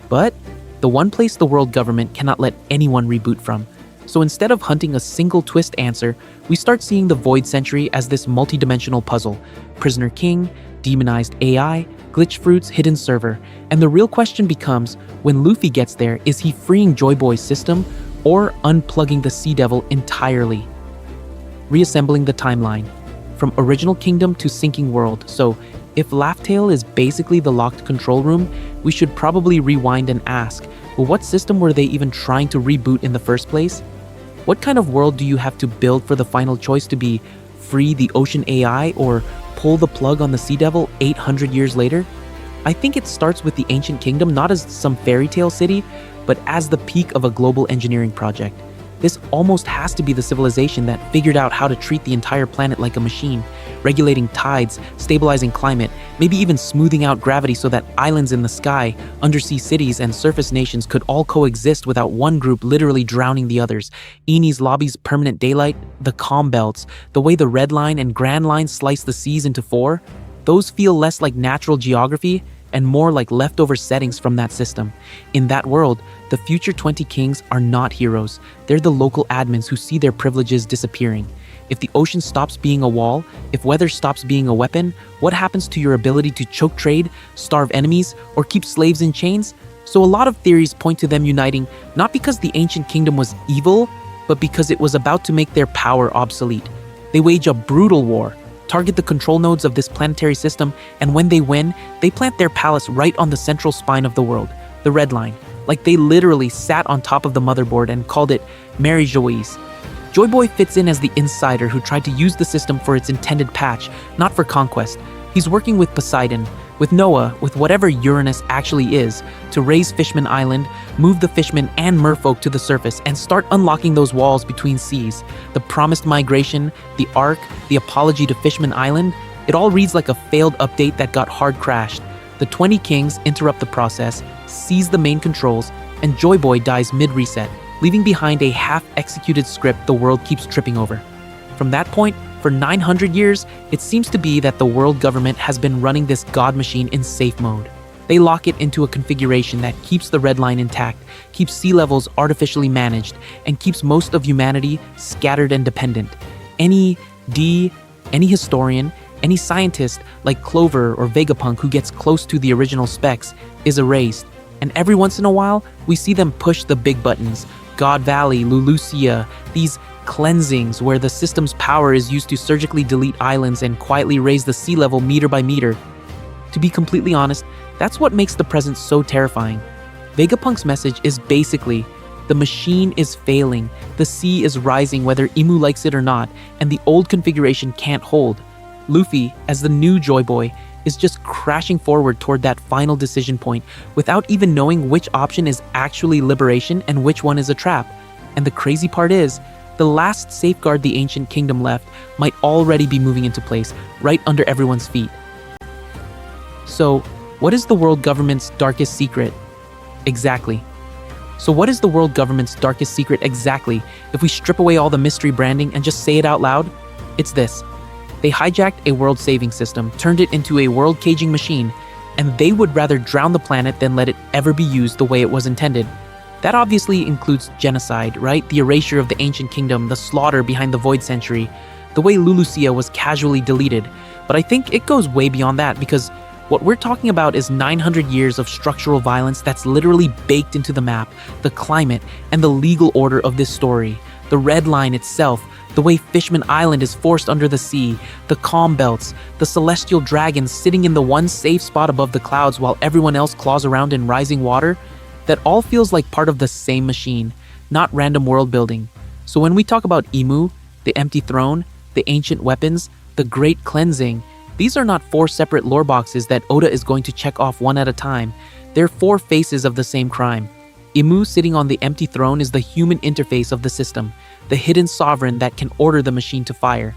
but the one place the world government cannot let anyone reboot from. So instead of hunting a single twist answer, we start seeing the Void Century as this multidimensional puzzle. Prisoner King, demonized AI, glitch fruits, hidden server. And the real question becomes, when Luffy gets there, is he freeing Joy Boy's system or unplugging the Sea Devil entirely? Reassembling the timeline, from original kingdom to sinking world. So if Laughtail is basically the locked control room, we should probably rewind and ask, well, what system were they even trying to reboot in the first place? What kind of world do you have to build for the final choice to be free the ocean AI or pull the plug on the Sea Devil 800 years later? I think it starts with the ancient kingdom, not as some fairy tale city, but as the peak of a global engineering project. This almost has to be the civilization that figured out how to treat the entire planet like a machine, regulating tides, stabilizing climate, maybe even smoothing out gravity so that islands in the sky, undersea cities, and surface nations could all coexist without one group literally drowning the others. Enies lobbies permanent daylight, the calm belts, the way the red line and grand line slice the seas into four, those feel less like natural geography and more like leftover settings from that system. In that world, the future 20 kings are not heroes. They're the local admins who see their privileges disappearing. If the ocean stops being a wall, if weather stops being a weapon, what happens to your ability to choke trade, starve enemies, or keep slaves in chains? So a lot of theories point to them uniting, not because the ancient kingdom was evil, but because it was about to make their power obsolete. They wage a brutal war, target the control nodes of this planetary system, and when they win, they plant their palace right on the central spine of the world, the red line. Like they literally sat on top of the motherboard and called it Mary Joyce. Joy Boy fits in as the insider who tried to use the system for its intended patch, not for conquest. He's working with Poseidon, with Noah, with whatever Uranus actually is, to raise Fishman Island, move the Fishmen and merfolk to the surface, and start unlocking those walls between seas. The promised migration, the arc, the apology to Fishman Island, it all reads like a failed update that got hard crashed. The 20 kings interrupt the process, seize the main controls, and Joy Boy dies mid-reset, leaving behind a half-executed script the world keeps tripping over. From that point, for 900 years, it seems to be that the world government has been running this god machine in safe mode. They lock it into a configuration that keeps the red line intact, keeps sea levels artificially managed, and keeps most of humanity scattered and dependent. Any historian, any scientist like Clover or Vegapunk who gets close to the original specs is erased. And every once in a while, we see them push the big buttons. God Valley, Lulusia, these cleansings where the system's power is used to surgically delete islands and quietly raise the sea level meter by meter. To be completely honest, that's what makes the present so terrifying. Vegapunk's message is basically, the machine is failing, the sea is rising whether Emu likes it or not, and the old configuration can't hold. Luffy, as the new Joy Boy, is just crashing forward toward that final decision point without even knowing which option is actually liberation and which one is a trap. And the crazy part is, the last safeguard the ancient kingdom left might already be moving into place, right under everyone's feet. So, what is the world government's darkest secret? Exactly. So what is the world government's darkest secret exactly, if we strip away all the mystery branding and just say it out loud? It's this. They hijacked a world-saving system, turned it into a world-caging machine, and they would rather drown the planet than let it ever be used the way it was intended. That obviously includes genocide, right? The erasure of the ancient kingdom, the slaughter behind the Void Century, the way Lulusia was casually deleted. But I think it goes way beyond that, because what we're talking about is 900 years of structural violence that's literally baked into the map, the climate, and the legal order of this story. The red line itself, the way Fishman Island is forced under the sea, the calm belts, the celestial dragons sitting in the one safe spot above the clouds while everyone else claws around in rising water, that all feels like part of the same machine, not random world building. So when we talk about Emu, the empty throne, the ancient weapons, the great cleansing, these are not 4 separate lore boxes that Oda is going to check off one at a time. They're 4 faces of the same crime. Emu sitting on the empty throne is the human interface of the system, the hidden sovereign that can order the machine to fire.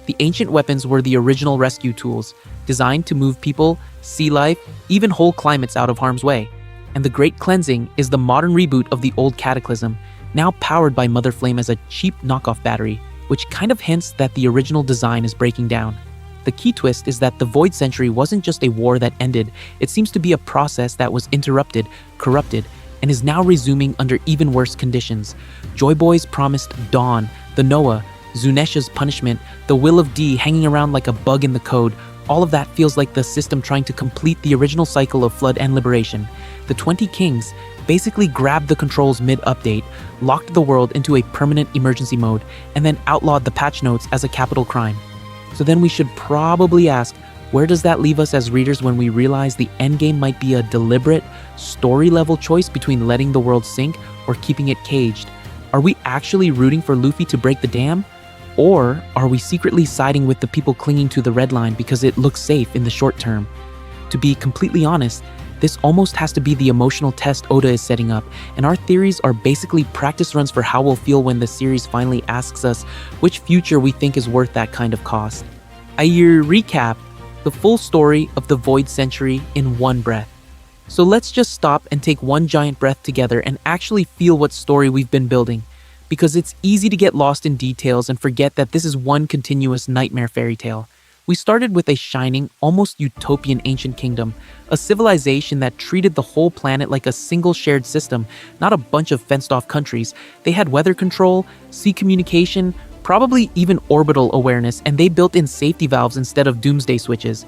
The ancient weapons were the original rescue tools, designed to move people, sea life, even whole climates out of harm's way. And the Great Cleansing is the modern reboot of the old Cataclysm, now powered by Mother Flame as a cheap knockoff battery, which kind of hints that the original design is breaking down. The key twist is that the Void Century wasn't just a war that ended, it seems to be a process that was interrupted, corrupted, and is now resuming under even worse conditions. Joy Boy's promised dawn, the Noah, Zunesha's punishment, the Will of D hanging around like a bug in the code, all of that feels like the system trying to complete the original cycle of flood and liberation. The 20 Kings basically grabbed the controls mid-update, locked the world into a permanent emergency mode, and then outlawed the patch notes as a capital crime. So then we should probably ask, where does that leave us as readers when we realize the endgame might be a deliberate, story-level choice between letting the world sink or keeping it caged? Are we actually rooting for Luffy to break the dam? Or are we secretly siding with the people clinging to the red line because it looks safe in the short term? To be completely honest, this almost has to be the emotional test Oda is setting up, and our theories are basically practice runs for how we'll feel when the series finally asks us which future we think is worth that kind of cost. I recap the full story of the Void Century in one breath. So let's just stop and take one giant breath together and actually feel what story we've been building. Because it's easy to get lost in details and forget that this is one continuous nightmare fairy tale. We started with a shining, almost utopian ancient kingdom, a civilization that treated the whole planet like a single shared system, not a bunch of fenced-off countries. They had weather control, sea communication, probably even orbital awareness, and they built in safety valves instead of doomsday switches.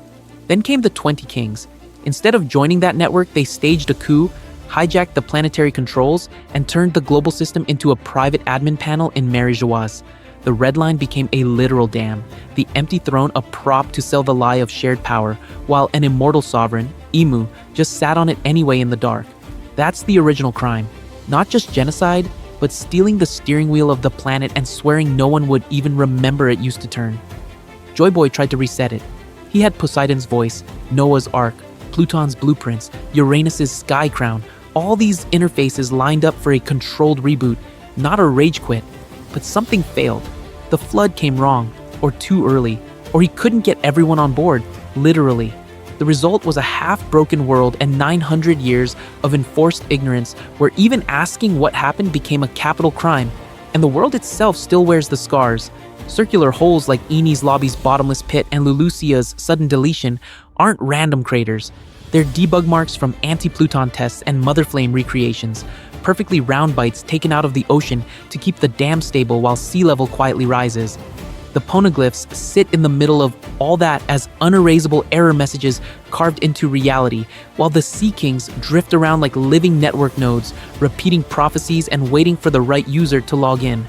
Then came the 20 Kings. Instead of joining that network, they staged a coup, hijacked the planetary controls, and turned the global system into a private admin panel in Marie-Joise. The Red Line became a literal dam, the empty throne a prop to sell the lie of shared power, while an immortal sovereign, Emu, just sat on it anyway in the dark. That's the original crime. Not just genocide, but stealing the steering wheel of the planet and swearing no one would even remember it used to turn. Joy Boy tried to reset it. He had Poseidon's voice, Noah's Ark, Pluton's blueprints, Uranus's sky crown, all these interfaces lined up for a controlled reboot, not a rage quit. But something failed. The flood came wrong, or too early, or he couldn't get everyone on board, literally. The result was a half-broken world and 900 years of enforced ignorance where even asking what happened became a capital crime, and the world itself still wears the scars. Circular holes like Enies Lobby's bottomless pit and Lulusia's sudden deletion aren't random craters. They're debug marks from anti-Pluton tests and Mother Flame recreations, perfectly round bites taken out of the ocean to keep the dam stable while sea level quietly rises. The poneglyphs sit in the middle of all that as unerasable error messages carved into reality, while the Sea Kings drift around like living network nodes, repeating prophecies and waiting for the right user to log in.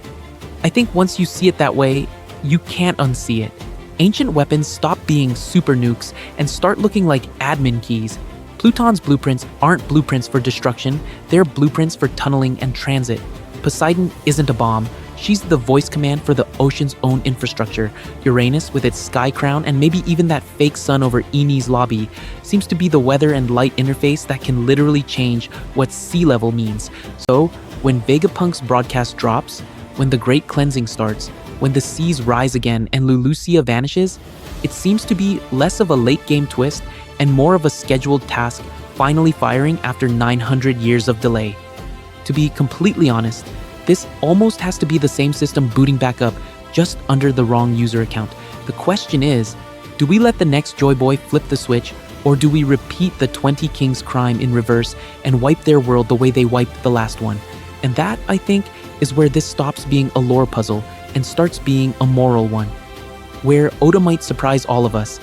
I think once you see it that way, you can't unsee it. Ancient weapons stop being super nukes and start looking like admin keys. Pluton's blueprints aren't blueprints for destruction, they're blueprints for tunneling and transit. Poseidon isn't a bomb, she's the voice command for the ocean's own infrastructure. Uranus, with its sky crown and maybe even that fake sun over Enies Lobby, seems to be the weather and light interface that can literally change what sea level means. So, when Vegapunk's broadcast drops, when the Great Cleansing starts, when the seas rise again and Lulusia vanishes, it seems to be less of a late-game twist and more of a scheduled task finally firing after 900 years of delay. To be completely honest, this almost has to be the same system booting back up, just under the wrong user account. The question is, do we let the next Joy Boy flip the switch, or do we repeat the 20 Kings crime in reverse and wipe their world the way they wiped the last one? And that, I think, is where this stops being a lore puzzle and starts being a moral one, where Oda might surprise all of us.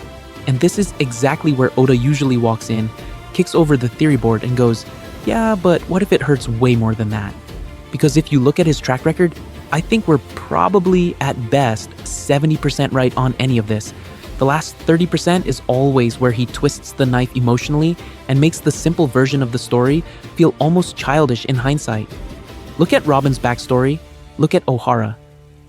And this is exactly where Oda usually walks in, kicks over the theory board and goes, yeah, but what if it hurts way more than that? Because if you look at his track record, I think we're probably at best 70% right on any of this. The last 30% is always where he twists the knife emotionally and makes the simple version of the story feel almost childish in hindsight. Look at Robin's backstory, look at Ohara.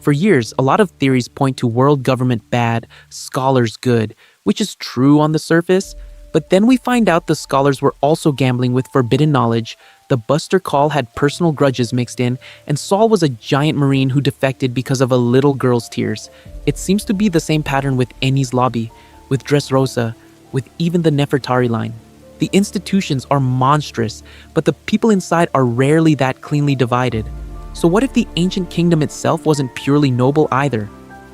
For years, a lot of theories point to world government bad, scholars good, which is true on the surface, but then we find out the scholars were also gambling with forbidden knowledge, the Buster Call had personal grudges mixed in, and Saul was a giant marine who defected because of a little girl's tears. It seems to be the same pattern with Enies Lobby, with Dressrosa, with even the Nefertari line. The institutions are monstrous, but the people inside are rarely that cleanly divided. So what if the ancient kingdom itself wasn't purely noble either?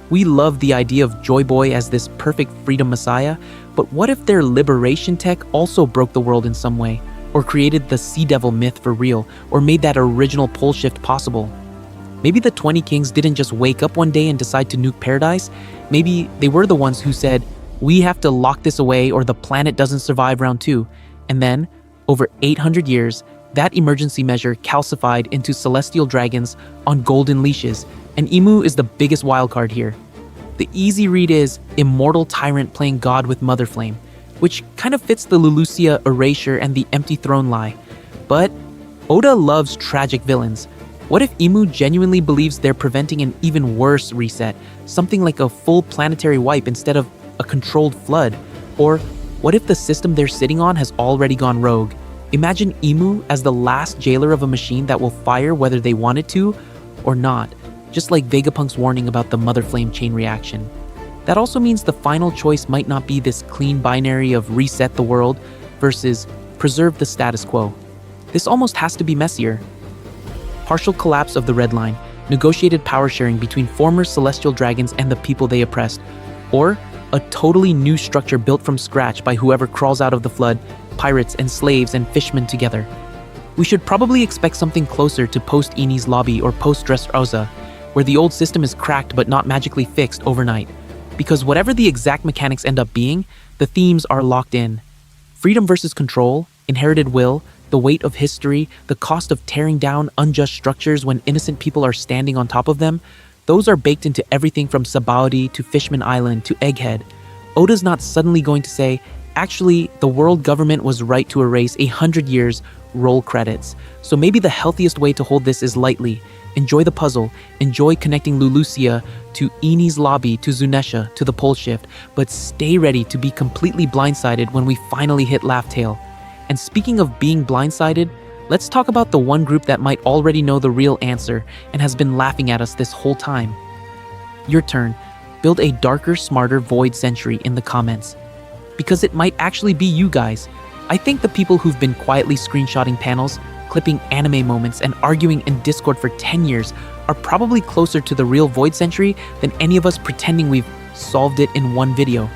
We love the idea of Joy Boy as this perfect freedom messiah, but what if their liberation tech also broke the world in some way, or created the Sea Devil myth for real, or made that original pole shift possible? Maybe the 20 Kings didn't just wake up one day and decide to nuke paradise. Maybe they were the ones who said, we have to lock this away or the planet doesn't survive round 2. And then, over 800 years, that emergency measure calcified into celestial dragons on golden leashes, and Emu is the biggest wildcard here. The easy read is immortal tyrant playing God with Mother Flame, which kind of fits the Lulusia erasure and the empty throne lie. But Oda loves tragic villains. What if Emu genuinely believes they're preventing an even worse reset, something like a full planetary wipe instead of a controlled flood? Or what if the system they're sitting on has already gone rogue? Imagine Emu as the last jailer of a machine that will fire whether they want it to or not, just like Vegapunk's warning about the Mother Flame chain reaction. that also means the final choice might not be this clean binary of reset the world versus preserve the status quo. This almost has to be messier. Partial collapse of the Red Line, negotiated power sharing between former celestial dragons and the people they oppressed, or a totally new structure built from scratch by whoever crawls out of the flood, pirates and slaves and fishmen together. We should probably expect something closer to post-Enies lobby or post-Dressrosa, where the old system is cracked but not magically fixed overnight. Because whatever the exact mechanics end up being, the themes are locked in. Freedom versus control, inherited will, the weight of history, the cost of tearing down unjust structures when innocent people are standing on top of them, those are baked into everything from Sabaody to Fishman Island to Egghead. Oda's not suddenly going to say, actually, the world government was right to erase 100 years, roll credits. So maybe the healthiest way to hold this is lightly. Enjoy the puzzle, enjoy connecting Lulusia to Enies lobby to Zunesha to the pole shift, but stay ready to be completely blindsided when we finally hit Laugh Tale. And speaking of being blindsided, let's talk about the one group that might already know the real answer and has been laughing at us this whole time. Your turn. Build a darker, smarter Void Century in the comments. Because it might actually be you guys. I think the people who've been quietly screenshotting panels, clipping anime moments, and arguing in Discord for 10 years are probably closer to the real Void Century than any of us pretending we've solved it in one video.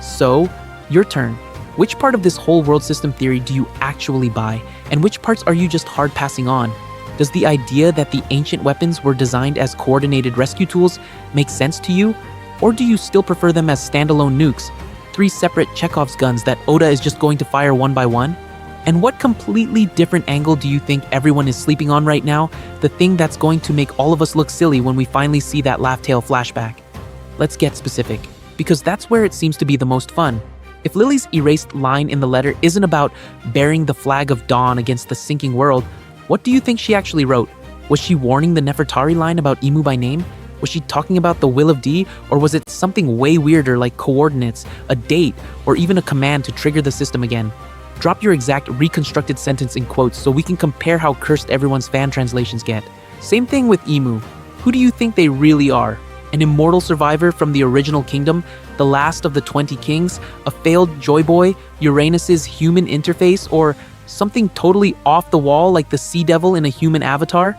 So, your turn. Which part of this whole world system theory do you actually buy, and which parts are you just hard passing on? Does the idea that the ancient weapons were designed as coordinated rescue tools make sense to you? Or do you still prefer them as standalone nukes? 3 separate Chekhov's guns that Oda is just going to fire one by one? And what completely different angle do you think everyone is sleeping on right now? The thing that's going to make all of us look silly when we finally see that Laugh Tale flashback. Let's get specific, because that's where it seems to be the most fun. If Lily's erased line in the letter isn't about bearing the flag of dawn against the sinking world, what do you think she actually wrote? Was she warning the Nefertari line about Imu by name? Was she talking about the will of D, or was it something way weirder like coordinates, a date, or even a command to trigger the system again? Drop your exact reconstructed sentence in quotes so we can compare how cursed everyone's fan translations get. Same thing with Imu. Who do you think they really are? An immortal survivor from the original kingdom, the last of the 20 kings, a failed Joy Boy, Uranus's human interface, or something totally off the wall like the Sea Devil in a human avatar?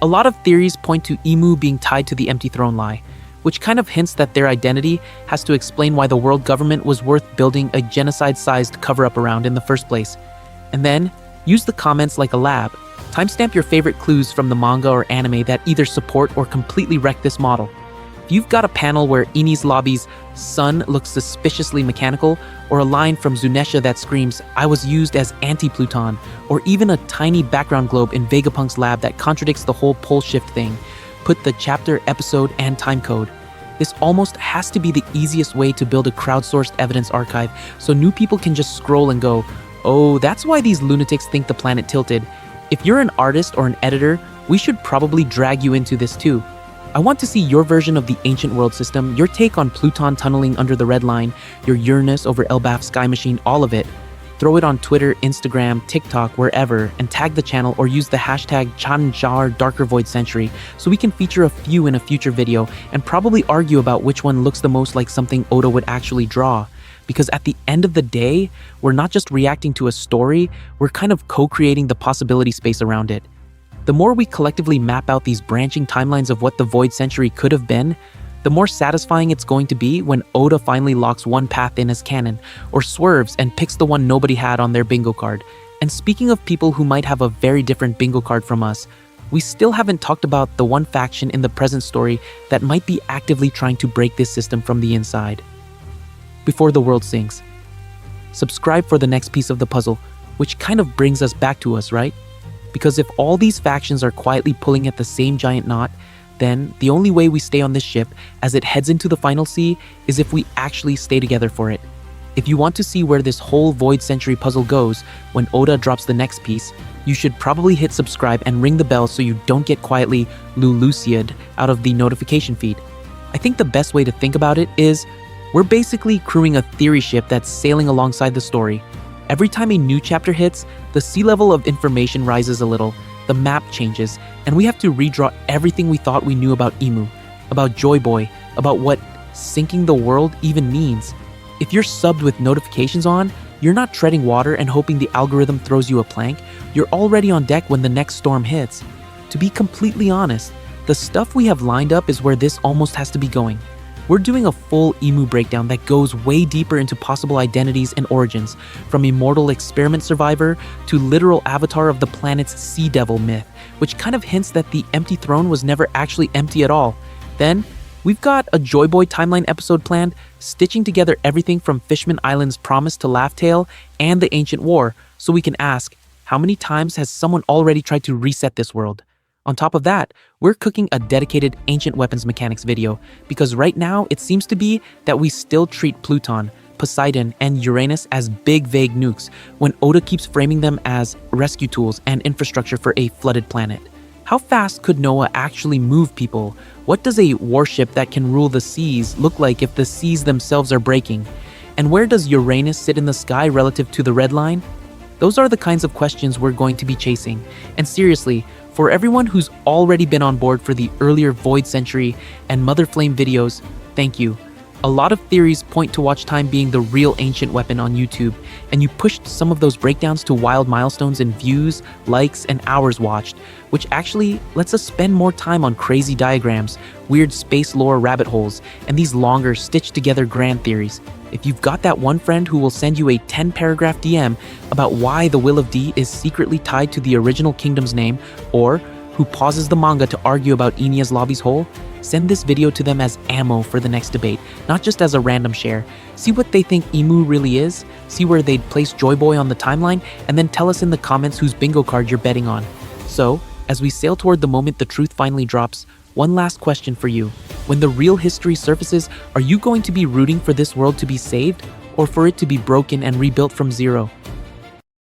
A lot of theories point to Imu being tied to the Empty Throne lie, which kind of hints that their identity has to explain why the world government was worth building a genocide-sized cover-up around in the first place. And then, use the comments like a lab. Timestamp your favorite clues from the manga or anime that either support or completely wreck this model. If you've got a panel where Enies lobby's sun looks suspiciously mechanical, or a line from Zunesha that screams, "I was used as anti-Pluton," or even a tiny background globe in Vegapunk's lab that contradicts the whole pole shift thing, put the chapter, episode, and timecode. This almost has to be the easiest way to build a crowdsourced evidence archive so new people can just scroll and go, oh, that's why these lunatics think the planet tilted. If you're an artist or an editor, we should probably drag you into this too. I want to see your version of the ancient world system, your take on Pluton tunneling under the Red Line, your Uranus over Elbaf Sky Machine, all of it. Throw it on Twitter, Instagram, TikTok, wherever, and tag the channel or use the hashtag Chanjar Darker Void Century so we can feature a few in a future video and probably argue about which one looks the most like something Oda would actually draw. Because at the end of the day, we're not just reacting to a story, we're kind of co-creating the possibility space around it. The more we collectively map out these branching timelines of what the Void Century could have been, the more satisfying it's going to be when Oda finally locks one path in as canon, or swerves and picks the one nobody had on their bingo card. And speaking of people who might have a very different bingo card from us, we still haven't talked about the one faction in the present story that might be actively trying to break this system from the inside. Before the world sinks, subscribe for the next piece of the puzzle, which kind of brings us back to us, right? Because if all these factions are quietly pulling at the same giant knot, then the only way we stay on this ship as it heads into the final sea is if we actually stay together for it. If you want to see where this whole Void Century puzzle goes when Oda drops the next piece, you should probably hit subscribe and ring the bell so you don't get quietly Lulusia'd out of the notification feed. I think the best way to think about it is, we're basically crewing a theory ship that's sailing alongside the story. Every time a new chapter hits, the sea level of information rises a little, the map changes, and we have to redraw everything we thought we knew about Imu, about Joy Boy, about what sinking the world even means. If you're subbed with notifications on, you're not treading water and hoping the algorithm throws you a plank. You're already on deck when the next storm hits. To be completely honest, the stuff we have lined up is where this almost has to be going. We're doing a full Emu breakdown that goes way deeper into possible identities and origins, from immortal experiment survivor to literal avatar of the planet's sea devil myth, which kind of hints that the empty throne was never actually empty at all. Then, we've got a Joy Boy timeline episode planned, stitching together everything from Fishman Island's promise to Laugh Tale and the Ancient War, so we can ask, how many times has someone already tried to reset this world? On top of that, we're cooking a dedicated ancient weapons mechanics video, because right now it seems to be that we still treat Pluton, Poseidon, and Uranus as big vague nukes, when Oda keeps framing them as rescue tools and infrastructure for a flooded planet. How fast could Noah actually move people? What does a warship that can rule the seas look like if the seas themselves are breaking? And where does Uranus sit in the sky relative to the red line? Those are the kinds of questions we're going to be chasing. And seriously, for everyone who's already been on board for the earlier Void Century and Mother Flame videos, thank you. A lot of theories point to watch time being the real ancient weapon on YouTube, and you pushed some of those breakdowns to wild milestones in views, likes, and hours watched, which actually lets us spend more time on crazy diagrams, weird space lore rabbit holes, and these longer, stitched together grand theories. If you've got that one friend who will send you a 10-paragraph DM about why the Will of D is secretly tied to the original kingdom's name, or who pauses the manga to argue about Enies Lobby's hole, send this video to them as ammo for the next debate, not just as a random share. See what they think Emu really is, see where they'd place Joy Boy on the timeline, and then tell us in the comments whose bingo card you're betting on. So, as we sail toward the moment the truth finally drops, one last question for you. When the real history surfaces, are you going to be rooting for this world to be saved, or for it to be broken and rebuilt from zero?